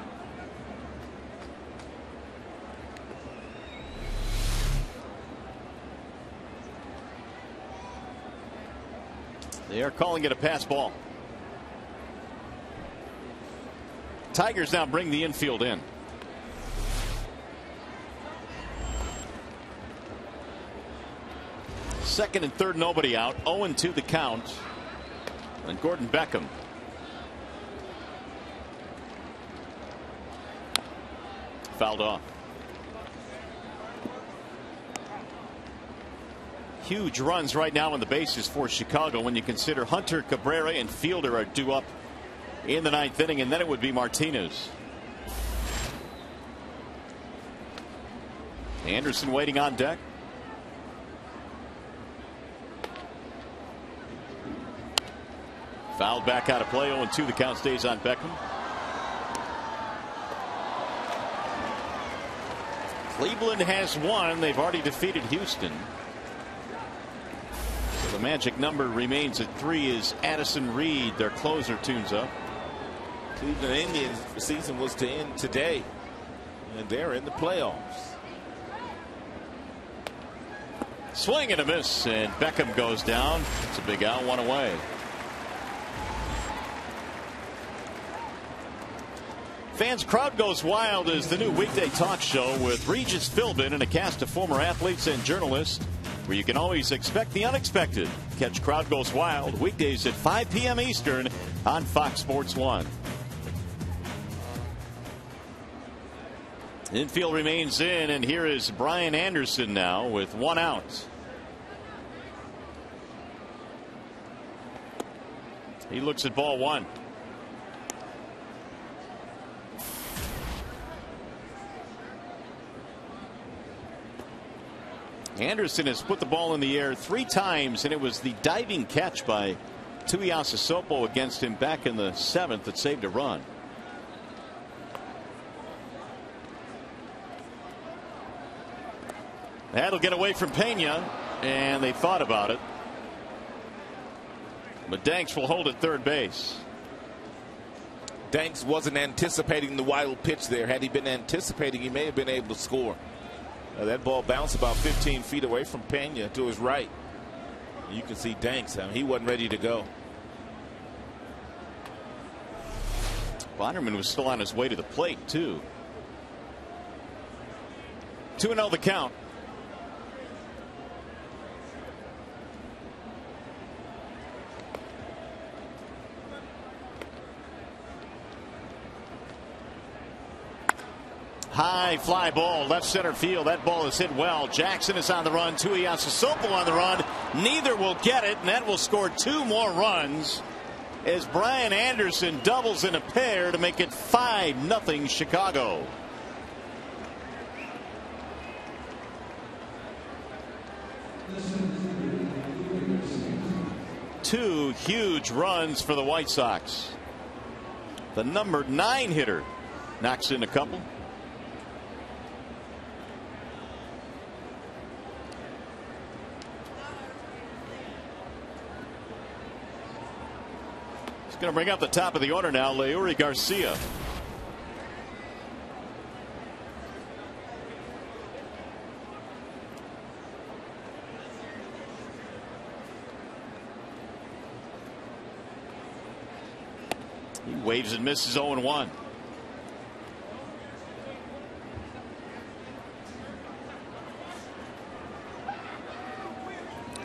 They are calling it a pass ball. Tigers now bring the infield in. Second and third, nobody out. 0-2 the count. And Gordon Beckham. Fouled off. Huge runs right now on the bases for Chicago when you consider Hunter, Cabrera, and Fielder are due up in the ninth inning, and then it would be Martinez. Anderson waiting on deck. Fouled back out of play. 0-2 the count stays on Beckham. Cleveland has won. They've already defeated Houston. So the magic number remains at 3 as Addison Reed, their closer, tunes up. Cleveland Indians season was to end today, and they're in the playoffs. Swing and a miss, and Beckham goes down. It's a big out, 1 away. Fans Crowd Goes Wild is the new weekday talk show with Regis Philbin and a cast of former athletes and journalists, where you can always expect the unexpected. Catch Crowd Goes Wild weekdays at 5 p.m. Eastern on Fox Sports 1. Infield remains in, and here is Brian Anderson now with 1 out. He looks at ball 1. Anderson has put the ball in the air 3 times, and it was the diving catch by Tuiasa Sopo against him back in the 7th that saved a run. That'll get away from Pena, and they thought about it. But Danks will hold at third base. Danks wasn't anticipating the wild pitch there. Had he been anticipating, he may have been able to score. That ball bounced about 15 feet away from Pena to his right. You can see Danks. I mean, he wasn't ready to go. Bonnerman was still on his way to the plate, too. 2-0 the count. High fly ball, left center field. That ball is hit well. Jackson is on the run. Tuiasa Sopo on the run. Neither will get it, and that will score 2 more runs as Brian Anderson doubles in a pair to make it 5-0 Chicago. Two huge runs for the White Sox. The number 9 hitter knocks in a couple. Going to bring up the top of the order now, Leury Garcia. He waves and misses 0-1.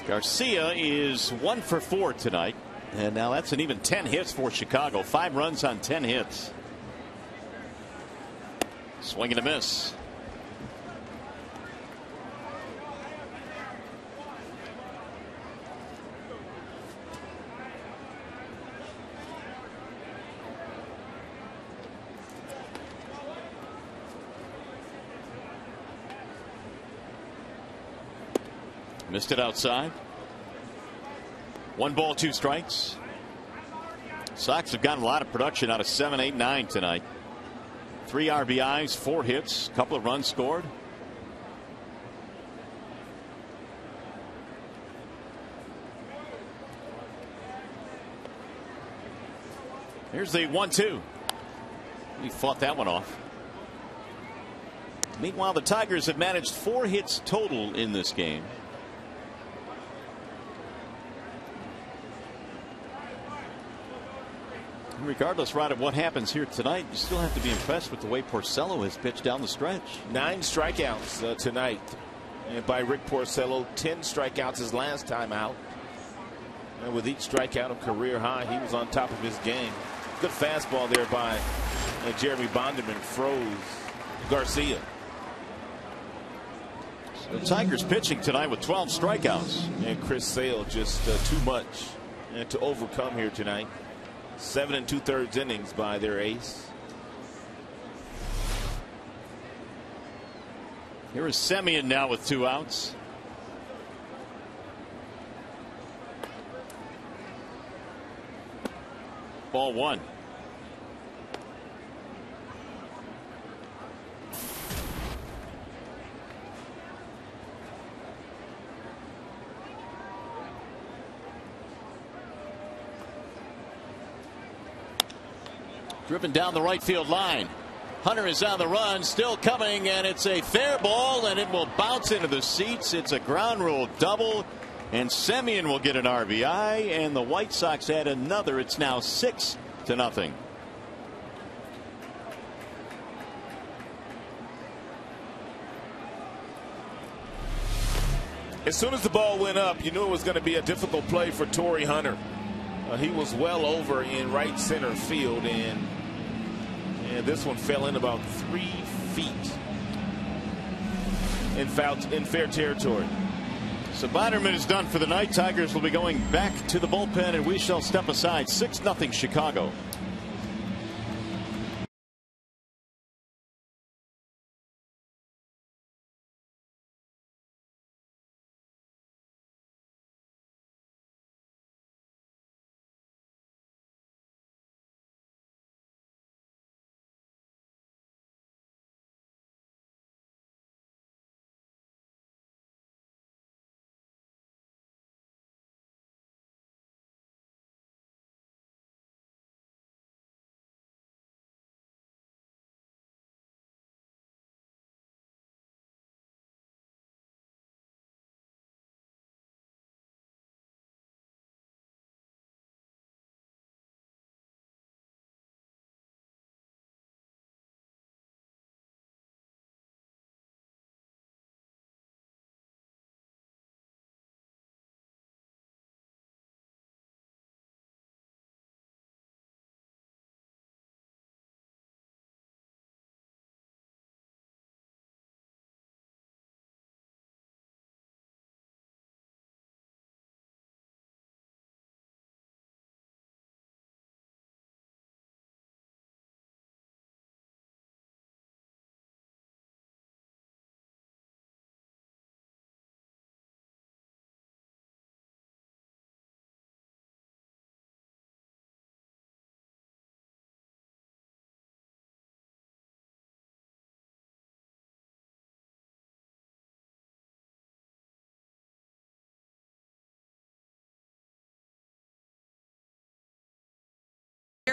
Garcia is 1 for 4 tonight. And now that's an even 10 hits for Chicago. 5 runs on 10 hits. Swing and a miss. Missed it outside. 1 ball, 2 strikes. Sox have gotten a lot of production out of 7, 8, 9 tonight. 3 RBIs, 4 hits, a couple of runs scored. Here's the 1-2. He fought that one off. Meanwhile, the Tigers have managed 4 hits total in this game. Regardless, Rod, of what happens here tonight, you still have to be impressed with the way Porcello has pitched down the stretch. 9 strikeouts tonight by Rick Porcello. 10 strikeouts his last time out. And with each strikeout a career high, he was on top of his game. Good fastball there by Jeremy Bonderman. Froze Garcia. The Tigers pitching tonight with 12 strikeouts. And Chris Sale just too much to overcome here tonight. 7 2/3 innings by their ace. Here is Semien now with 2 outs. Ball 1. Driven down the right field line. Hunter is on the run, still coming, and it's a fair ball, and it will bounce into the seats. It's a ground rule double, and Semien will get an RBI, and the White Sox add another. It's now 6-0. As soon as the ball went up, you knew it was going to be a difficult play for Torii Hunter. He was well over in right center field, and this one fell in about 3 feet in fair territory. So Bonderman is done for the night. Tigers will be going back to the bullpen, and we shall step aside. 6-0 Chicago.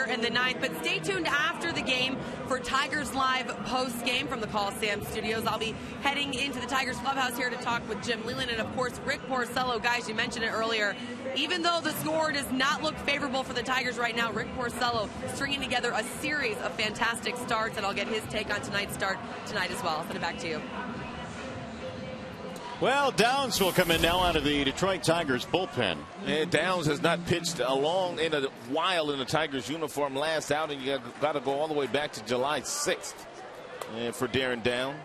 In the 9th, but stay tuned after the game for Tigers Live post game from the Coliseum Studios. I'll be heading into the Tigers clubhouse here to talk with Jim Leyland and, of course, Rick Porcello. Guys, you mentioned it earlier. Even though the score does not look favorable for the Tigers right now, Rick Porcello stringing together a series of fantastic starts, and I'll get his take on tonight's start tonight as well. I'll send it back to you. Well, Downs will come in now out of the Detroit Tigers bullpen. And Downs has not pitched in a while in the Tigers uniform. Last outing, you got to go all the way back to July 6th for Darren Downs.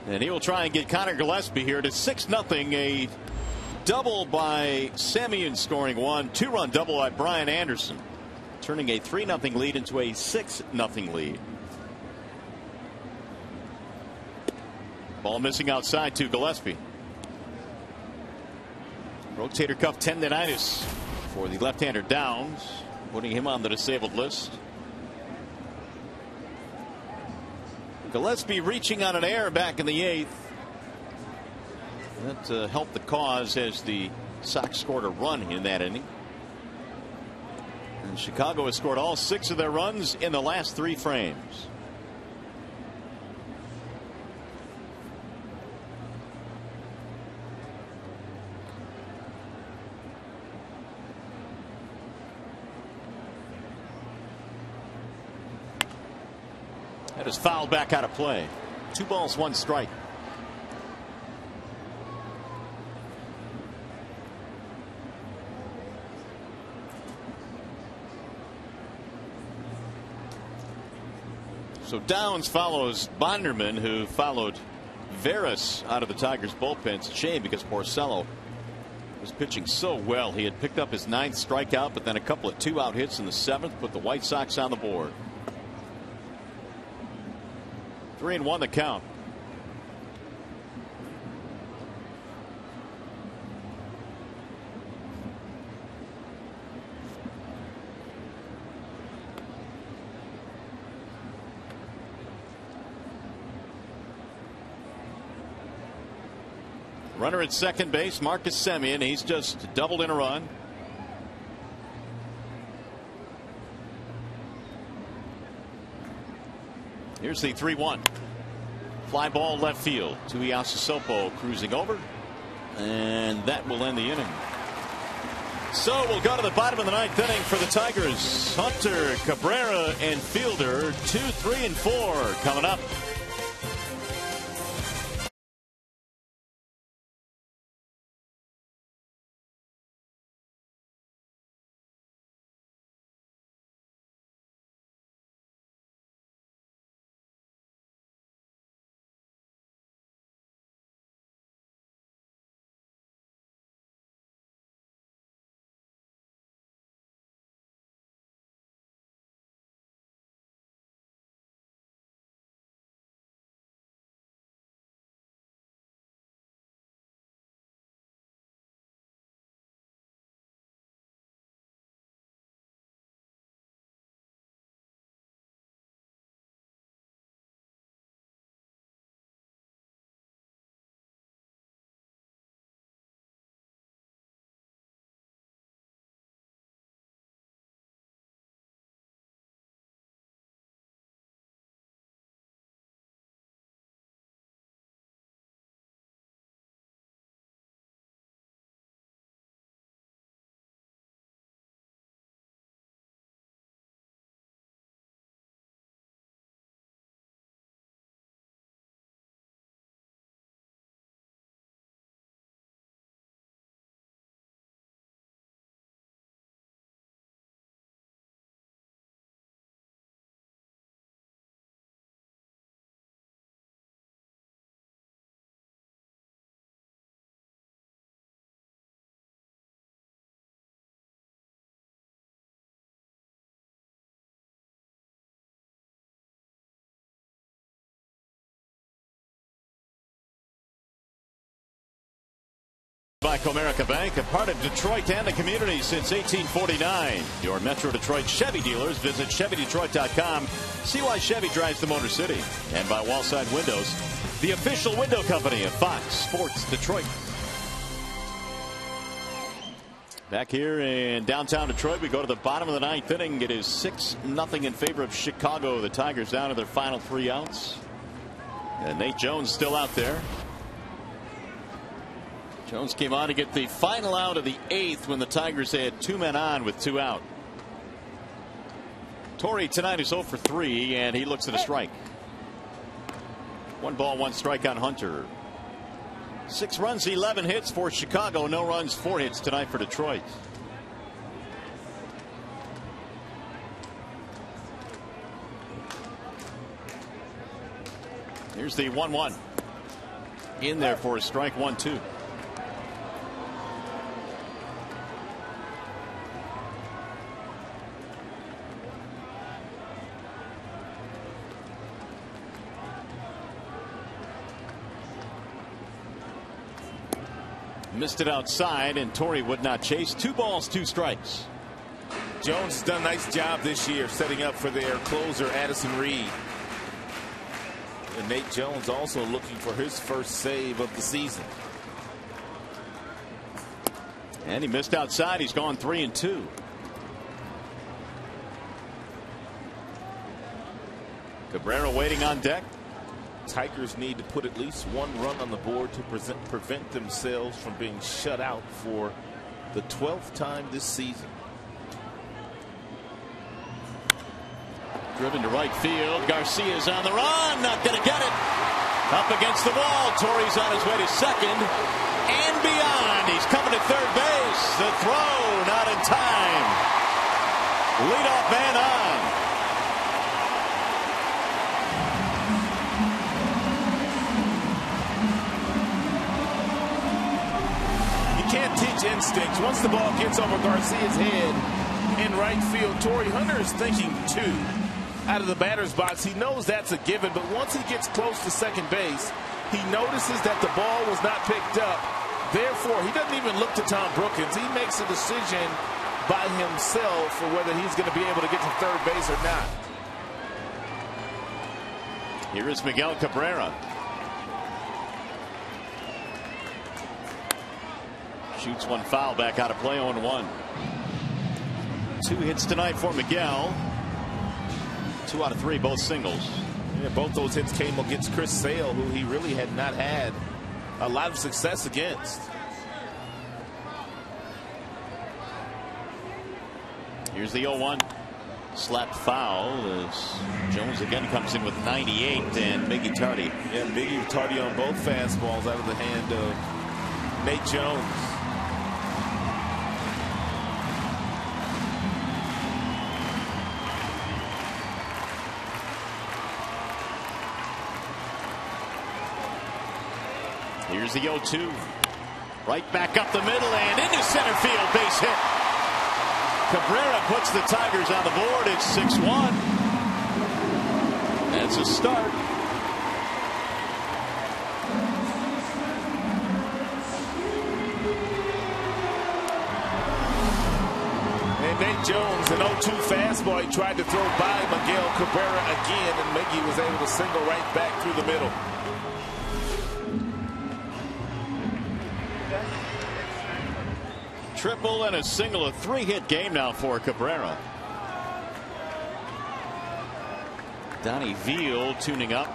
And he will try and get Connor Gillespie here to 6-0. A double by Semien scoring 1. 2-run double by Brian Anderson, turning a 3-0 lead into a 6-0 lead. Ball missing outside to Gillespie. Rotator cuff tendonitis for the left-hander Downs, putting him on the disabled list. Gillespie reaching on an error back in the 8th. That helped the cause as the Sox scored a run in that inning. And Chicago has scored all 6 of their runs in the last 3 frames. That is fouled back out of play. 2 balls, 1 strike. So Downs follows Bonderman, who followed Veras out of the Tigers bullpen. It's a shame because Porcello was pitching so well. He had picked up his 9th strikeout, but then a couple of 2-out hits in the 7th, put the White Sox on the board. 3-1 the count. Runner at second base, Marcus Semien. He's just doubled in a run. Here's the 3-1. Fly ball left field. Tuiasosopo cruising over. And that will end the inning. So we'll go to the bottom of the 9th inning for the Tigers. Hunter, Cabrera, and Fielder. 2, 3, and 4 coming up. By Comerica Bank, a part of Detroit and the community since 1849. Your Metro Detroit Chevy dealers. Visit ChevyDetroit.com. See why Chevy drives the Motor City. And by Wallside Windows, the official window company of Fox Sports Detroit. Back here in downtown Detroit, we go to the bottom of the 9th inning. It is 6-0 in favor of Chicago. The Tigers down to their final 3 outs. And Nate Jones still out there. Jones came on to get the final out of the 8th when the Tigers had 2 men on with 2 out. Torrey tonight is 0 for 3, and he looks at a strike. 1 ball, 1 strike on Hunter. 6 runs, 11 hits for Chicago. No runs, 4 hits tonight for Detroit. Here's the 1-1. In there for a strike, 1-2. Missed it outside, and Torrey would not chase. 2 balls, 2 strikes. Jones has done a nice job this year setting up for their closer, Addison Reed. And Nate Jones also looking for his first save of the season. And he missed outside. He's gone 3-2. Cabrera waiting on deck. Tigers need to put at least 1 run on the board to prevent themselves from being shut out for the 12th time this season. Driven to right field. Garcia's on the run. Not going to get it. Up against the wall. Torrey's on his way to second and beyond. He's coming to third base. The throw not in time. Leadoff man on. You can't teach instincts. Once the ball gets over Garcia's head in right field, Torii Hunter is thinking 2. Out of the batter's box, he knows that's a given, but once he gets close to second base, he notices that the ball was not picked up. Therefore, he doesn't even look to Tom Brookens. He makes a decision by himself for whether he's going to be able to get to third base or not. Here is Miguel Cabrera. Shoots 1 foul, back out of play, 0-1. 2 hits tonight for Miguel. 2 out of 3, both singles. Yeah, both those hits came against Chris Sale, who he really had not had a lot of success against. Here's the 0-1. Slapped foul as Jones again comes in with 98, and Miggy Tardy. Yeah, Miggy Tardy on both fastballs out of the hand of Nate Jones. Here's the 0-2. Right back up the middle and into center field. Base hit. Cabrera puts the Tigers on the board. It's 6-1. That's a start. And Nate Jones, an 0-2 fastball. He tried to throw by Miguel Cabrera again, and Miggy was able to single right back through the middle. Triple and a single, a 3-hit game now for Cabrera. Donnie Veal tuning up.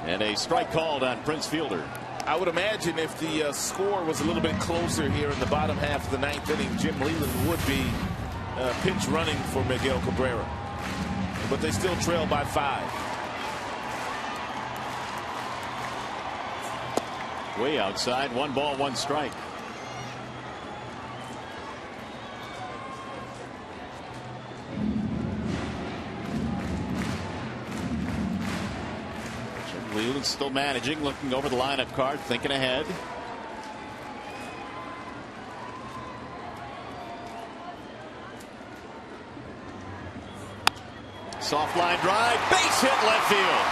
And a strike called on Prince Fielder. I would imagine if the score was a little bit closer here in the bottom half of the 9th inning, Jim Leyland would be pinch running for Miguel Cabrera. But they still trail by 5. Way outside, 1 ball, 1 strike. Jim Leyland still managing, looking over the lineup card, thinking ahead. Soft line drive, base hit left field.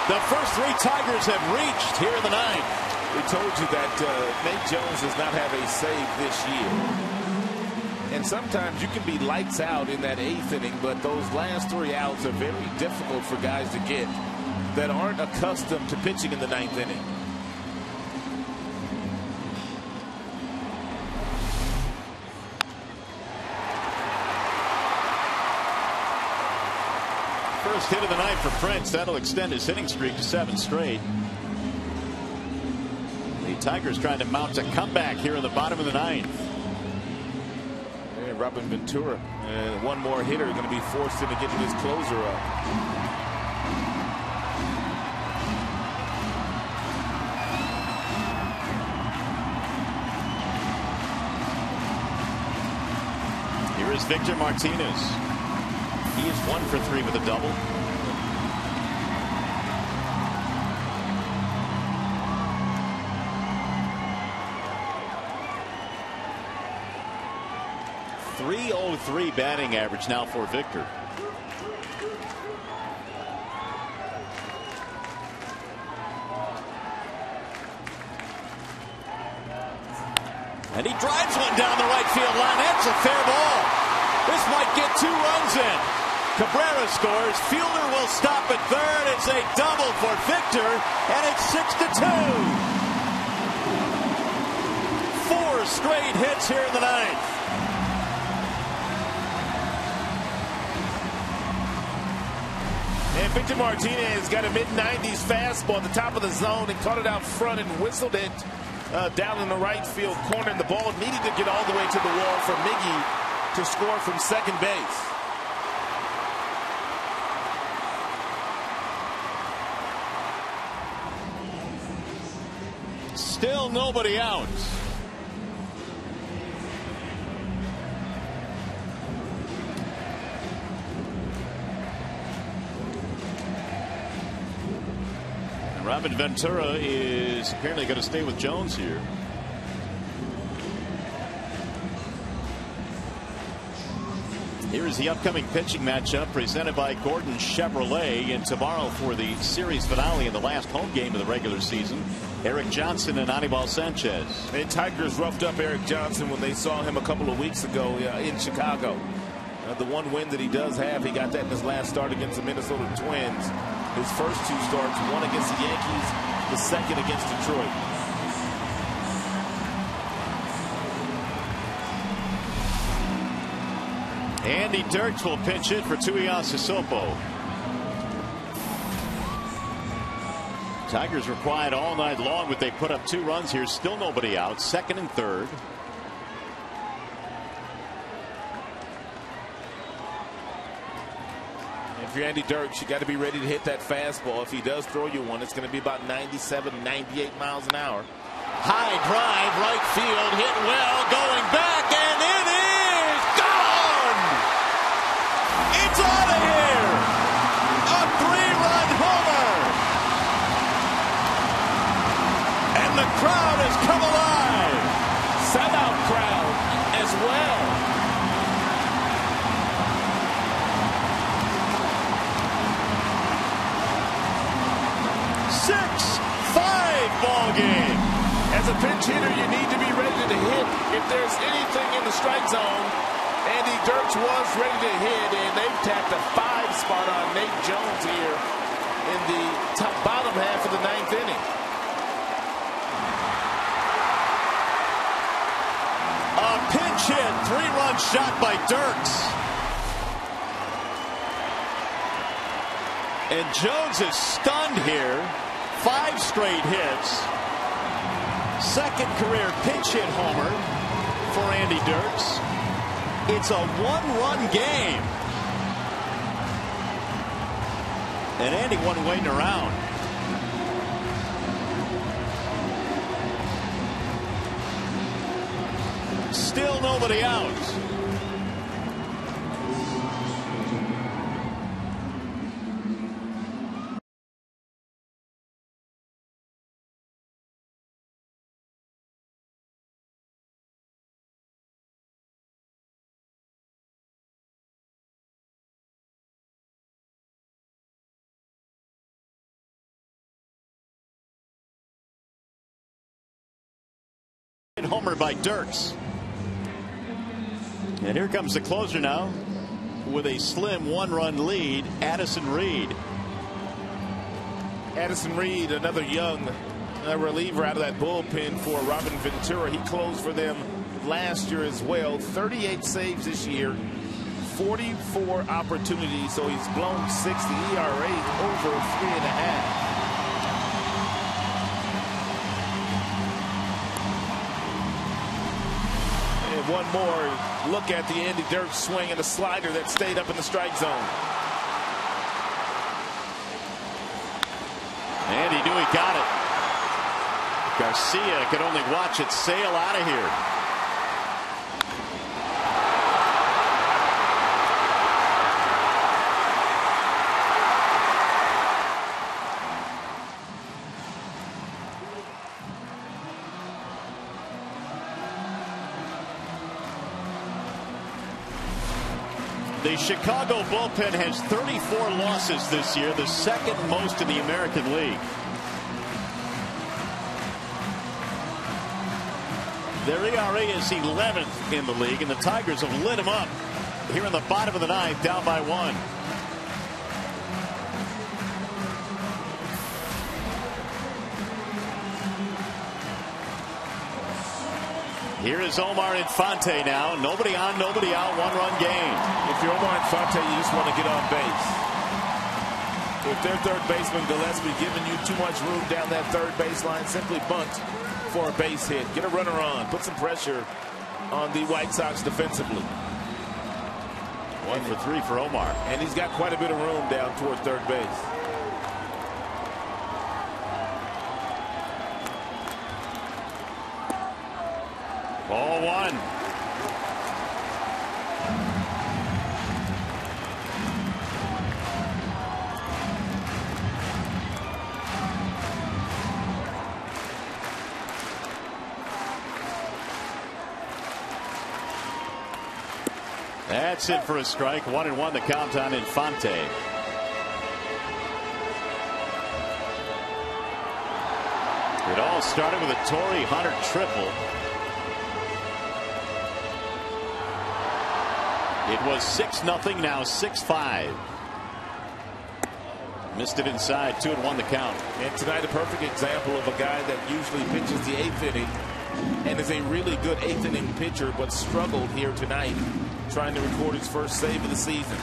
The first 3 Tigers have reached here in the 9th. We told you that Nate Jones does not have a save this year. And sometimes you can be lights out in that 8th inning, but those last 3 outs are very difficult for guys to get that aren't accustomed to pitching in the 9th inning. First hit of the night for Prince. That'll extend his hitting streak to 7 straight. The Tigers trying to mount a comeback here in the bottom of the 9th. And Robin Ventura, one more hitter, going to be forced into getting his closer up. Here is Victor Martinez. He is 1 for 3 with a double. .303 batting average now for Victor. And he drives one down the right field line. That's a fair ball. This might get 2 runs in. Cabrera scores. Fielder will stop at third. It's a double for Victor, and it's 6-2. 4 straight hits here in the ninth. And Victor Martinez got a mid-90s fastball at the top of the zone and caught it out front and whistled it down in the right field corner. And the ball needed to get all the way to the wall for Miggy to score from second base. Still nobody out. Robin Ventura is apparently going to stay with Jones here. Here is the upcoming pitching matchup presented by Gordon Chevrolet. And tomorrow for the series finale in the last home game of the regular season, Eric Johnson and Anibal Sanchez. And Tigers roughed up Eric Johnson when they saw him a couple of weeks ago in Chicago. The one win that he does have, he got that in his last start against the Minnesota Twins. His first 2 starts, one against the Yankees, the second against Detroit. Andy Dirks will pinch it for Tuiasa Sopo. Tigers were quiet all night long, but they put up 2 runs here. Still nobody out. Second and third. If you're Andy Dirks, you got to be ready to hit that fastball. If he does throw you one, it's going to be about 97, 98 miles an hour. High drive, right field, hit well, going back, and it is gone! It's out of here! A 3-run homer! And the crowd has come alive! Sellout crowd as well. Ball game. As a pinch hitter, you need to be ready to hit if there's anything in the strike zone. Andy Dirks was ready to hit, and they've tapped a 5 spot on Nate Jones here in the bottom half of the 9th inning. A pinch hit, 3-run shot by Dirks. And Jones is stunned here. 5 straight hits. Second career pinch hit homer for Andy Dirks. It's a 1-run game. And Andy wasn't waiting around. Still nobody out. Homer by Dirks. And here comes the closer now with a slim 1-run lead, Addison Reed. Addison Reed, another young reliever out of that bullpen for Robin Ventura. He closed for them last year as well. 38 saves this year, 44 opportunities, so he's blown 6. The ERA over 3.5. One more look at the Andy Dirks swing and a slider that stayed up in the strike zone. And he knew he got it. Garcia could only watch it sail out of here. The Chicago bullpen has 34 losses this year, the second most in the American League. Their ERA is 11th in the league, and the Tigers have lit them up here in the bottom of the ninth, down by 1. Here is Omar Infante now. Nobody on, nobody out, 1-run game. If you're Omar Infante, you just want to get on base. If their third baseman Gillespie giving you too much room down that third baseline, simply bunt for a base hit. Get a runner on. Put some pressure on the White Sox defensively. 1 for 3 for Omar. And he's got quite a bit of room down toward third base. Ball 1. That's it for a strike. 1-1 the count on Infante. It all started with a Torrey Hunter triple. It was 6-0, now 6-5. Missed it inside, 2-1 the count. And tonight a perfect example of a guy that usually pitches the 8th inning and is a really good 8th inning pitcher, but struggled here tonight trying to record his first save of the season.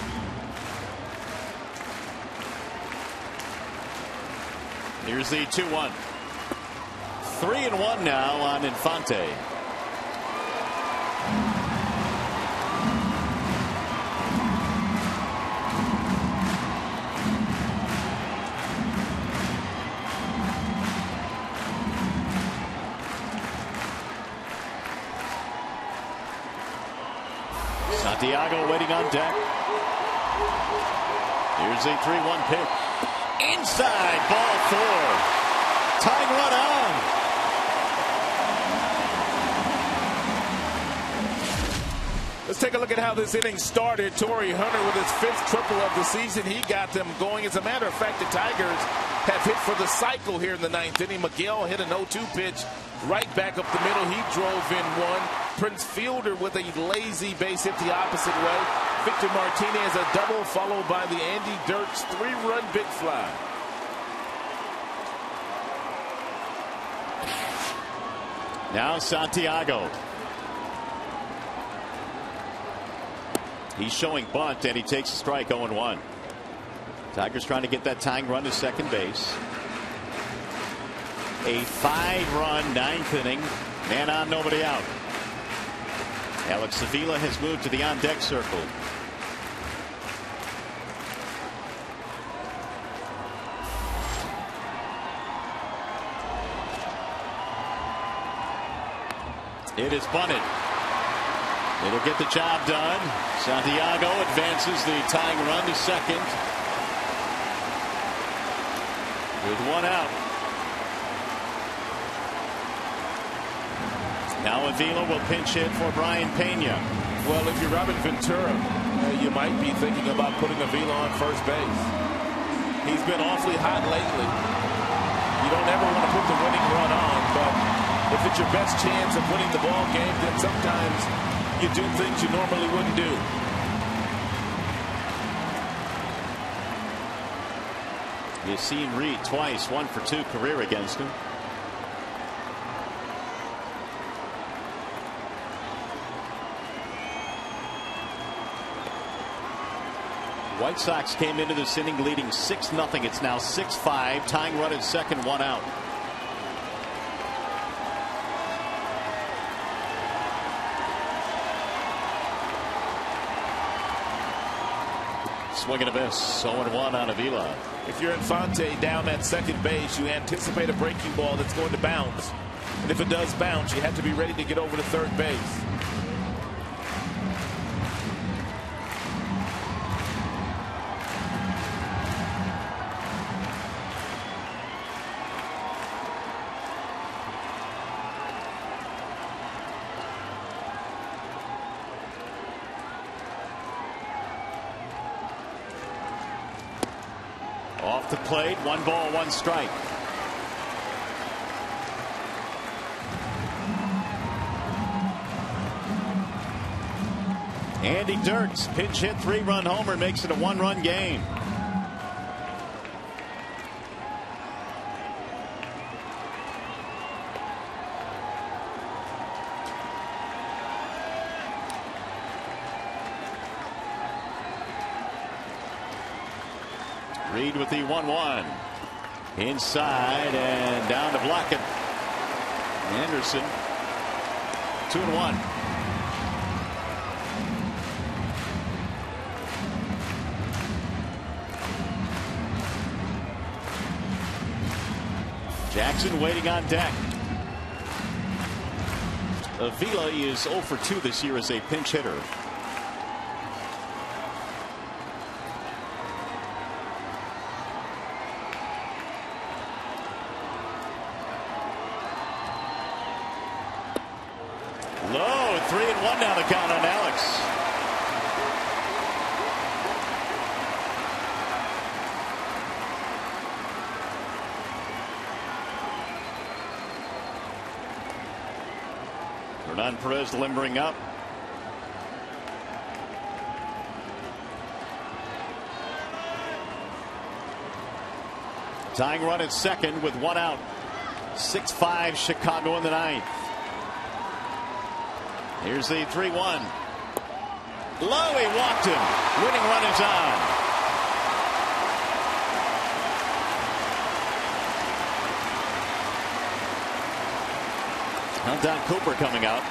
Here's the 2-1. 3-1 now on Infante. Santiago waiting on deck. Here's a 3-1 pitch. Inside, ball 4. Tying run on. Let's take a look at how this inning started. Torrey Hunter with his 5th triple of the season. He got them going. As a matter of fact, the Tigers have hit for the cycle here in the 9th inning. Miguel hit an 0-2 pitch right back up the middle. He drove in 1. Prince Fielder with a lazy base hit the opposite way. Victor Martinez a double, followed by the Andy Dirks 3-run big fly. Now Santiago. He's showing bunt, and he takes a strike. 0-1. Tigers trying to get that tying run to second base. A 5-run 9th inning. Man on, nobody out. Alex Avila has moved to the on-deck circle. It is bunted. It'll get the job done. Santiago advances the tying run to second. With 1 out. Now Avila will pinch hit for Brian Pena. Well, if you're Robin Ventura, you might be thinking about putting Avila on first base. He's been awfully hot lately. You don't ever want to put the winning run on, but if it's your best chance of winning the ball game, then sometimes you do things you normally wouldn't do. You've seen Reed twice, 1 for 2 career against him. White Sox came into this inning leading 6-0. It's now 6-5. Tying run at second, 1 out. Swing and a miss. 0-1 on Avila. If you're Infante down at second base, you anticipate a breaking ball that's going to bounce. And if it does bounce, you have to be ready to get over to third base. Off the plate, 1 ball, 1 strike. Andy Dirks pinch hit 3-run homer makes it a 1-run game. Reed with the 1-1. Inside and down to block it. Anderson 2-1. Jackson waiting on deck. Avila is 0 for 2 this year as a pinch hitter. Low, 3-1 now the count on Alex. Hernan Perez limbering up. Tying run at second with 1 out. 6-5 Chicago in the 9th. Here's the 3-1. Low, he walked him. Winning run is on. Now Don Cooper coming out.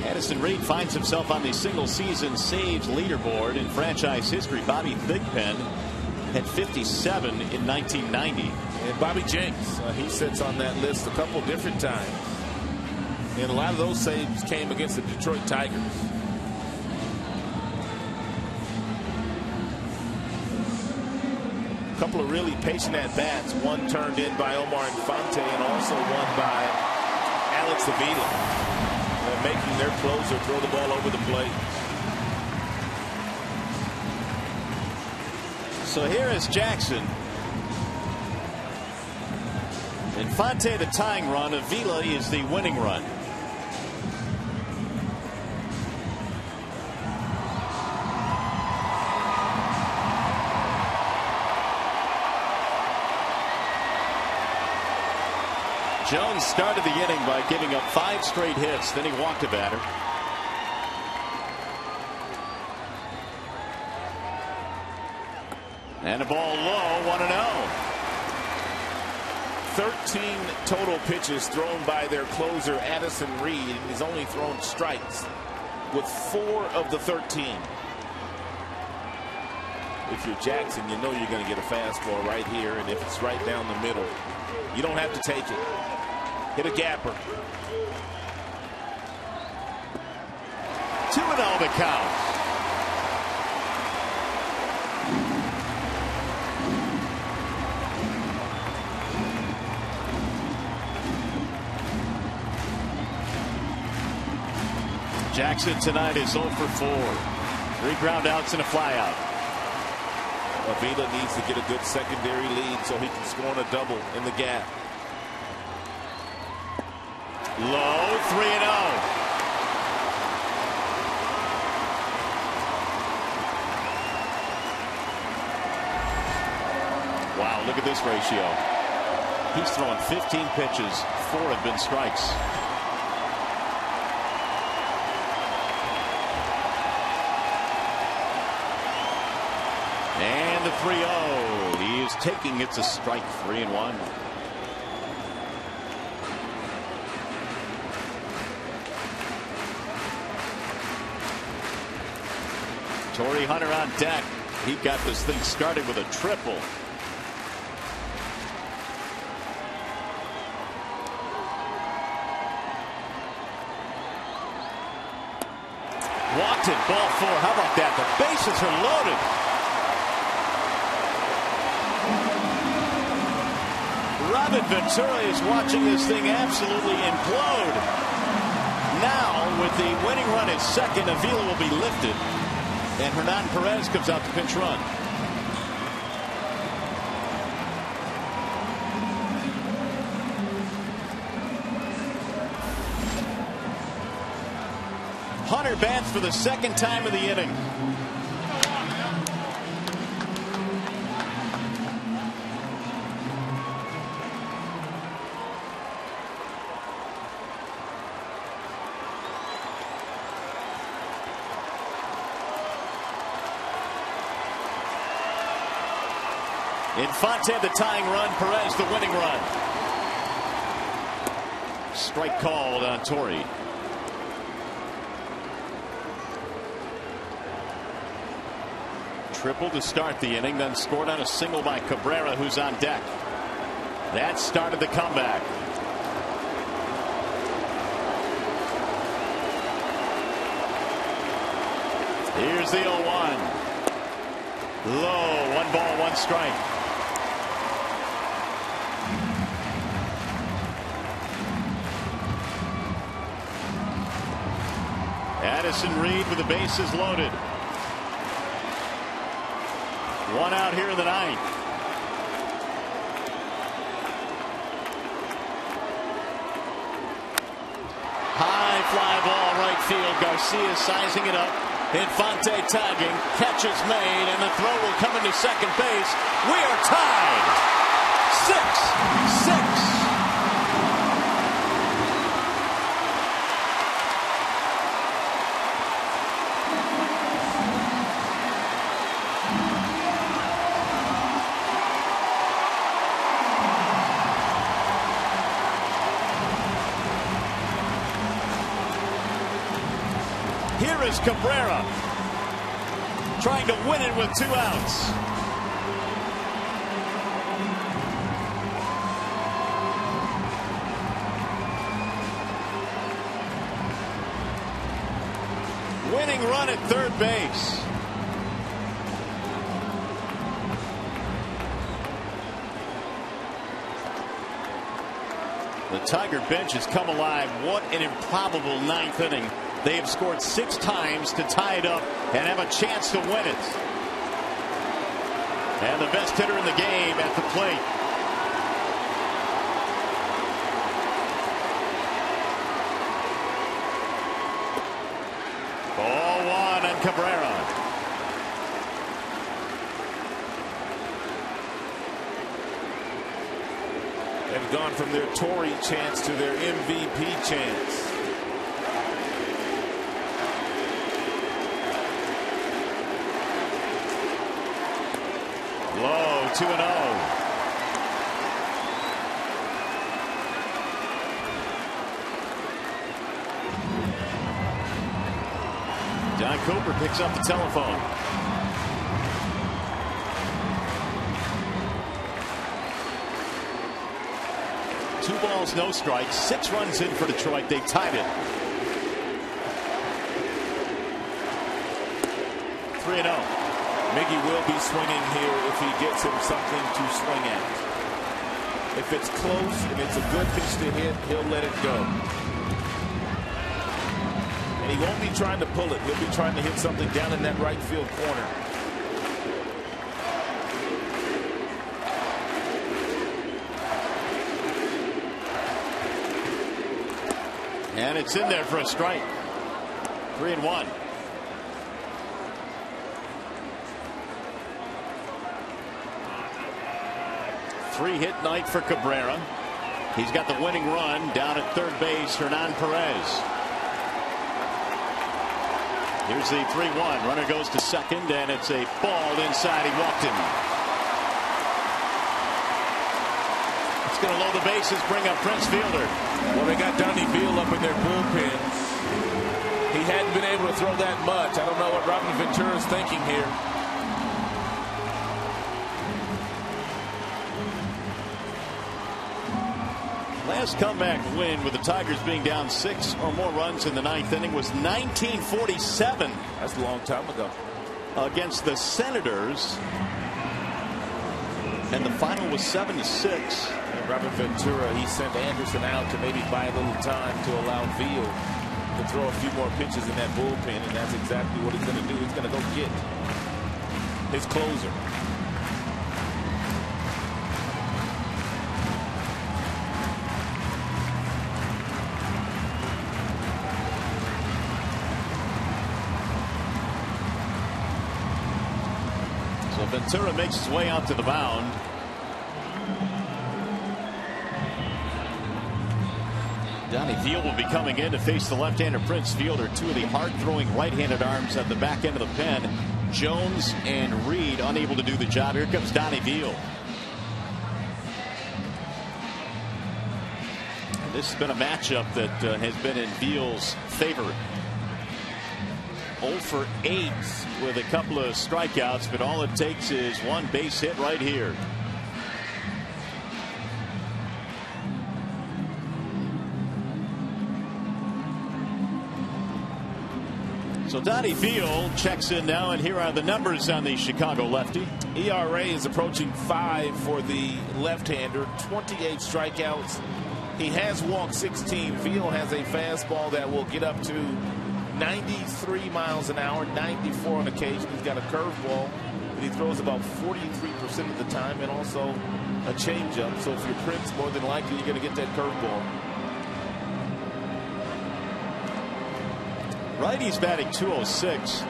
Addison Reed finds himself on the single season saves leaderboard in franchise history. Bobby Thigpen had 57 in 1990. And Bobby Jenks, he sits on that list a couple different times. And a lot of those saves came against the Detroit Tigers. A couple of really patient at-bats. One turned in by Omar Infante and also one by Alex Avila. Making their closer throw the ball over the plate. So here is Jackson. Infante the tying run. Avila is the winning run. Jones started the inning by giving up 5 straight hits. Then he walked a batter. And a ball low, 1-0. 13 total pitches thrown by their closer Addison Reed, and he's only thrown strikes with 4 of the 13. If you're Jackson, you know you're going to get a fastball right here, and if it's right down the middle, you don't have to take it. Hit a gapper. 2-0 the count. Jackson tonight is 0 for 4. 3 ground outs and a flyout. Avila needs to get a good secondary lead so he can score on a double in the gap. Low, 3-0. Wow, look at this ratio. He's thrown 15 pitches, 4 have been strikes. And the 3-0. He is taking it to strike 3-1. Torrey Hunter on deck. He got this thing started with a triple. Walked it, ball 4. How about that? The bases are loaded. Robin Ventura is watching this thing absolutely implode. Now, with the winning run at second, Avila will be lifted, and Hernan Perez comes out to pinch run. Hunter bats for the second time of the inning. Infante the tying run, Perez the winning run. Strike called on Torre. Triple to start the inning, then scored on a single by Cabrera, who's on deck. That started the comeback. Here's the 0-1. Low, 1 ball, 1 strike. Addison Reed with the bases loaded. 1 out here in the 9th. High fly ball right field. Garcia sizing it up. Infante tagging. Catch is made, and the throw will come into second base. We are tied. 6-6. Here is Cabrera trying to win it with 2 outs. Winning run at third base. The Tiger bench has come alive. What an improbable 9th inning. They have scored 6 times to tie it up and have a chance to win it. And the best hitter in the game at the plate. Ball 1 on Cabrera. They've gone from their Torre chance to their MVP chance. Low, 2-0. Don Cooper picks up the telephone. Two balls, no strikes. 6 runs in for Detroit. They tied it. 3-0. Miggy will be swinging here if he gets him something to swing at. If it's close and it's a good pitch to hit, he'll let it go. And he won't be trying to pull it. He'll be trying to hit something down in that right field corner. And it's in there for a strike. 3-1. Three-hit night for Cabrera. He's got the winning run down at third base. Hernan Perez. Here's the 3-1. Runner goes to second, and it's a ball inside. He walked him. It's going to load the bases, bring up Prince Fielder. Well, they got Donnie Beal up in their bullpen. He hadn't been able to throw that much. I don't know what Robin Ventura's thinking here. Last comeback win with the Tigers being down 6 or more runs in the 9th inning was 1947. That's a long time ago. Against the Senators. And the final was 7-6. And Robin Ventura, he sent Anderson out to maybe buy a little time to allow Veal to throw a few more pitches in that bullpen, and that's exactly what he's going to do. He's going to go get his closer. So Ventura makes his way out to the mound. Donnie Veal will be coming in to face the left-hander Prince Fielder. Two of the hard-throwing right-handed arms at the back end of the pen. Jones and Reed unable to do the job. Here comes Donnie Veal. And this has been a matchup that has been in Veal's favor. 0 for 8 with a couple of strikeouts, but all it takes is one base hit right here. So Donnie Veal checks in now, and here are the numbers on the Chicago lefty. ERA is approaching 5 for the left-hander, 28 strikeouts. He has walked 16. Veal has a fastball that will get up to 93 miles an hour, 94 on occasion. He's got a curveball that he throws about 43% of the time, and also a changeup. So if you're Prince, more than likely you're going to get that curveball. Righty's batting 206.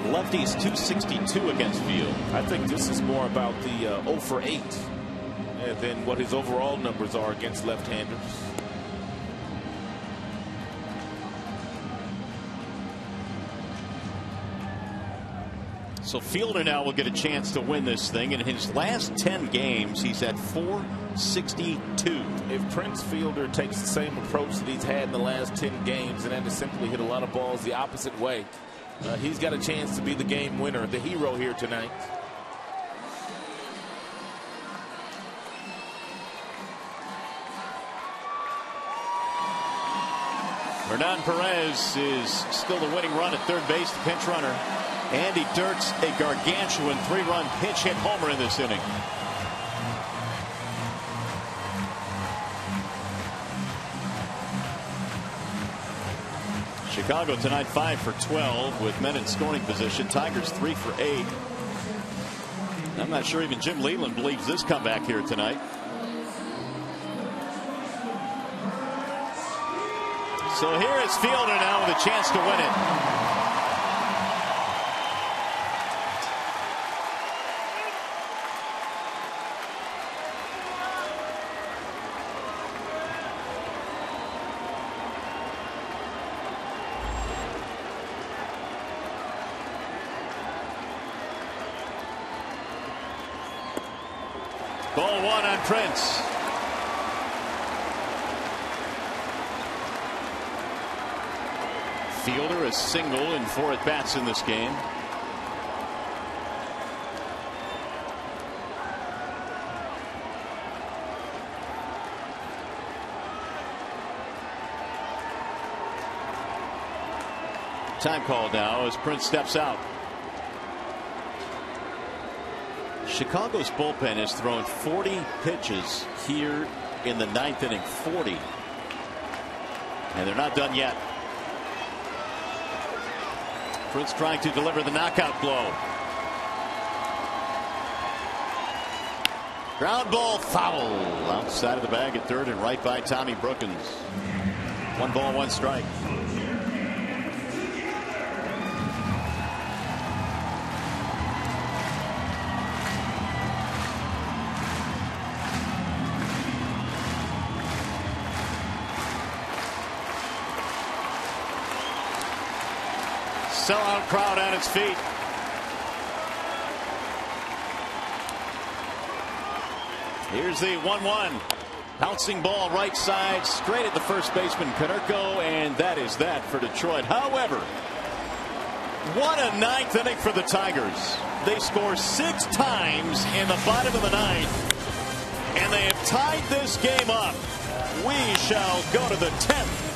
Lefty's 262 against Veal. I think this is more about the 0 for 8 than what his overall numbers are against left-handers. So Fielder now will get a chance to win this thing. In his last 10 games, he's at 462. If Prince Fielder takes the same approach that he's had in the last 10 games, and that is simply hit a lot of balls the opposite way, he's got a chance to be the game winner, the hero here tonight. Hernan Perez is still the winning run at third base, the pinch runner. Andy Dirks a gargantuan 3-run pinch hit homer in this inning. Chicago tonight 5 for 12 with men in scoring position. Tigers 3 for 8. I'm not sure even Jim Leyland believes this comeback here tonight. So here is Fielder now with a chance to win it. Ball one on Prince. Fielder a single in 4 at-bats in this game. Time call now as Prince steps out. Chicago's bullpen has thrown 40 pitches here in the 9th inning. 40. And they're not done yet. Prince trying to deliver the knockout blow. Ground ball foul outside of the bag at third and right by Tommy Brookins. 1 ball, 1 strike. Sellout crowd on its feet. Here's the 1-1. Bouncing ball right side straight at the first baseman Konerko, and that is that for Detroit. However, what a 9th inning for the Tigers. They score 6 times in the bottom of the 9th, and they have tied this game up. We shall go to the 10th.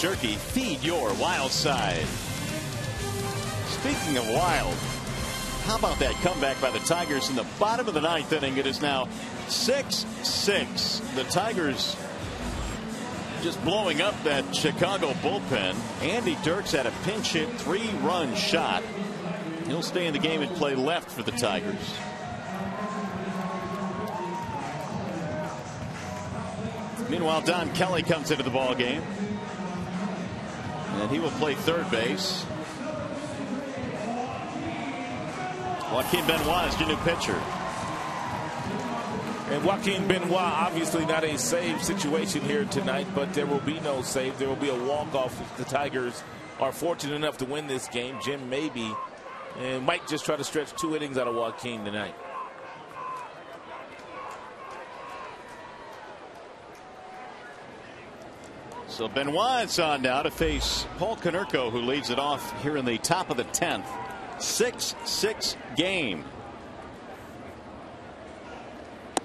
jerky. Feed your wild side. Speaking of wild, how about that comeback by the Tigers in the bottom of the ninth inning? It is now 6-6. The Tigers just blowing up that Chicago bullpen. Andy Dirks had a pinch hit 3-run shot. He'll stay in the game and play left for the Tigers. Meanwhile, Don Kelly comes into the ball game, and he will play third base. Joaquin Benoit is your new pitcher. And Joaquin Benoit, obviously not a save situation here tonight, but there will be no save. There will be a walk-off if the Tigers are fortunate enough to win this game. Jim maybe and might just try to stretch 2 innings out of Joaquin tonight. So Benoit's on now to face Paul Konerko, who leads it off here in the top of the 10th. 6-6 game.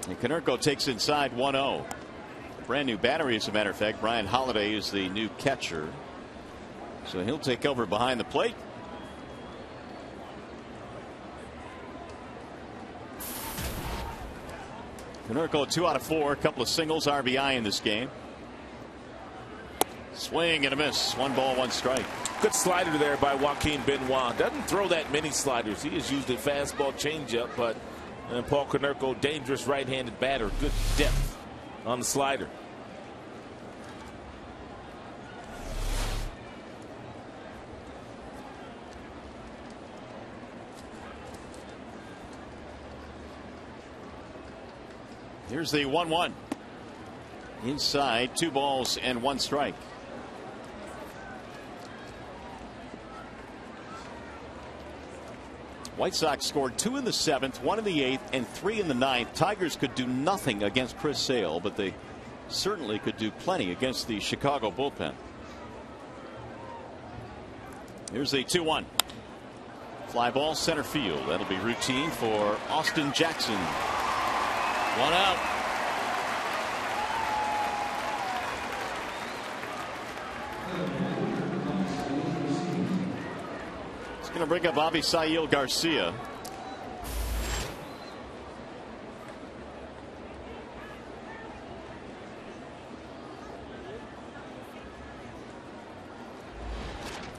And Konerko takes inside 1-0. Brand new battery, as a matter of fact. Brian Holiday is the new catcher, so he'll take over behind the plate. Konerko 2 out of 4, a couple of singles, RBI in this game. Swing and a miss. 1 ball, 1 strike. Good slider there by Joaquin Benoit. Doesn't throw that many sliders. He has used a fastball changeup, but Paul Konerko, dangerous right-handed batter. Good depth on the slider. Here's the 1-1. Inside, 2 balls and 1 strike. White Sox scored 2 in the 7th, 1 in the 8th, and 3 in the 9th. Tigers could do nothing against Chris Sale, but they certainly could do plenty against the Chicago bullpen. Here's the 2-1. Fly ball center field. That'll be routine for Austin Jackson. 1 out. Going to bring up Avisail Garcia.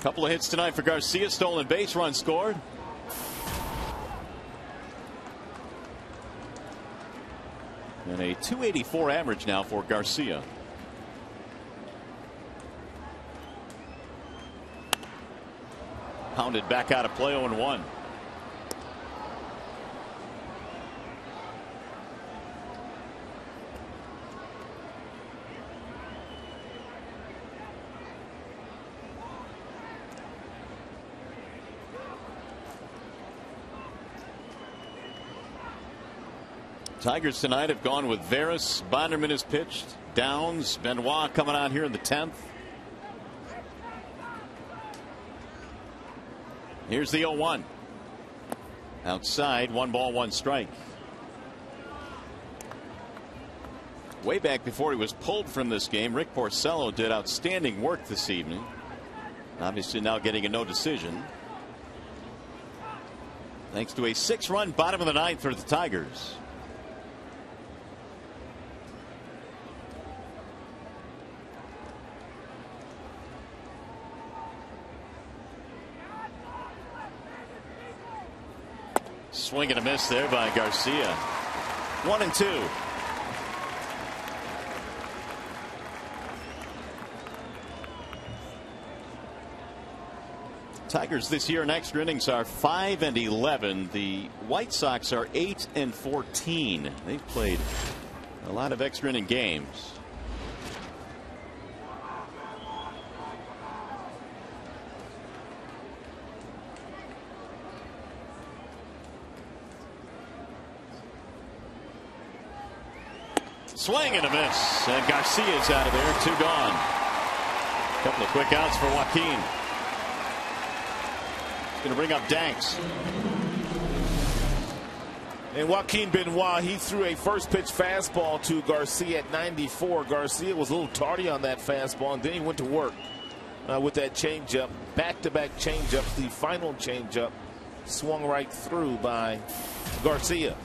Couple of hits tonight for Garcia. Stolen base, run scored. And a .284 average now for Garcia. Pounded back out of play, 0-1. Tigers tonight have gone with Veras. Bonderman has pitched. Downs. Benoit coming on here in the 10th. Here's the 0-1. Outside, 1 ball, 1 strike. Way back before he was pulled from this game, Rick Porcello did outstanding work this evening. Obviously now getting a no decision, thanks to a 6-run bottom of the 9th for the Tigers. Swing and a miss there by Garcia. 1-2. Tigers this year in extra innings are 5-11. The White Sox are 8-14. They've played a lot of extra inning games. Swing and a miss, and Garcia's out of there. 2 gone. A couple of quick outs for Joaquin. Going to bring up Danks. And Joaquin Benoit, he threw a first pitch fastball to Garcia at 94. Garcia was a little tardy on that fastball, and then he went to work. with that changeup. Back-to-back changeups. The final changeup swung right through by Garcia.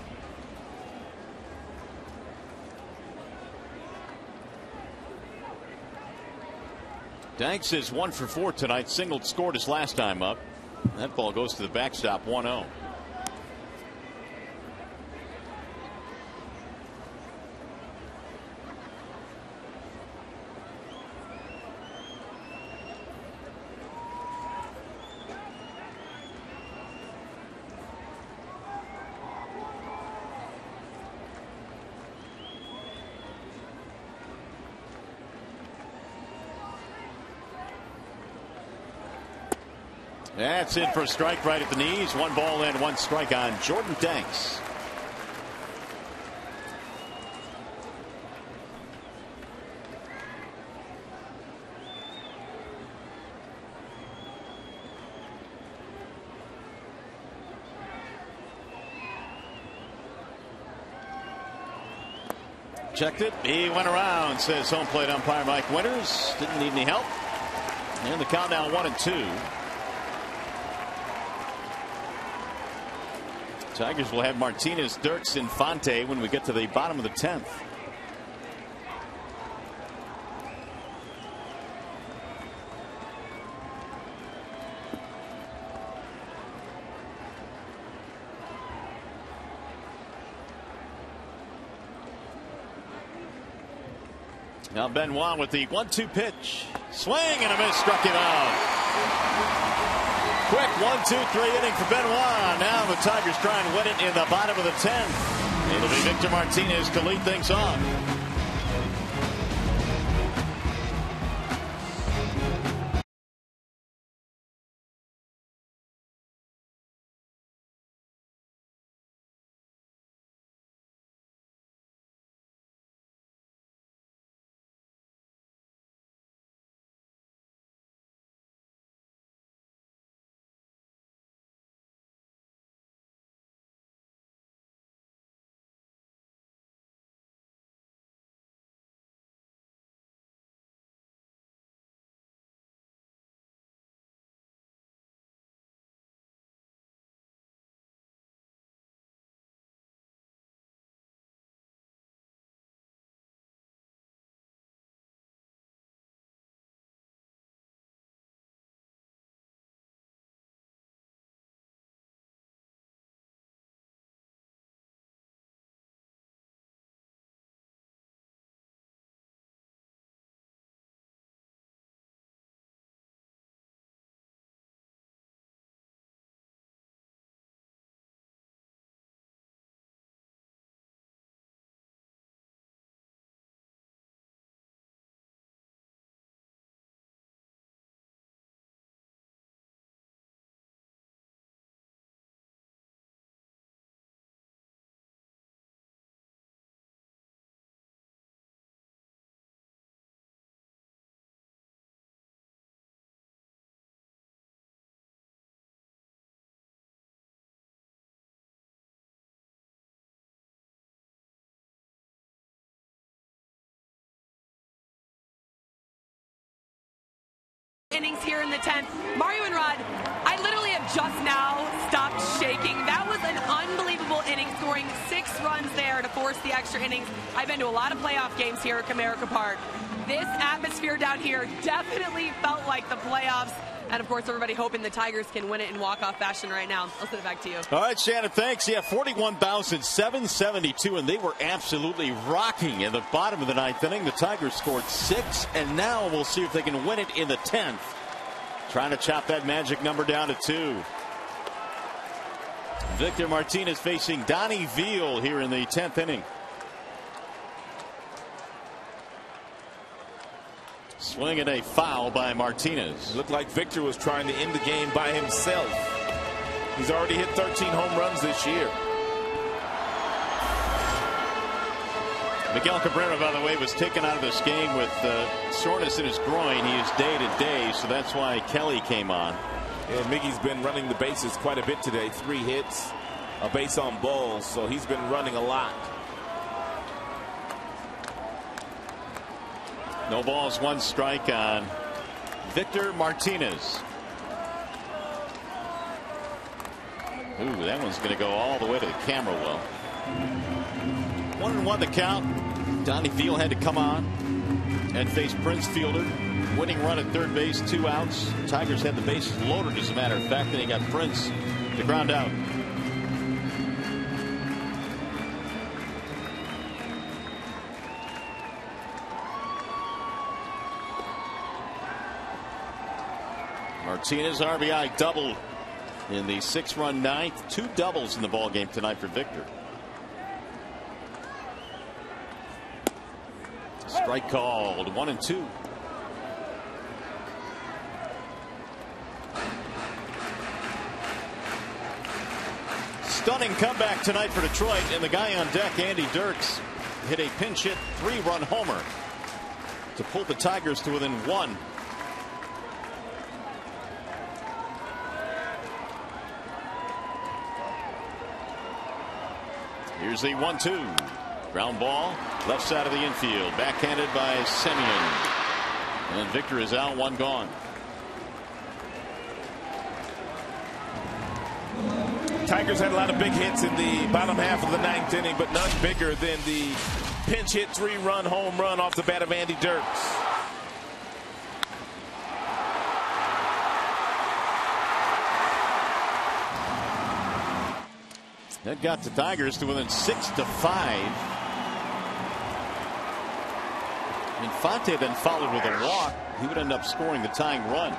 Danks is 1 for 4 tonight. Singled, scored his last time up. That ball goes to the backstop, 1-0. That's in for a strike right at the knees. 1 ball and 1 strike on Jordan Danks. Checked it. He went around, says home plate umpire Mike Winters. Didn't need any help. And the count now 1-2. Tigers will have Martinez, Dirks, Infante when we get to the bottom of the 10th. Now Benoit with the 1-2 pitch. Swing and a miss, struck him out. Quick 1-2-3 inning for Benoit. Now the Tigers try and win it in the bottom of the 10th. It'll be Victor Martinez to lead things off. Innings here in the 10th. Mario and Rod, I literally have just now stopped shaking. That was an unbelievable inning, scoring 6 runs there to force the extra innings. I've been to a lot of playoff games here at Comerica Park. This atmosphere down here definitely felt like the playoffs. And, of course, everybody hoping the Tigers can win it in walk-off fashion right now. I'll send it back to you. All right, Shannon, thanks. Yeah, 41,772, and they were absolutely rocking in the bottom of the 9th inning. The Tigers scored 6, and now we'll see if they can win it in the 10th. Trying to chop that magic number down to 2. Victor Martinez facing Donnie Veal here in the 10th inning. Swing and a foul by Martinez. Looked like Victor was trying to end the game by himself. He's already hit 13 home runs this year. Miguel Cabrera, by the way, was taken out of this game with soreness in his groin. He is day to day, so that's why Kelly came on. And Miggy's been running the bases quite a bit today. 3 hits, a base on balls, so he's been running a lot. No balls, 1 strike on Victor Martinez. Ooh, that one's going to go all the way to the camera well. 1-1 the count. Donnie Veal had to come on and face Prince Fielder. Winning run at third base, 2 outs. Tigers had the bases loaded, as a matter of fact, and he got Prince to ground out. Martinez RBI double in the 6-run ninth. 2 doubles in the ball game tonight for Victor. Strike called. 1-2. Stunning comeback tonight for Detroit, and the guy on deck, Andy Dirks, hit a pinch hit 3-run homer to pull the Tigers to within 1. Here's the 1-2. Ground ball, left side of the infield, backhanded by Semien. And Victor is out, 1 gone. Tigers had a lot of big hits in the bottom half of the 9th inning, but none bigger than the pinch hit 3-run home run off the bat of Andy Dirks. That got the Tigers to within 6-5. Infante then followed with a walk. He would end up scoring the tying run.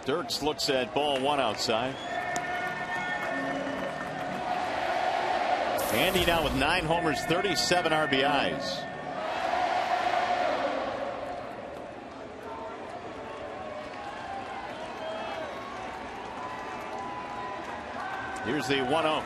Dirks looks at ball 1 outside. Andy now with 9 homers, 37 RBIs. Here's the 1-0.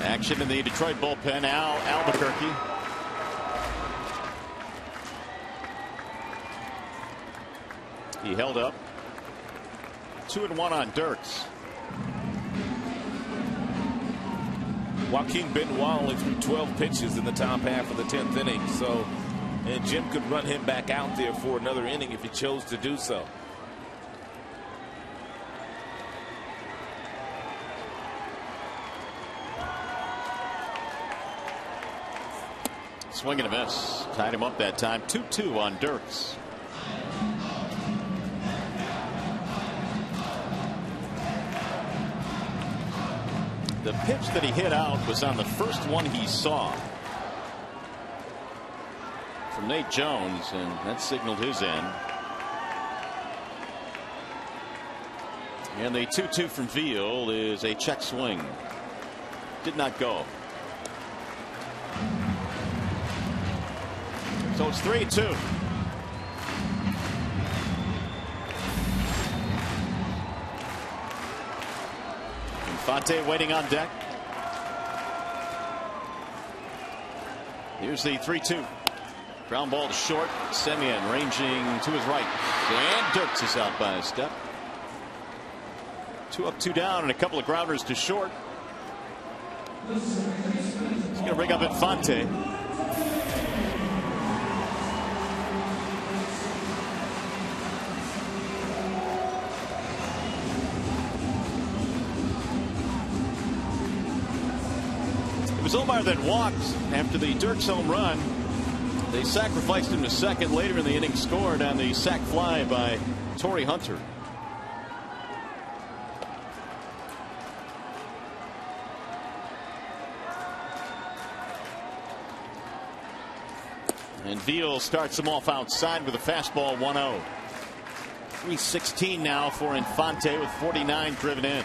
Action in the Detroit bullpen. Al Albuquerque. He held up. 2-1 on Dirks. Joaquin Benoit only threw 12 pitches in the top half of the 10th inning, and Jim could run him back out there for another inning if he chose to do so. Swing and a miss. Tied him up that time. 2-2 on Dirks. The pitch that he hit out was on the first one he saw from Nate Jones, and that signaled his end. And the 2-2 from Veal is a check swing. Did not go. So it's 3-2. Infante waiting on deck. Here's the 3-2. Ground ball to short. Semien ranging to his right. And Dirks is out by a step. 2 up, 2 down, and a couple of grounders to short. He's going to bring up Infante. It was Omar that walked after the Dirks home run. They sacrificed him to second. Later in the inning, scored on the sac fly by Torrey Hunter. And Veal starts him off outside with a fastball. 1-0. 3:16 now for Infante with 49 driven in.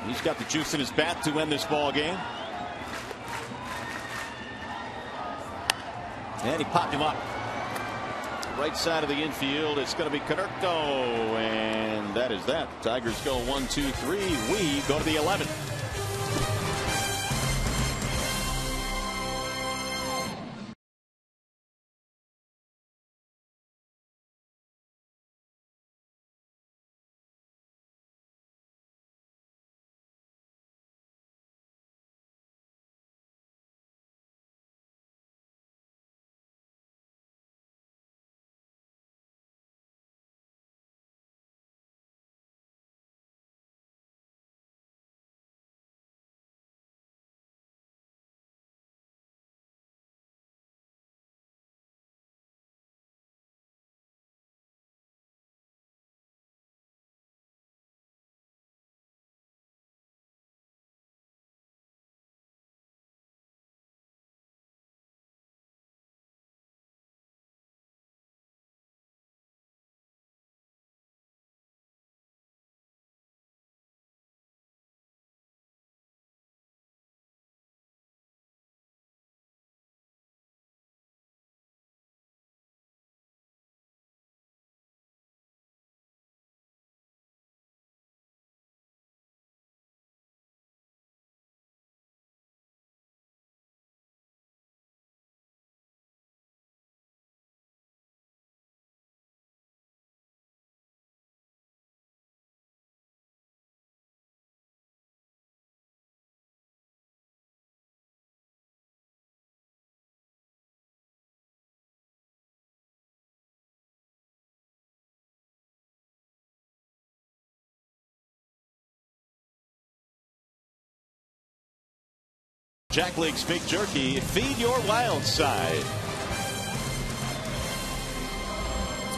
He's got the juice in his bat to end this ball game. And he popped him up. Right side of the infield. It's going to be Konerko. And that is that. Tigers go 1, 2, 3. We go to the 11th. Jack League Speak Jerky. Feed your wild side.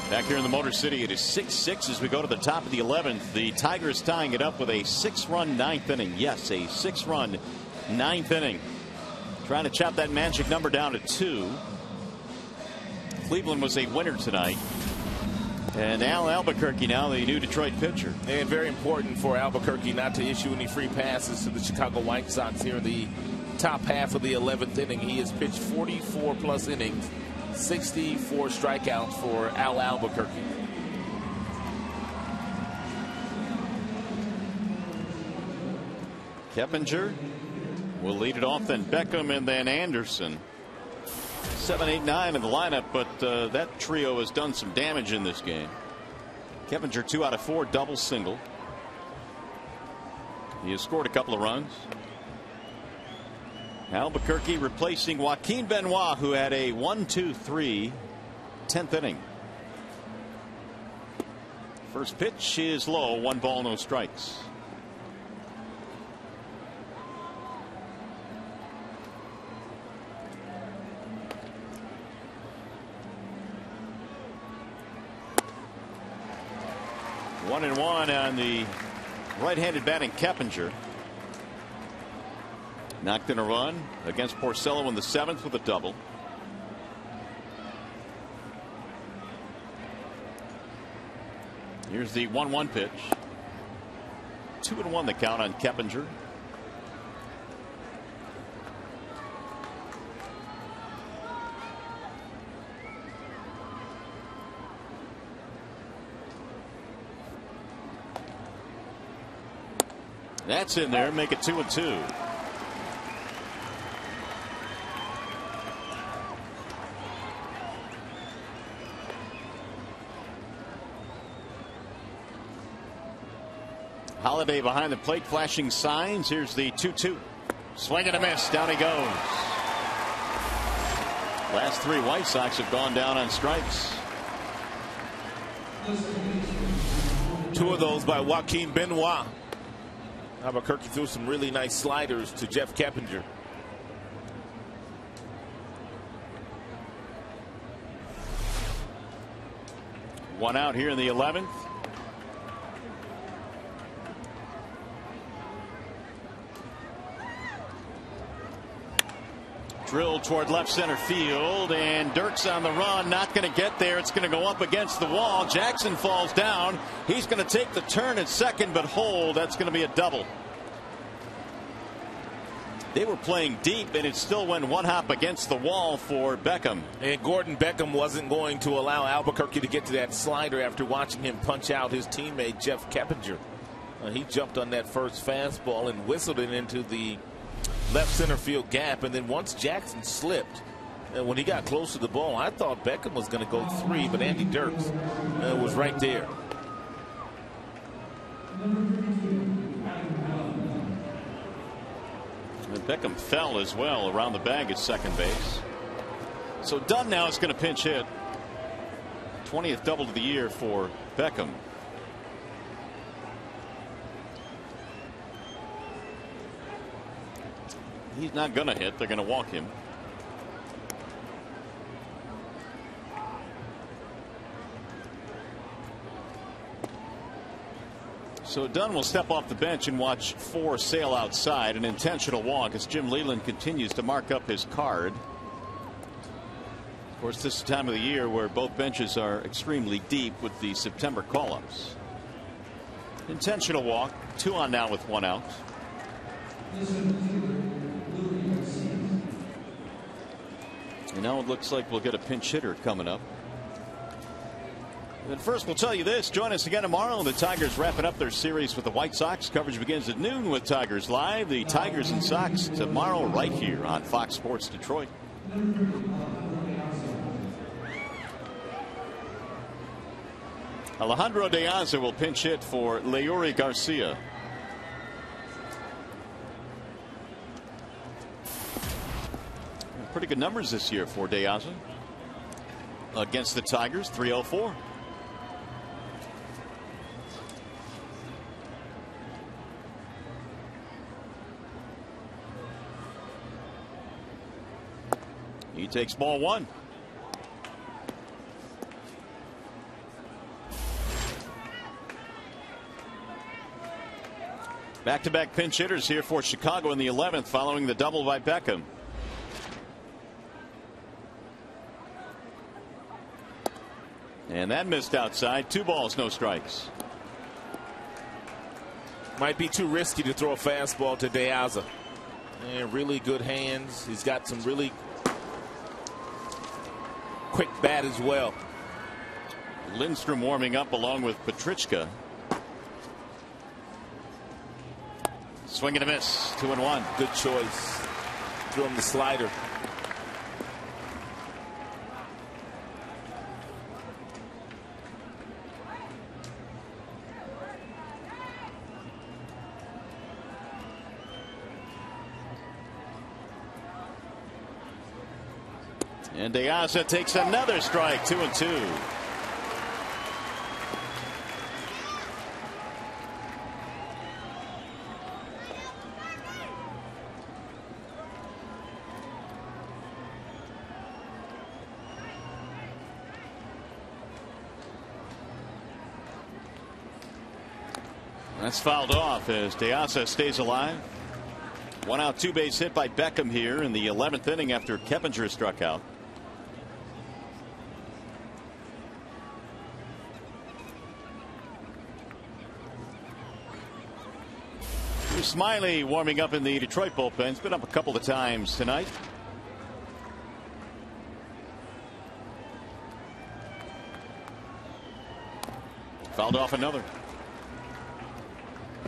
Back here in the Motor City, it is 6-6 as we go to the top of the 11th. The Tigers tying it up with a 6-run ninth inning. Yes, a 6-run ninth inning. Trying to chop that magic number down to 2. Cleveland was a winner tonight. And Al Albuquerque now the new Detroit pitcher. And very important for Albuquerque not to issue any free passes to the Chicago White Sox here in the top half of the 11th inning. He has pitched 44 plus innings, 64 strikeouts for Al Albuquerque. Keppinger will lead it off, then Beckham, and then Anderson. 7, 8, 9 in the lineup, but that trio has done some damage in this game. Keppinger 2 out of 4, double single. He has scored a couple of runs. Albuquerque replacing Joaquin Benoit, who had a 1-2-3 10th inning. First pitch is low, 1 ball, no strikes. One and one on the right-handed batting Keppinger. Knocked in a run against Porcello in the 7th with a double. Here's the 1-1 pitch. 2-1 the count on Keppinger. That's in there, make it 2-2. Holiday behind the plate, flashing signs. Here's the 2-2. Swing and a miss. Down he goes. Last 3 White Sox have gone down on strikes. 2 of those by Joaquin Benoit. Albuquerque threw some really nice sliders to Jeff Keppinger. One out here in the 11th. Drilled toward left center field, and Dirk's on the run, not going to get there. It's going to go up against the wall. Jackson falls down. He's going to take the turn at second, but hold. That's going to be a double. They were playing deep, and it still went 1 hop against the wall for Beckham. And Gordon Beckham wasn't going to allow Albuquerque to get to that slider after watching him punch out his teammate Jeff Keppinger. He jumped on that first fastball and whistled it into the left center field gap, and then once Jackson slipped, when he got close to the ball, I thought Beckham was going to go 3, but Andy Dirks was right there. And Beckham fell as well around the bag at second base. So Dunn now is going to pinch hit. 20th double of the year for Beckham. He's not going to hit. They're going to walk him. So Dunn will step off the bench and watch 4 sail outside. An intentional walk as Jim Leyland continues to mark up his card. Of course, this is the time of the year where both benches are extremely deep with the September call-ups. Intentional walk. 2 on now with 1 out. And now it looks like we'll get a pinch hitter coming up. And first, we'll tell you this. Join us again tomorrow. The Tigers wrapping up their series with the White Sox. Coverage begins at noon with Tigers Live. The Tigers and Sox tomorrow right here on Fox Sports Detroit. Alejandro De Aza will pinch hit for Leury Garcia. Pretty good numbers this year for De Aza against the Tigers. 304. He takes ball one. Back-to-back pinch hitters here for Chicago in the 11th following the double by Beckham. And that missed outside. 2 balls, no strikes. Might be too risky to throw a fastball to De Aza. And really good hands. He's got some really quick bat as well. Lindstrom warming up along with Petrichka. Swing and a miss. 2-1. Good choice. Threw him the slider. And De Aza takes another strike. 2-2. That's fouled off as De Aza stays alive. 1 out, 2 base hit by Beckham here in the 11th inning after Keppinger struck out. Smiley warming up in the Detroit bullpen. He's been up a couple of times tonight. Fouled off another.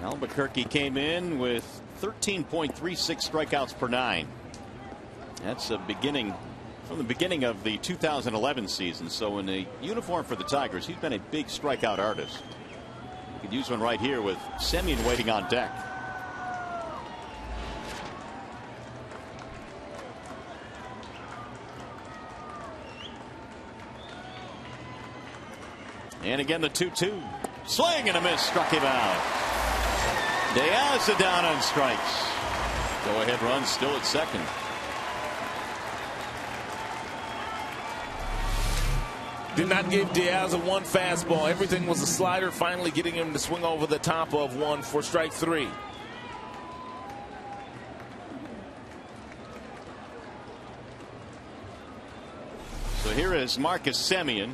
Albuquerque came in with 13.36 strikeouts per 9. That's a beginning from the beginning of the 2011 season. So in a uniform for the Tigers, he's been a big strikeout artist. You could use one right here with Semien waiting on deck. And again the 2-2. Swing and a miss, struck him out. De Aza down on strikes. Go ahead run still at second. Did not give De Aza one fastball. Everything was a slider, finally getting him to swing over the top of one for strike 3. So here is Marcus Semien.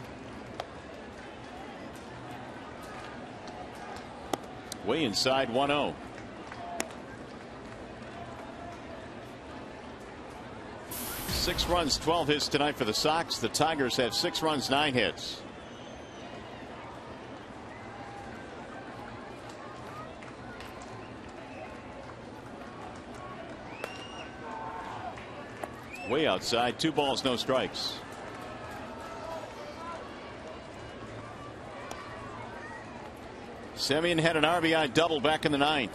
Way inside 1-0. Six runs, 12 hits tonight for the Sox. The Tigers have 6 runs, 9 hits. Way outside, 2 balls, no strikes. Semien had an RBI double back in the 9th.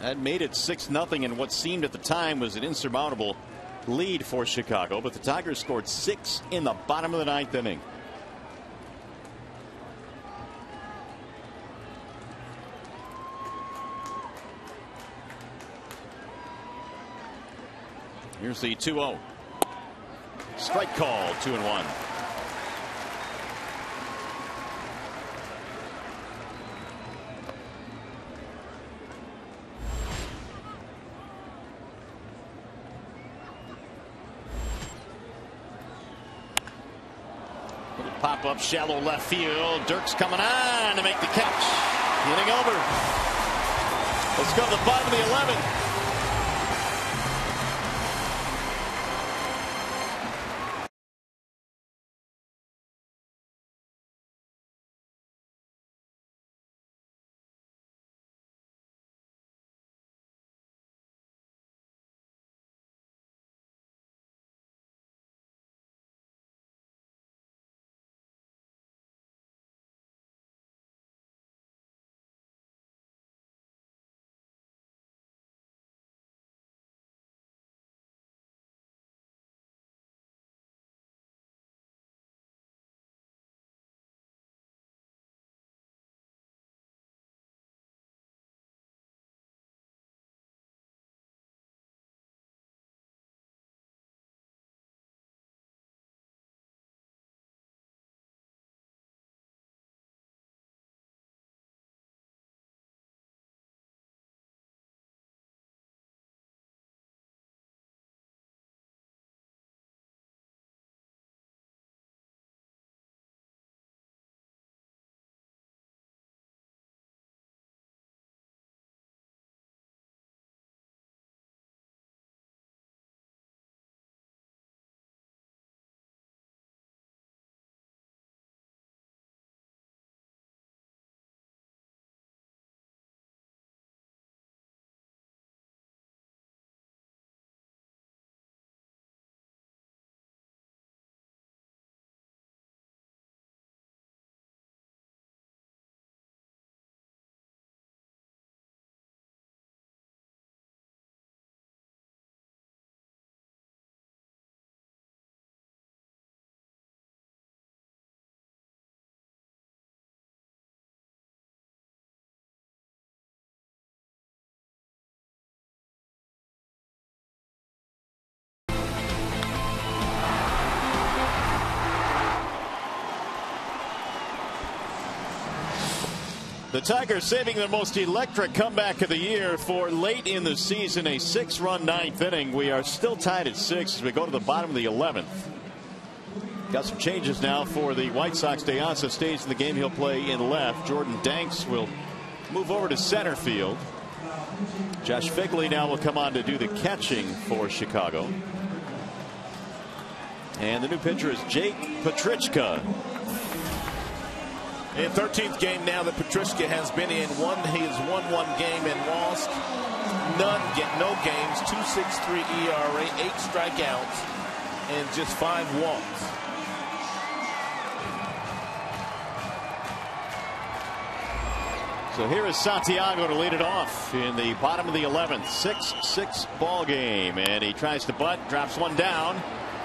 That made it 6-0 in what seemed at the time was an insurmountable lead for Chicago, but the Tigers scored 6 in the bottom of the 9th inning. Here's the 2-0. Strike call, 2-1. Pop up shallow left field. Dirks coming on to make the catch. Getting over. Let's go to the bottom of the 11th. The Tigers saving their most electric comeback of the year for late in the season. A 6-run ninth inning. We are still tied at 6 as we go to the bottom of the 11th. Got some changes now for the White Sox. De Asa stays in the game. He'll play in left. Jordan Danks will move over to center field. Josh Figley now will come on to do the catching for Chicago. And the new pitcher is Jake Petrichka. In 13th game now that Petrichka has been in. He has won one game and lost no games. 2.63 ERA, 8 strikeouts, and just 5 walks. So here is Santiago to lead it off in the bottom of the 11th. 6-6 ball game, and he tries to bunt, drops one down.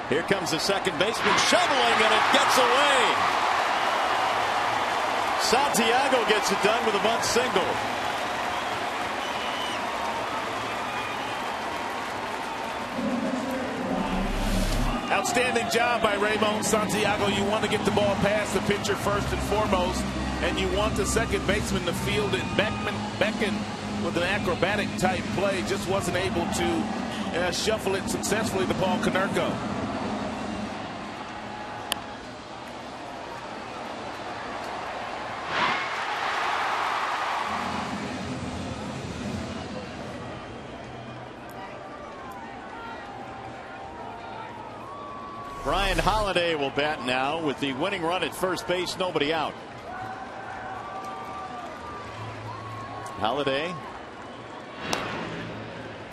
Here comes the second baseman shoveling, and it gets away. Santiago gets it done with a bunt single. Outstanding job by Ramon Santiago. You want to get the ball past the pitcher first and foremost, and you want the second baseman to field it. Beckman with an acrobatic type play just wasn't able to shuffle it successfully to Paul Konerko. Brian Holiday will bat now with the winning run at first base, nobody out. Holiday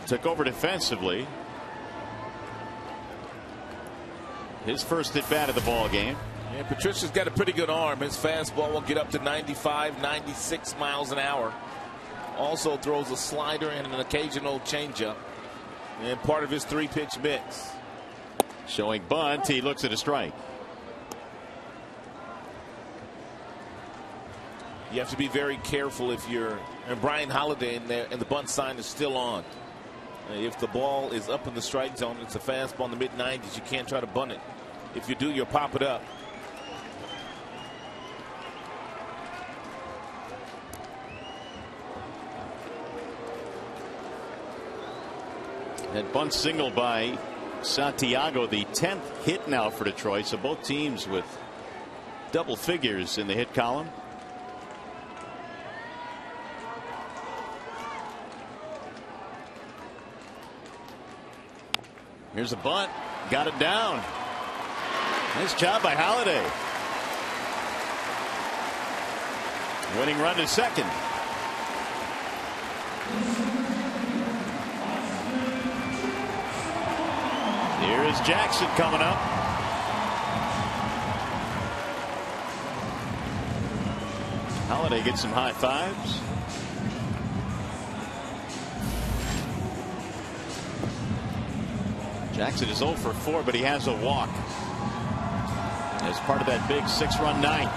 took over defensively. His first at bat of the ball game. Yeah, Patricia's got a pretty good arm. His fastball will get up to 95, 96 miles an hour. Also throws a slider and an occasional changeup. And part of his 3-pitch mix. Showing bunt. He looks at a strike. You have to be very careful if you're Brian Holiday in there and the bunt sign is still on. If the ball is up in the strike zone, it's a fastball in the mid-90s, you can't try to bunt it. If you do, you'll pop it up. That bunt single by Santiago, the 10th hit now for Detroit. So both teams with double figures in the hit column. Here's a bunt. Got it down. Nice job by Holiday. Winning run to second. Here is Jackson coming up. Holiday gets some high fives. Jackson is 0 for 4, but he has a walk as part of that big 6-run ninth.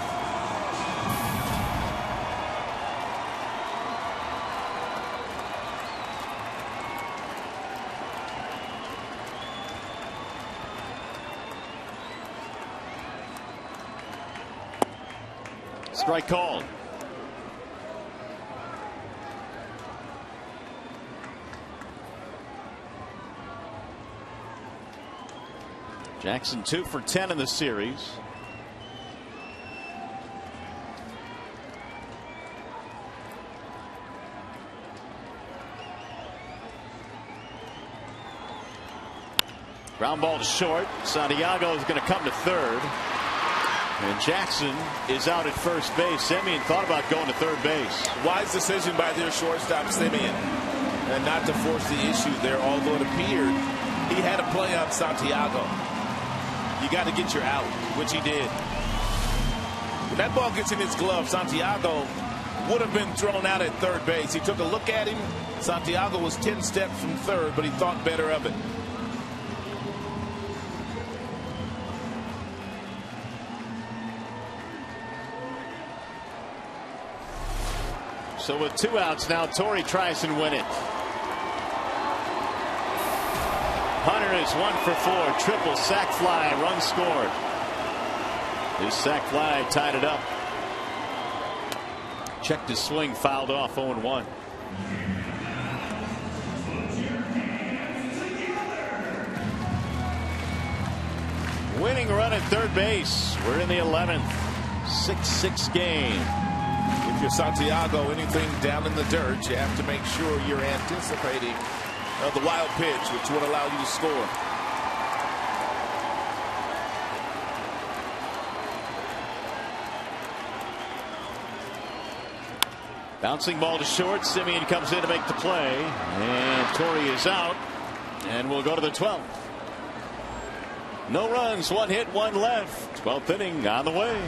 Strike called. Jackson 2 for 10 in the series. Ground ball to short. Santiago is going to come to third. And Jackson is out at first base. Semien thought about going to third base. Wise decision by their shortstop, Semien, and not to force the issue there, although it appeared he had a play on Santiago. You got to get your out, which he did. When that ball gets in his glove, Santiago would have been thrown out at third base. He took a look at him. Santiago was 10 steps from third, but he thought better of it. So with 2 outs now, Torrey tries and win it. Hunter is 1 for 4. Triple sac fly, run scored. His sac fly tied it up. Checked his swing, fouled off, 0-1. Winning run at third base. We're in the 11th. 6-6 game. If you're Santiago, anything down in the dirt, you have to make sure you're anticipating the wild pitch, which would allow you to score. Bouncing ball to short. Simeon comes in to make the play. And Torrey is out. And we'll go to the 12th. No runs, 1 hit, 1 left. 12th inning on the way.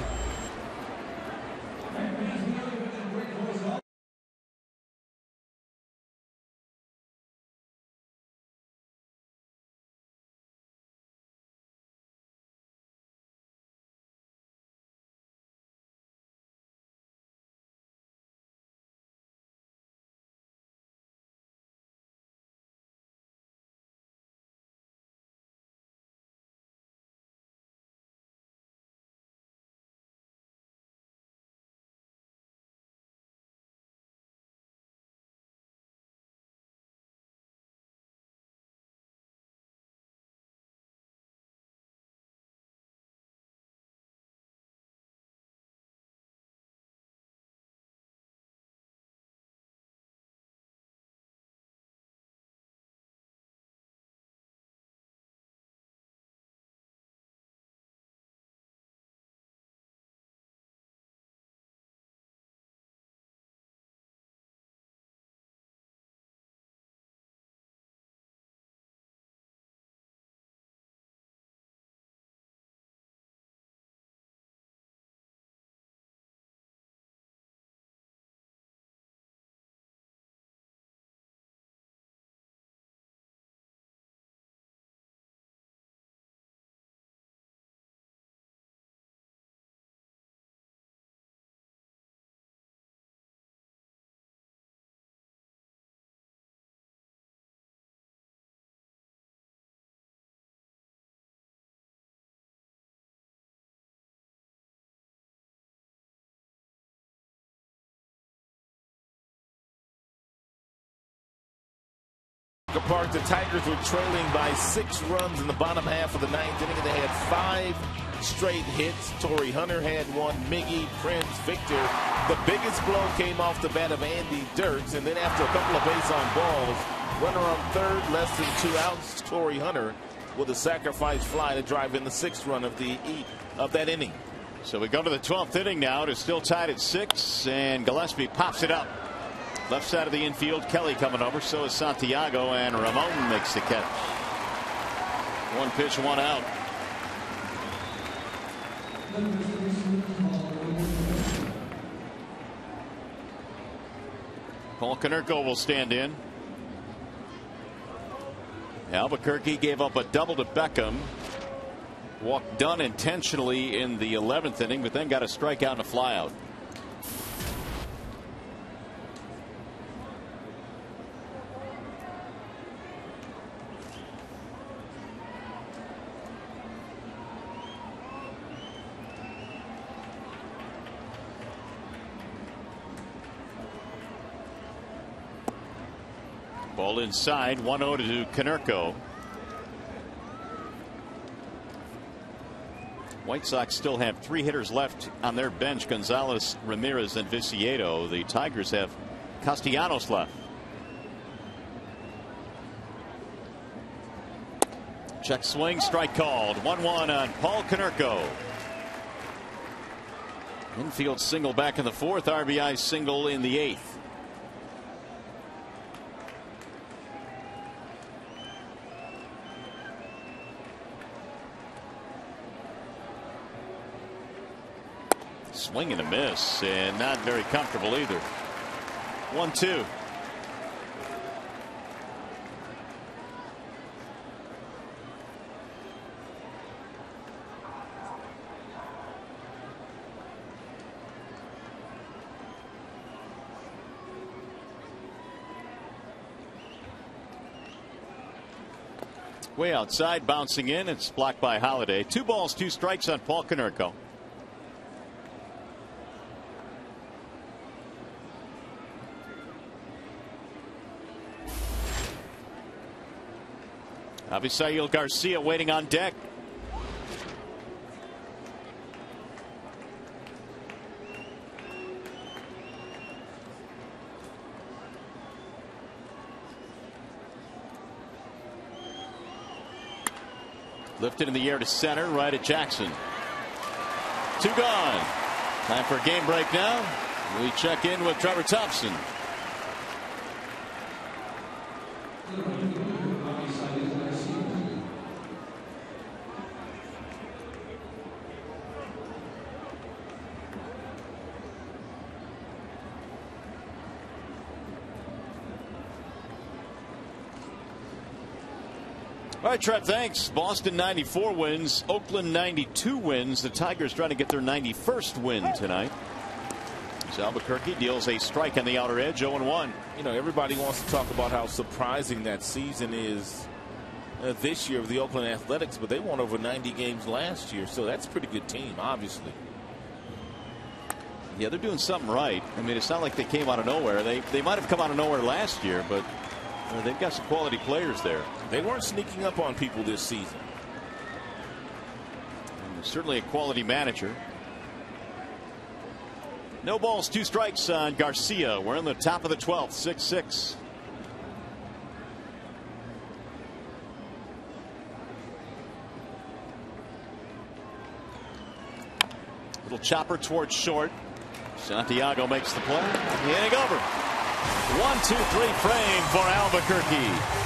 Park, the Tigers were trailing by 6 runs in the bottom half of the 9th inning. They had 5 straight hits. Torrey Hunter had 1. Miggy, Prince, Victor. The biggest blow came off the bat of Andy Dirks, and then after a couple of base on balls, runner on third, less than 2 outs. Torrey Hunter with a sacrifice fly to drive in the 6th run of that inning. So we go to the 12th inning now. It is still tied at 6, and Gillespie pops it up. Left side of the infield, Kelly coming over. So is Santiago, and Ramon makes the catch. 1 pitch, 1 out. Paul Konerko will stand in. Albuquerque gave up a double to Beckham. Walked Dunn intentionally in the 11th inning, but then got a strikeout and a flyout. Ball inside, 1-0 to Konerko. White Sox still have 3 hitters left on their bench: Gonzalez, Ramirez, and Viciedo. The Tigers have Castellanos left. Check swing, strike called. 1-1 on Paul Konerko. Infield single back in the 4th, RBI single in the 8th. Swing and a miss, and not very comfortable either. 1-2. Way outside, bouncing in. It's blocked by Holiday. 2 balls, 2 strikes on Paul Konerko. Avisail Garcia waiting on deck. Lifted in the air to center, right at Jackson. 2 gone. Time for a game break now. We check in with Trevor Thompson. All right, Trev, thanks. Boston 94 wins, Oakland 92 wins. The Tigers trying to get their 91st win tonight. As Albuquerque deals a strike on the outer edge, 0-1. You know, everybody wants to talk about how surprising that season is this year of the Oakland Athletics, but they won over 90 games last year, so that's a pretty good team, obviously. Yeah, they're doing something right. I mean, it's not like they came out of nowhere. They might have come out of nowhere last year, but they've got some quality players there. They weren't sneaking up on people this season. And certainly a quality manager. No balls, 2 strikes on Garcia. We're in the top of the 12th, 6-6. Little chopper towards short. Santiago makes the play. Inning over. 1-2-3 frame for Albuquerque.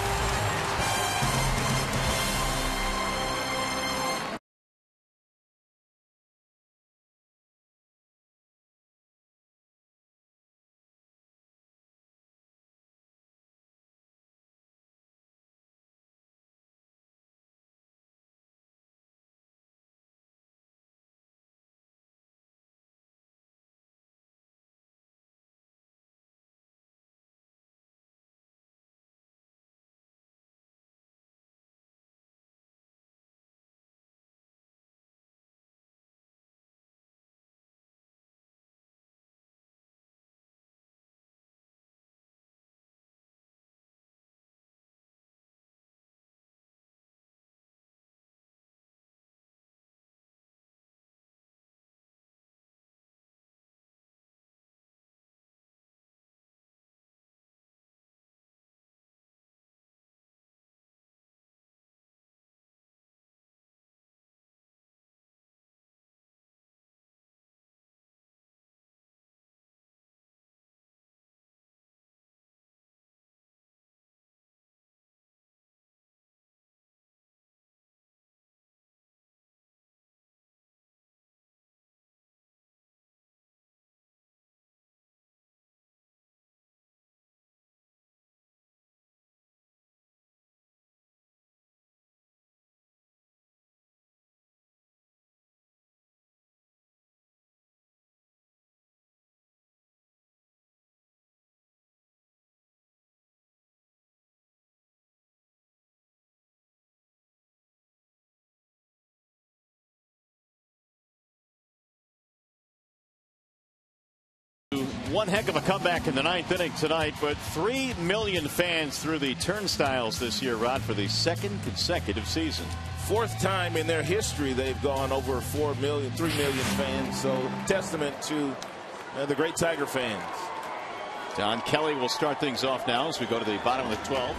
One heck of a comeback in the 9th inning tonight, but 3 million fans through the turnstiles this year, Rod, for the 2nd consecutive season. 4th time in their history they've gone over 3 million fans, so testament to the great Tiger fans. Don Kelly will start things off now as we go to the bottom of the 12th.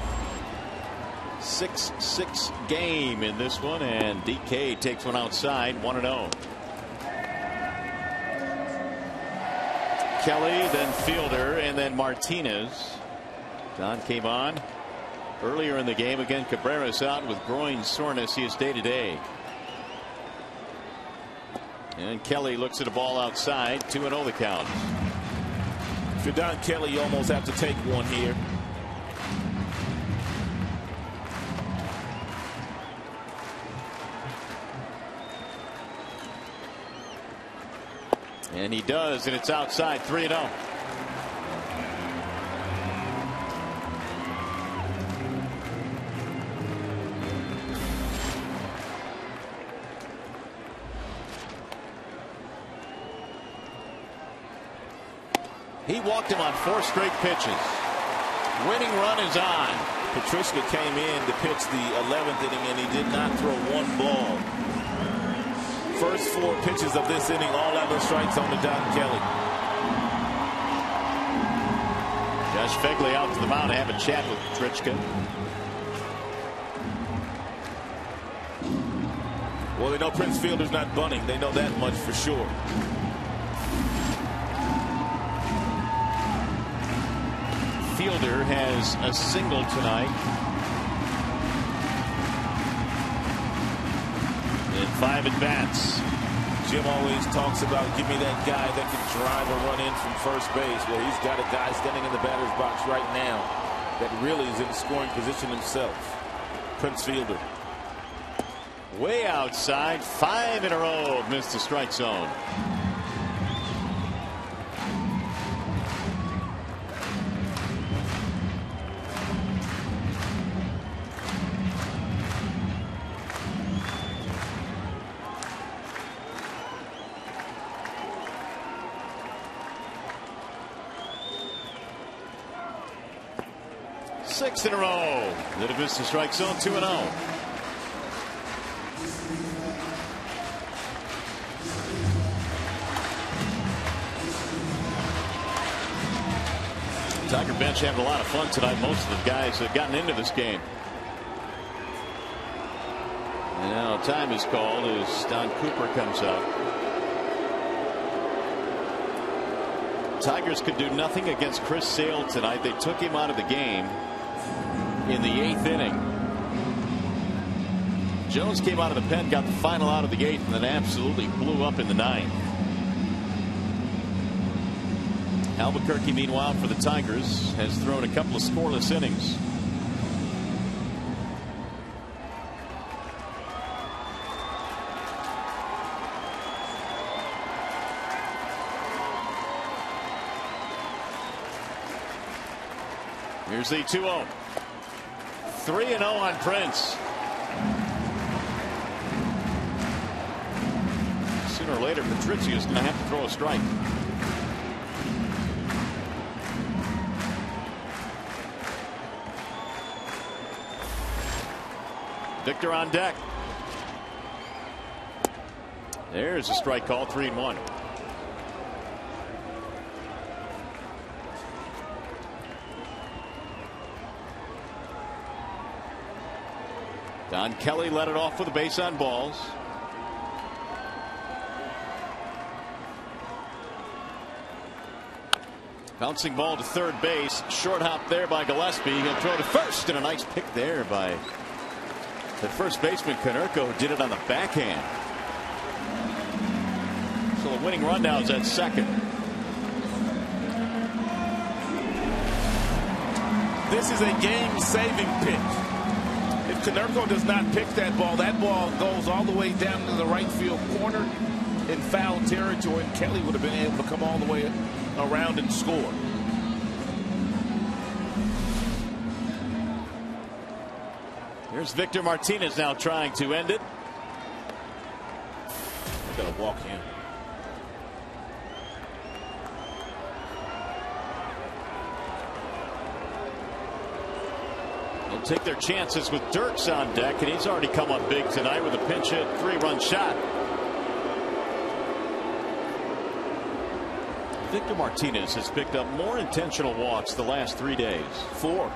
6-6 game in this one, and DK takes one outside, 1-0. Kelly, then Fielder, and then Martinez. Don came on earlier in the game. Again, Cabrera's out with groin soreness. He is day-to-day. And Kelly looks at a ball outside. 2-0 the count. If you're Don Kelly, you almost have to take one here. And he does, and it's outside. 3-0. He walked him on 4 straight pitches. Winning run is on. Petricka came in to pitch the 11th inning, and he did not throw one ball. First 4 pitches of this inning, all out of strikes on to Don Kelly. Josh Phegley out to the mound to have a chat with Petricka. Well, they know Prince Fielder's not bunting. They know that much for sure. Fielder has a single tonight. In 5 at-bats. Jim always talks about, give me that guy that can drive a run in from first base. Well, he's got a guy standing in the batter's box right now that really is in scoring position himself. Prince Fielder. Way outside, 5 in a row missed the strike zone. Six in a row that have missed the strike zone. 2-0. Tiger bench having a lot of fun tonight. Most of the guys have gotten into this game. And now time is called as Don Cooper comes out. Tigers could do nothing against Chris Sale tonight. They took him out of the game in the 8th inning. Jones came out of the pen, got the final out of the 8th, and then absolutely blew up in the 9th. Albuquerque, meanwhile, for the Tigers, has thrown a couple of scoreless innings. Here's the 2-0. 3-0 on Prince. Sooner or later, Petricka is going to have to throw a strike. Victor on deck. There's a strike call. 3-1. Don Kelly led it off with a base on balls. Bouncing ball to third base. Short hop there by Gillespie. He'll throw to first, and a nice pick there by the first baseman Konerko, who did it on the backhand. So the winning run now is at second. This is a game-saving pitch. If Konerko does not pick that ball goes all the way down to the right field corner in foul territory, and Kelly would have been able to come all the way around and score. Here's Victor Martinez now trying to end it. They're going to walk him. They'll take their chances with Dirks on deck, and he's already come up big tonight with a pinch hit 3-run shot. Victor Martinez has picked up more intentional walks the last 3 days. 4.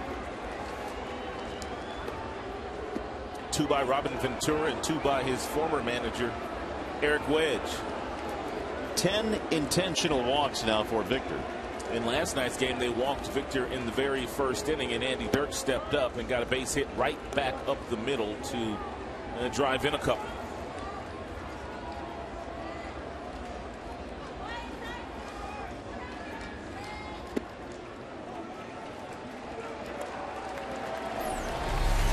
2 by Robin Ventura and 2 by his former manager Eric Wedge. 10 intentional walks now for Victor. In last night's game, they walked Victor in the very first inning, and Andy Dirks stepped up and got a base hit right back up the middle to drive in a couple.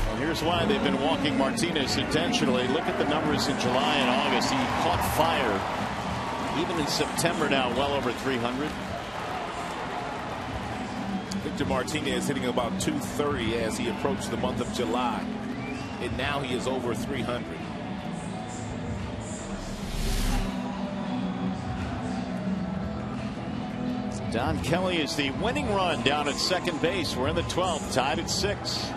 Well, here's why they've been walking Martinez intentionally. Look at the numbers in July and August. He caught fire. Even in September now, well over 300. Victor Martinez hitting about 230 as he approached the month of July, and now he is over 300. Don Kelly is the winning run down at second base. We're in the 12th, tied at 6.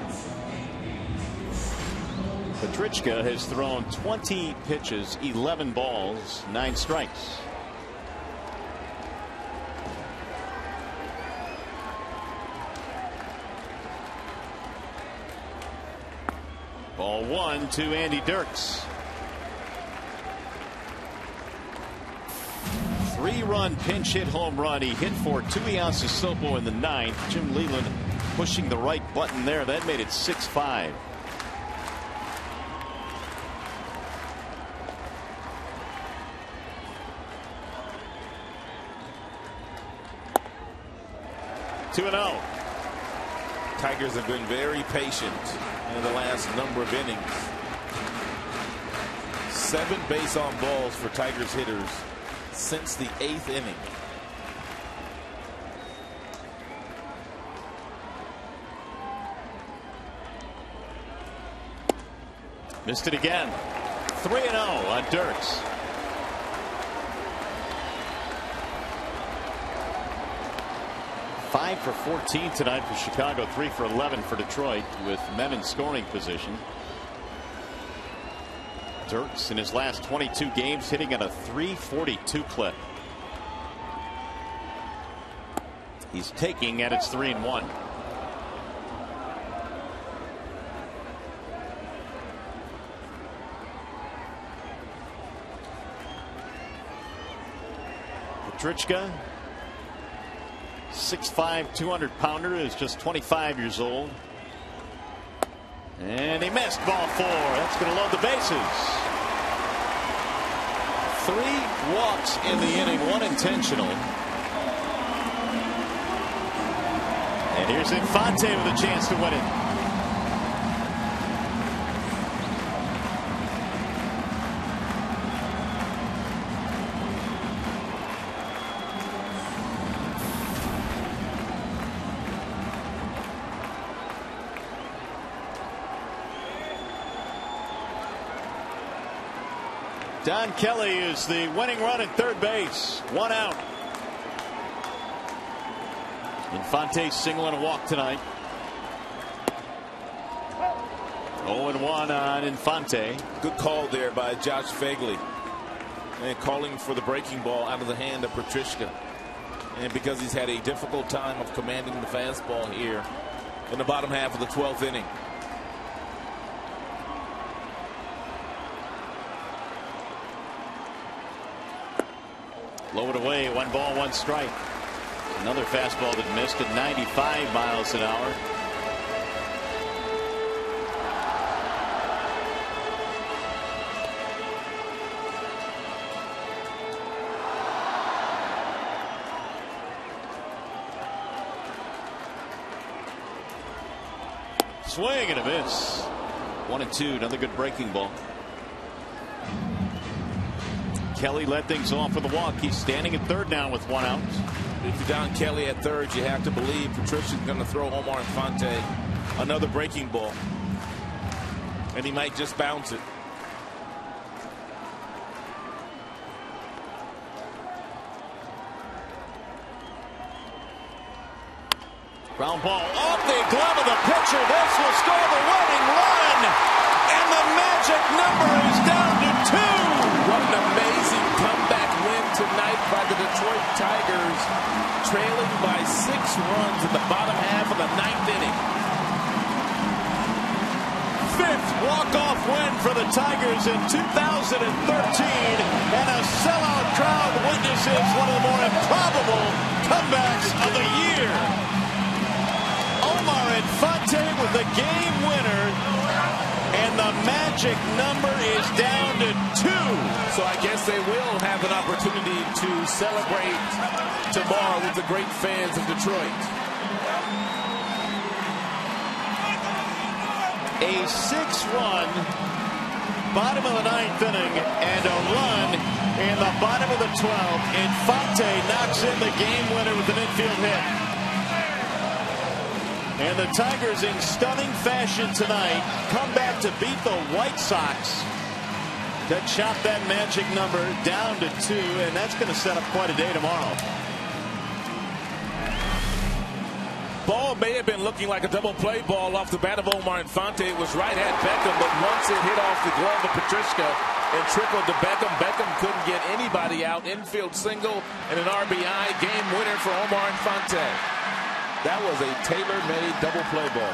Petrichka has thrown 20 pitches, 11 balls, 9 strikes. Ball 1 to Andy Dirks. 3-run pinch hit home run. He hit for Tuiasa Sopo in the 9th. Jim Leyland pushing the right button there. That made it 6-5. Two and 0. Tigers have been very patient in the last number of innings. 7 base on balls for Tigers hitters since the 8th inning. Missed it again. 3-0 on Dirks. Five for 14 tonight for Chicago, 3 for 11 for Detroit, with men in scoring position. Dirks in his last 22 games hitting at a .342 clip. He's taking at its 3-1. Petrichka, 6'5", 200-pounder, is just 25 years old. And he missed ball 4. That's going to load the bases. 3 walks in the inning, 1 intentional. And here's Infante with a chance to win it. Don Kelly is the winning run at third base. 1 out. Infante single and a walk tonight. 0-1 on Infante. Good call there by Josh Phegley. And calling for the breaking ball out of the hand of Petrichka. And because he's had a difficult time of commanding the fastball here in the bottom half of the 12th inning. Low it away, 1 ball, 1 strike. Another fastball that missed at 95 miles an hour. Swing and a miss. 1-2, another good breaking ball. Kelly led things off with a walk. He's standing at third now with 1 out. If you're down Kelly at third, you have to believe Petrichka's going to throw Omar Infante another breaking ball. And he might just bounce it. Ground ball off the glove of the pitcher. This will score the winning run. And the magic number is down to 2. What an amazing comeback win tonight by the Detroit Tigers, trailing by 6 runs in the bottom half of the 9th inning. 5th walk-off win for the Tigers in 2013, and a sellout crowd witnesses one of the more improbable comebacks of the year. Omar Infante with the game winner, and the magic number is down to 2. So I guess they will have an opportunity to celebrate tomorrow with the great fans of Detroit. A 6-run bottom of the 9th inning and a run in the bottom of the 12th. Infante knocks in the game winner with an infield hit. And the Tigers, in stunning fashion tonight, come back to beat the White Sox to chop that magic number down to 2, and that's going to set up quite a day tomorrow. ball may have been looking like a double play ball off the bat of Omar Infante. It was right at Beckham, but once it hit off the glove of Petrishka and trickled to Beckham, Beckham couldn't get anybody out. Infield single and an RBI game winner for Omar Infante. That was a tailor-made double play ball.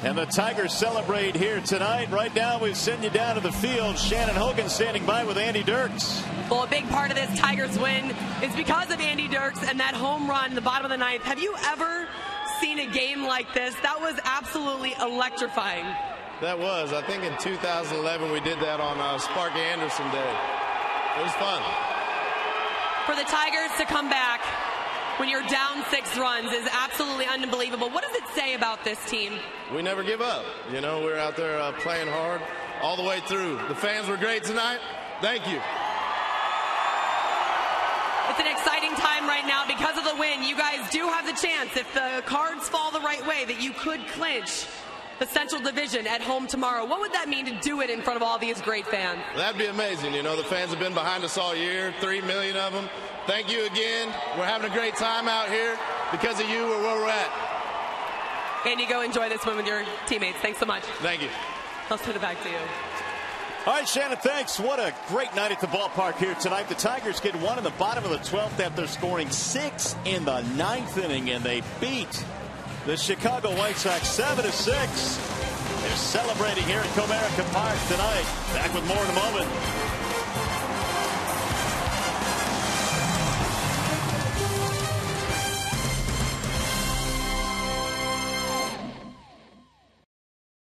And the Tigers celebrate here tonight. Right now, we send you down to the field. Shannon Hogan standing by with Andy Dirks. Well, a big part of this Tigers win is because of Andy Dirks and that home run in the bottom of the ninth. Have you ever seen a game like this? That was absolutely electrifying. That was. I think in 2011 we did that on Sparky Anderson Day. It was fun. For the Tigers to come back when you're down 6 runs is absolutely unbelievable. What does it say about this team? We never give up. You know, we're out there playing hard all the way through. The fans were great tonight. Thank you. It's an exciting time right now because of the win. You guys do have the chance, if the cards fall the right way, that you could clinch the Central Division at home tomorrow. What would that mean to do it in front of all these great fans? That'd be amazing. You know, the fans have been behind us all year, 3 million of them. Thank you again. We're having a great time out here. Because of you, we're where we're at. Andy, go enjoy this one with your teammates. Thanks so much. Thank you. I'll send it back to you. All right, Shannon, thanks. What a great night at the ballpark here tonight. The Tigers get 1 in the bottom of the 12th after scoring 6 in the 9th inning, and they beat the Chicago White Sox 7-6. They're celebrating here at Comerica Park tonight. Back with more in a moment.